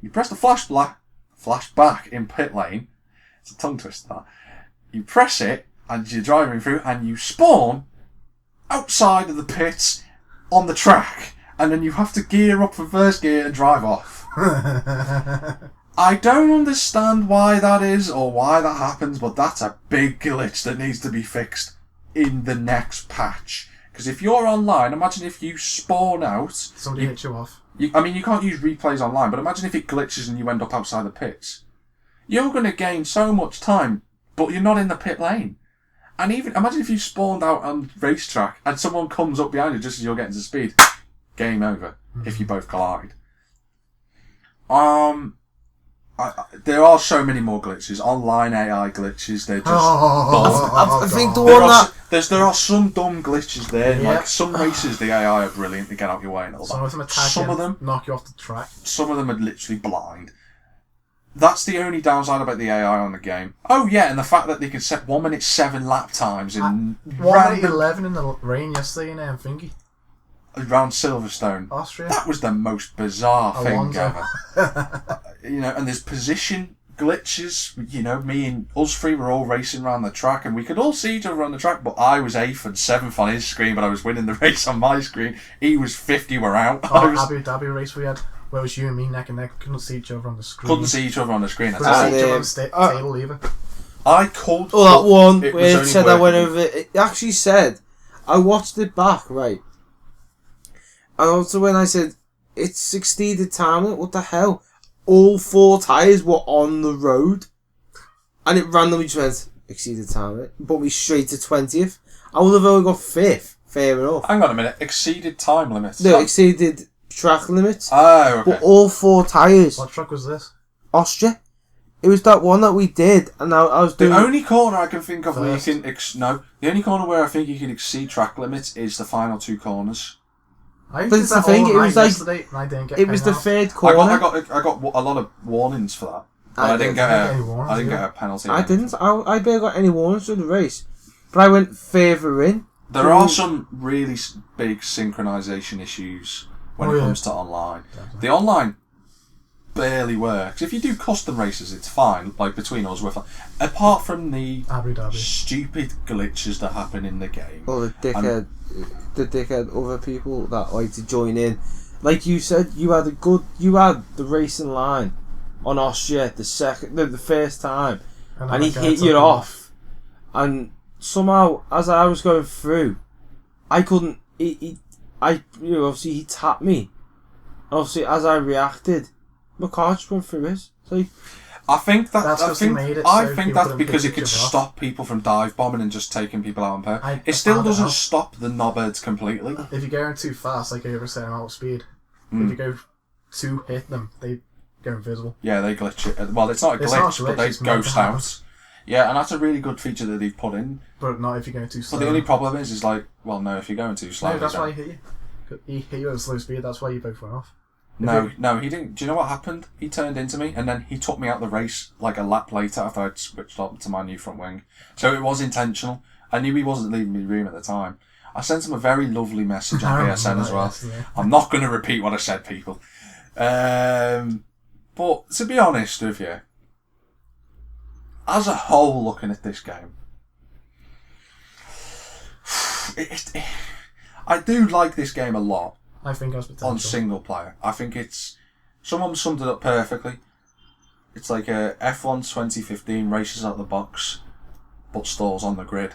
You press the flashback in pit lane. It's a tongue twister, that. You press it, and you're driving through, and you spawn outside of the pits on the track, and then you have to gear up for first gear and drive off. I don't understand why that is or why that happens, but that's a big glitch that needs to be fixed in the next patch. Because if you're online, imagine if you spawn out... Somebody hits you off. You can't use replays online, but imagine if it glitches and you end up outside the pits. You're going to gain so much time, but you're not in the pit lane. And even imagine if you spawned out on the racetrack and someone comes up behind you just as you're getting to speed. Game over, if you both collide. There are so many more glitches. Online AI glitches, they're just... I think the one that... There are some dumb glitches there. Yeah. Like, some races, the AI are brilliant to get out your way and all that. Some of them attack Some of them knock you off the track. Some of them are literally blind. That's the only downside about the AI on the game. Oh yeah, and the fact that they can set 1 minute 7 lap times in 1 minute 11 in the rain yesterday in Thingy. Around Silverstone. Austria. That was the most bizarre Alonso. thing ever. And there's position glitches. Me and us 3 were all racing around the track, and we could all see each other on the track, but I was 8th and 7th on his screen, but I was winning the race on my screen. He was 50, we're out. Abu Dhabi race we had, where it was you and me neck and neck, couldn't see each other on the screen. Couldn't see each other on the screen. Couldn't see each other on the table either. I could. Oh, that one where it said working. I went over... It actually said... I watched it back, right? And also when I said, it's exceeded time, what the hell? All 4 tyres were on the road. And it randomly just went, exceeded time limit. Put me straight to 20th. I would have only got 5th. Fair enough. Hang on a minute. Exceeded time limits? No, exceeded track limits. Oh, okay. But all 4 tyres. What truck was this? Austria. It was that one that we did, and I was doing... The only corner I can think of where you First. can... the only corner where I think you can exceed track limits is the final 2 corners. I But did it's that the thing, all it night was like... yesterday, and I didn't get It was the paid 3rd corner. I got a lot of warnings for that. But I didn't get a penalty. I didn't. I barely got any warnings through the race. But I went further in. There are some really big synchronisation issues when it comes to online. Definitely. The online barely works. If you do custom races, it's fine. Like between us, we're fine. Apart from the Abu Dhabi. stupid glitches that happen in the game. Or the dickhead other people that like to join in. Like you said, you had the racing line on Austria the first time, and he hit you off. And somehow, as I was going through, I couldn't. Obviously he tapped me. Obviously, as I reacted, my car just went through it. So I think that's that's because it could stop people from dive bombing and just taking people out on purpose. It still doesn't stop the knobheads completely. If you're going too fast, like over a certain amount of speed, if you go to hit them, they go invisible. Yeah, they glitch it. Well, it's not a glitch, but they ghost out. Yeah, and that's a really good feature that they've put in. But not if you're going too slow. But the only problem is like, well, no, if you're going too slow. No, that's why he hit you. He hit you at a slow speed, that's why you both went off. No, he didn't. Do you know what happened? He turned into me, and then he took me out the race like a lap later after I'd switched up to my new front wing. So it was intentional. I knew he wasn't leaving me room at the time. I sent him a very lovely message on PSN as well. Yesterday. I'm not going to repeat what I said, people. But to be honest with you, as a whole, looking at this game, I do like this game a lot. I think it was potential. On single player. I think it's... Someone summed it up perfectly. It's like a F1 2015 races out the box, but stalls on the grid.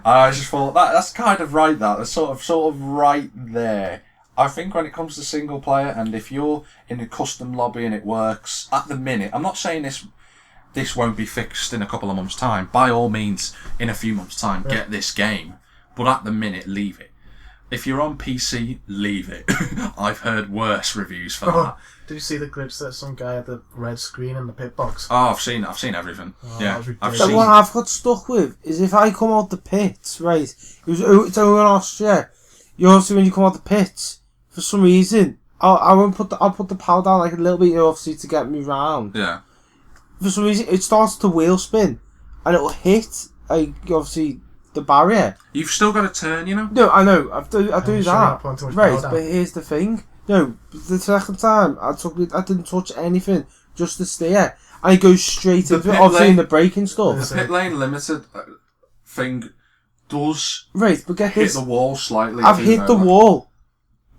I just thought that's kind of right. That's sort of right there. I think when it comes to single player, and if you're in a custom lobby and it works at the minute, I'm not saying this won't be fixed in a couple of months' time. By all means, in a few months' time, get this game. But at the minute, leave it. If you're on PC, leave it. I've heard worse reviews for that. Did you see the glitch that some guy had the red screen in the pit box? Oh, I've seen everything. Yeah, The one I've got stuck with is if I come out the pits, right? It's over in Austria. You also when you come out the pits, for some reason, I'll put the power down like a little bit, obviously, to get me round. Yeah. For some reason, it starts to wheel spin, and it'll hit obviously the barrier. You've still got to turn, you know. No, I know. I do that. Right, but here's the thing. No, the second time I didn't touch anything, just the steer, and it goes straight into it. Obviously, in the braking stuff. The pit lane limited thing does but get hit this. the wall slightly. I've hit the wall,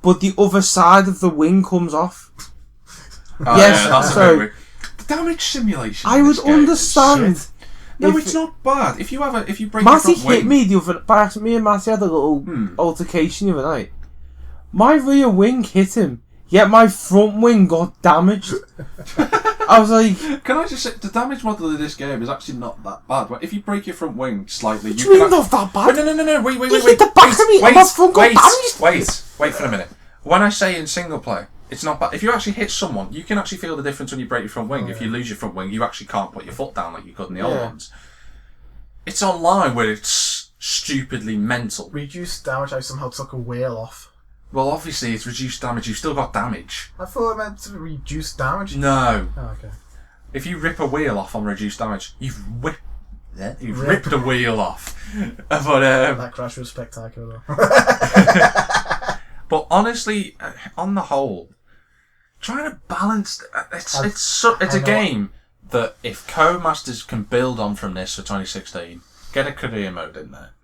but the other side of the wing comes off. Yes, that's a bit weird. The damage simulation. I would understand. No, it's not bad. If you break Matty your front wing... hit me the other... By me and Matty had a little altercation the other night. My rear wing hit him, yet my front wing got damaged. I was like... Can I just say, the damage model of this game is actually not that bad. If you break your front wing slightly... What do you mean not that bad? No, wait. You hit the back of me and my front got damaged. Wait for a minute. When I say in single player, it's not bad. If you actually hit someone, you can actually feel the difference when you break your front wing. If you lose your front wing, you actually can't put your foot down like you could in the other ones. It's online where it's stupidly mental. Reduced damage, I somehow took a wheel off. Well, obviously it's reduced damage. You've still got damage. I thought it meant to reduce damage. No. Oh, okay. If you rip a wheel off on reduced damage, you've ripped a wheel off. But that crash was spectacular though. But honestly, on the whole, trying to balance it's a game that if Codemasters can build on from this for 2016, get a career mode in there.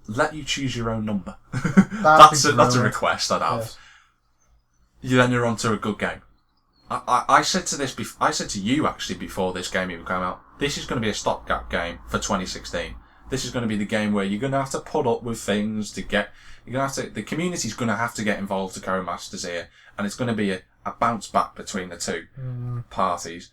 Let you choose your own number. That's a request I'd have. Yes. Then you're onto a good game. I said to you actually before this game even came out, this is going to be a stopgap game for 2016. This is going to be the game where you're going to have to put up with things to get. The community's going to have to get involved to Codemasters here, and it's going to be a bounce back between the two parties.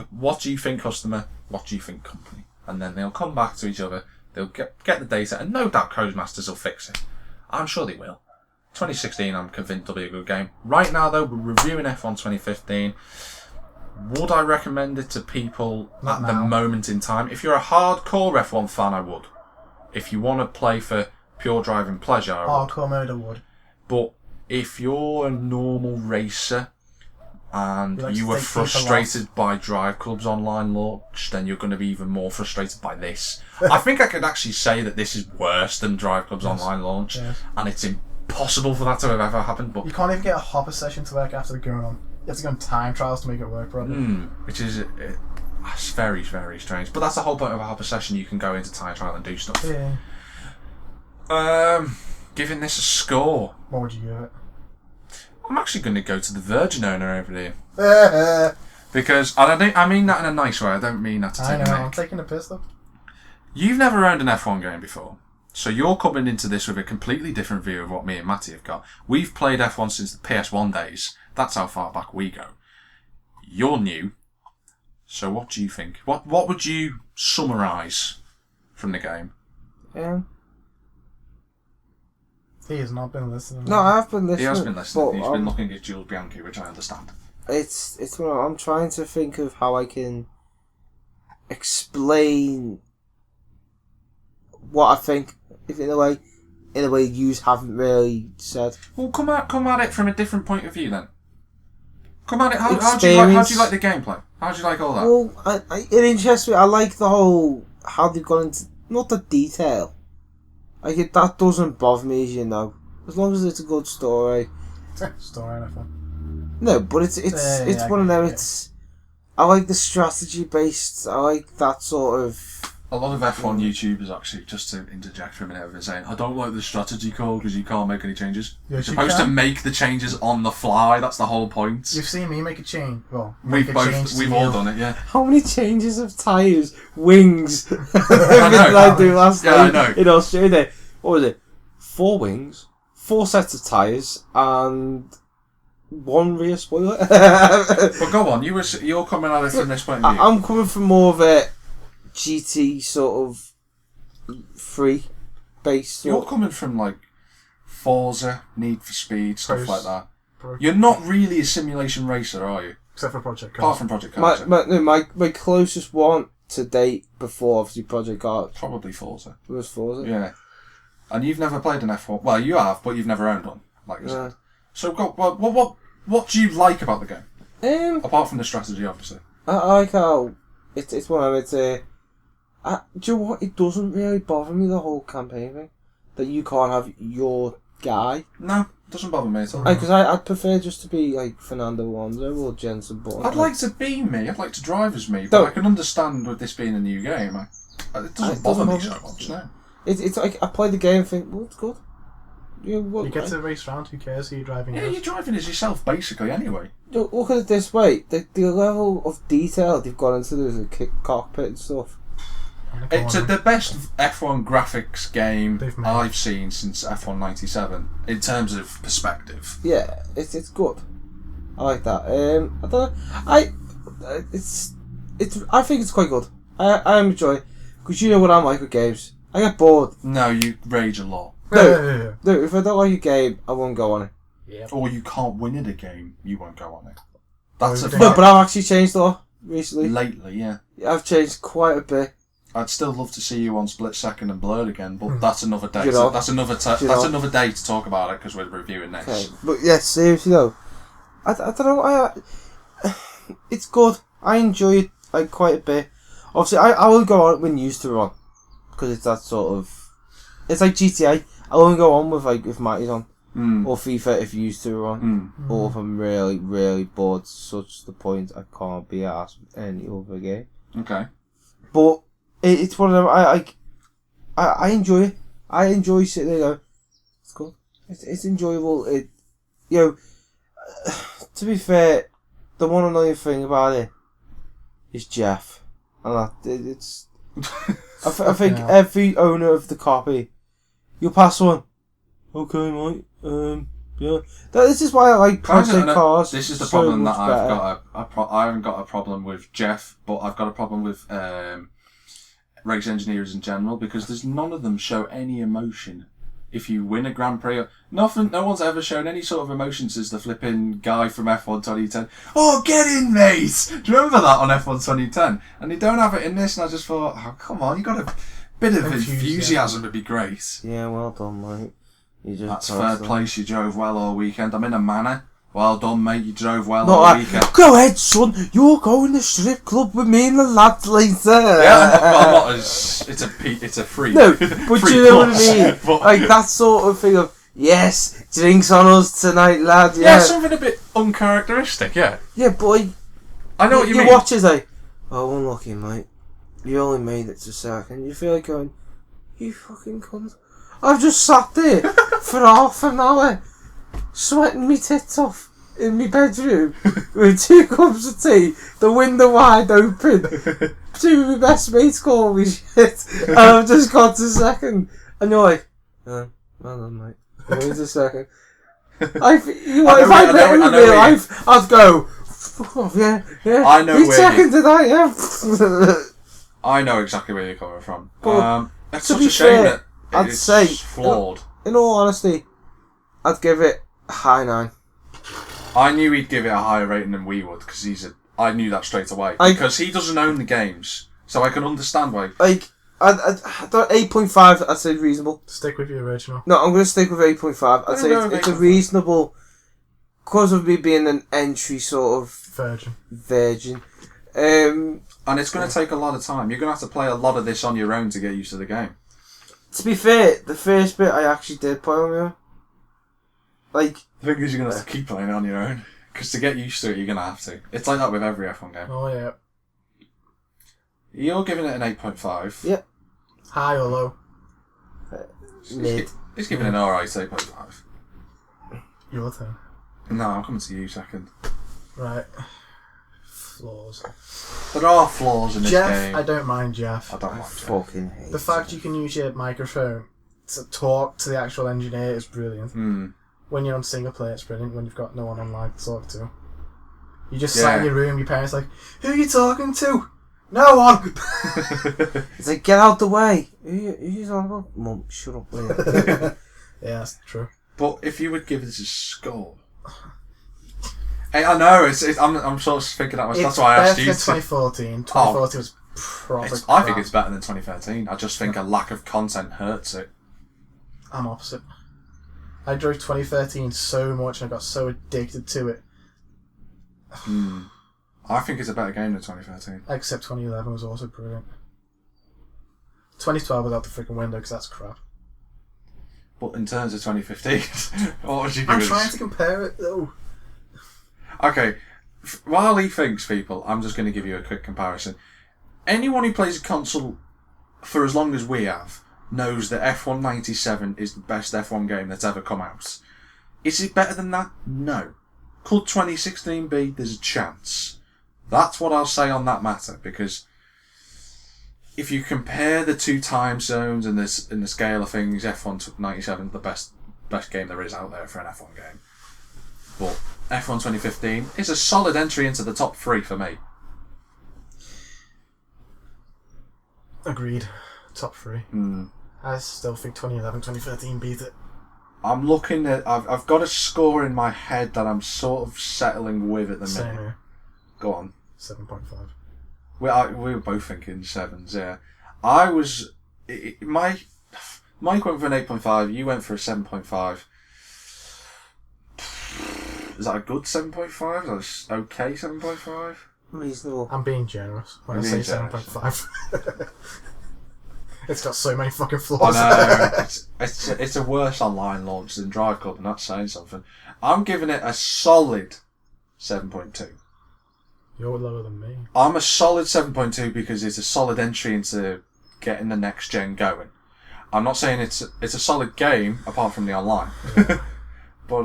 What do you think, customer? What do you think, company? And then they'll come back to each other. They'll get the data, and no doubt Codemasters will fix it. I'm sure they will. 2016, I'm convinced it'll be a good game. Right now, though, we're reviewing F1 2015. Would I recommend it to people at the moment in time? If you're a hardcore F1 fan, I would. If you want to play for pure driving pleasure, I would. Hardcore mode, I would. But if you're a normal racer and you were frustrated by Drive Club's online launch, then you're going to be even more frustrated by this. I think I could actually say that this is worse than Drive Club's online launch, and it's impossible for that to have ever happened. But you can't even get a hopper session to work after going on. You have to go on time trials to make it work properly. Which is it's very, very strange. But that's the whole point of a hopper session. You can go into time trial and do stuff. Yeah. Giving this a score. What would you give it? I'm actually going to go to the Virgin owner over here. Because, and I mean that in a nice way, I don't mean that to take a mick. I'm taking a piss though. You've never owned an F1 game before, so you're coming into this with a completely different view of what me and Matty have got. We've played F1 since the PS1 days, that's how far back we go. You're new, so what do you think? What would you summarise from the game? He has not been listening. No, I have been listening. He has been listening. He's been looking at Jules Bianchi, which I understand. It's I'm trying to think of how I can explain what I think, if in a way you haven't really said. Well, come at it from a different point of view then. Come at it. How do you like the gameplay? How do you like all that? Well, it interests me. I like the whole how they've gone into not the detail. Like that doesn't bother me, as you know, as long as it's a good story. Story, anything. No, but it's one of them. I like the strategy based. I like that sort of A lot of F1 YouTubers, actually, just to interject for a minute, have been saying, I don't like the strategy code because you can't make any changes. You're supposed to make the changes on the fly, that's the whole point. You've seen me make a change. Well, we've all done it, yeah. How many changes of tyres, wings, I do last night I know. in Australia? What was it? 4 wings, 4 sets of tyres, and 1 rear spoiler. But go on, you're coming at it from this point of view. I'm coming from more of a GT sort of free base. You're coming from like Forza, Need for Speed, stuff like that. Pro. You're not really a simulation racer, are you? Except for Project Cars. Apart from Project Cars. My closest one to date before obviously Project Cars. Probably Forza. Was Forza? Yeah. And you've never played an F1. Well, you have, but you've never owned one, like you said. So, what do you like about the game? Apart from the strategy, obviously. I like how it's one of it's do you know what? It doesn't really bother me, the whole campaign thing, that you can't have your guy. No, it doesn't bother me at all. Because I'd prefer just to be like Fernando Alonso or Jenson Button. I'd like to be me. I'd like to drive as me, but I can understand with this being a new game. It doesn't bother me so much. No. It's like I play the game and think, well, it's good. You get to race round. Who cares who you're driving? Yeah, you're driving as yourself basically anyway. Look at it this way: the level of detail they've got into the cockpit and stuff. It's the best F1 graphics game I've seen since F1 97 in terms of perspective. Yeah, it's good. I like that. I don't know. I think it's quite good. I enjoy it because you know what I'm like with games. I get bored. No, you rage a lot. No, if I don't like a game, I won't go on it. Yeah. Or you can't win at a game, you won't go on it. That's a fact. No, but I've actually changed a lot recently. Lately, yeah. I've changed quite a bit. I'd still love to see you on Split Second and Blurred again, but that's another day. You know, that's another day to talk about it because we're reviewing next. Okay, but yeah, seriously though, I don't know. It's good. I enjoy it like quite a bit. Obviously, I will go on it when used to run because it's that sort of. It's like GTA. I won't go on with like if Matty's on or FIFA if used to run, or if I'm really really bored such the point I can't be asked with any other game. Okay. But it's one of them. I enjoy it. I enjoy sitting there. Going, it's cool. It's enjoyable. To be fair, the one annoying thing about it is Jeff, and it's. I think every owner of the copy, you'll pass one. Okay, mate. Yeah. This is why I like Project Cars. This is the so problem that I've got. I haven't got a problem with Jeff, but I've got a problem with race engineers in general because there's none of them show any emotion. If you win a Grand Prix, no one's ever shown any sort of emotion since the flipping guy from F1 2010. Oh, get in, mate! Do you remember that on F1 2010? And they don't have it in this, and I just thought, oh, come on, you got a bit of enthusiasm would be great. Yeah, well done, mate. That's third place. You drove well all weekend. I'm in a manor. Well done, mate. You drove well all weekend. Go ahead, son. You're going to strip club with me and the lads later. Yeah, well, not as it's a free. No, but you know what I mean. Like that sort of thing of yes, drinks on us tonight, lad. Yeah, something a bit uncharacteristic. Yeah. Yeah, boy. I know what you mean. You watch it like, oh, unlucky, mate. You only made it to second. You feel like going, you fucking cunt. I've just sat there for half an hour, sweating me tits off in my bedroom with 2 cups of tea, the window wide open. 2 of my best mates call me shit, and I've just got to second. And you're like, well done, mate. Wait a second. If I met him in real life, I'd go, fuck off, yeah. I know you second to that, yeah. I know exactly where you're coming from. It's to such be a shame fair, that I'd say, flawed. In all honesty, I'd give it a high 9. I knew he'd give it a higher rating than we would because I knew that straight away because he doesn't own the games, so I can understand why. Like, I 8.5. I'd say reasonable. Stick with your original. No, I'm going to stick with 8.5. I'd say it's a reasonable, because of me being an entry sort of virgin. And it's going to take a lot of time. You're going to have to play a lot of this on your own to get used to the game. To be fair, the first bit I actually did play on my own. Like, the thing is, you're going to have to keep playing on your own. Because to get used to it, you're going to have to. It's like that with every F1 game. Oh, yeah. You're giving it an 8.5. Yeah. High or low? Mid. He's giving it an alright 8.5. Your turn. No, I'm coming to you second. Right. Flaws. There are flaws in this game. I don't mind Jeff. I don't mind Jeff. Fucking hate The fact you can use your microphone to talk to the actual engineer is brilliant. When you're on single player, it's brilliant. When you've got no one online to talk to. You just sat in your room, your parents are like, who are you talking to? No one! It's like, get out the way. Who's on about? Mum, shut up, will you? Yeah, that's true. But if you would give this a score... Hey, I know, I'm sort of thinking that much. That's why I asked you to... It's better than 2014. 2014 was proper I think it's better than 2013. I just think a lack of content hurts it. I'm opposite. I drove 2013 so much and I got so addicted to it. I think it's a better game than 2013. Except 2011 was also brilliant. 2012 was out the freaking window because that's crap. But in terms of 2015, what would you give I'm us? trying to compare it though. Okay, while he thinks, people, I'm just going to give you a quick comparison. Anyone who plays a console for as long as we have knows that F1 97 is the best F1 game that's ever come out. Is it better than that? No. Could 2016 be? There's a chance. That's what I'll say on that matter, because if you compare the two time zones and this in the scale of things, F1 97 the best game there is out there for an F1 game. But F1 2015 is a solid entry into the top 3 for me. Agreed. Top 3. I still think 2011, 2013 beat it. I'm looking at... I've got a score in my head that I'm sort of settling with at the Same minute. here. Go on. 7.5. We were both thinking 7s, yeah. I was... Mike went for an 8.5, you went for a 7.5. Is that a good 7.5? Is that okay 7.5? Reasonable. I'm being generous when I say 7.5. It's got so many fucking flaws. I know. It's a worse online launch than Drive Club, and that's saying something. I'm giving it a solid 7.2. You're lower than me. I'm a solid 7.2 because it's a solid entry into getting the next gen going. I'm not saying it's a solid game apart from the online. Yeah. But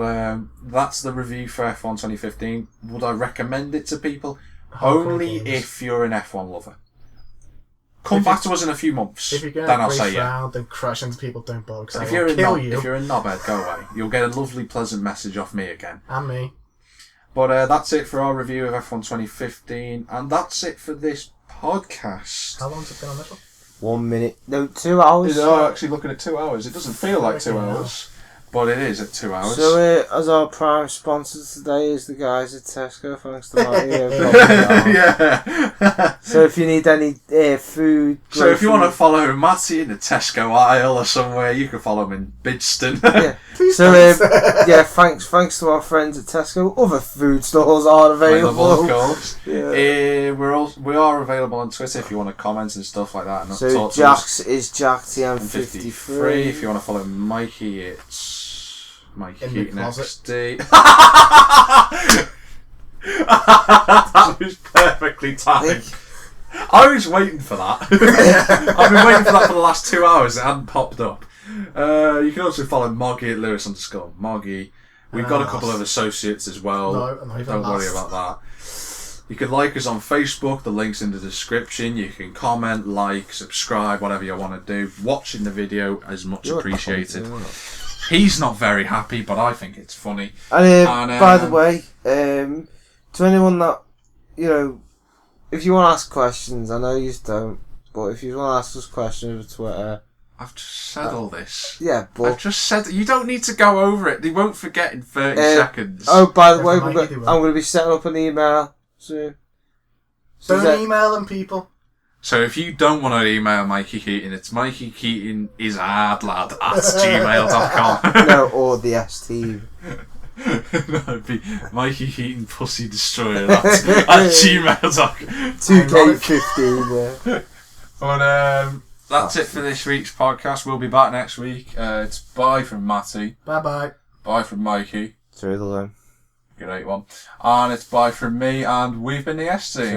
that's the review for F1 2015. Would I recommend it to people? Only if you're an F1 lover. Come back to us in a few months. If you're going then to I'll say race yeah. round and crash into people, don't bother because If I you're will a kill you. If you're a knobhead, go away. You'll get a lovely, pleasant message off me again. And me. But that's it for our review of F1 2015, and that's it for this podcast. How long's it been on this one? 1 minute. No, 2 hours. You're actually looking at 2 hours. It doesn't feel like 2 hours, but it is at 2 hours. So, as our prime sponsors today is the guys at Tesco, thanks to Matty. Yeah. So, if you need any food... So, if you want to follow Matty in the Tesco aisle or somewhere, you can follow him in Bidston. Yeah. So, thanks to our friends at Tesco. Other food stores are available. Of course. Yeah. We are available on Twitter if you want to comment and stuff like that. And so, Jax is JackTM53. If you want to follow Mikey, it's Mikey Keating XD. That was perfectly timed. I was waiting for that. I've been waiting for that for the last 2 hours. It hadn't popped up. You can also follow Moggy at Lewis_Moggy. We've got a couple of associates as well. No, not even Don't worry about that. You can like us on Facebook. The link's in the description. You can comment, like, subscribe, whatever you want to do. Watching the video is much appreciated. He's not very happy, but I think it's funny. And by the way, to anyone that, if you want to ask questions, I know you don't, but if you want to ask us questions over Twitter... I've just said all this. Yeah, but... I've just said... You don't need to go over it. They won't forget in 30 seconds. Oh, by the way, I'm going to be setting up an email soon. Don't email them, people. So if you don't want to email Mikey Keating, it's mikeykeatingisardlad@gmail.com. No, or the S-Team. No, it'd be Mikey Keating Pussy Destroyer at gmail.com. 2K15, yeah. But that's it for this week's podcast. We'll be back next week. It's bye from Matty. Bye-bye. Bye from Mikey. Through the line. Great one. And it's bye from me, and we've been the S-Team.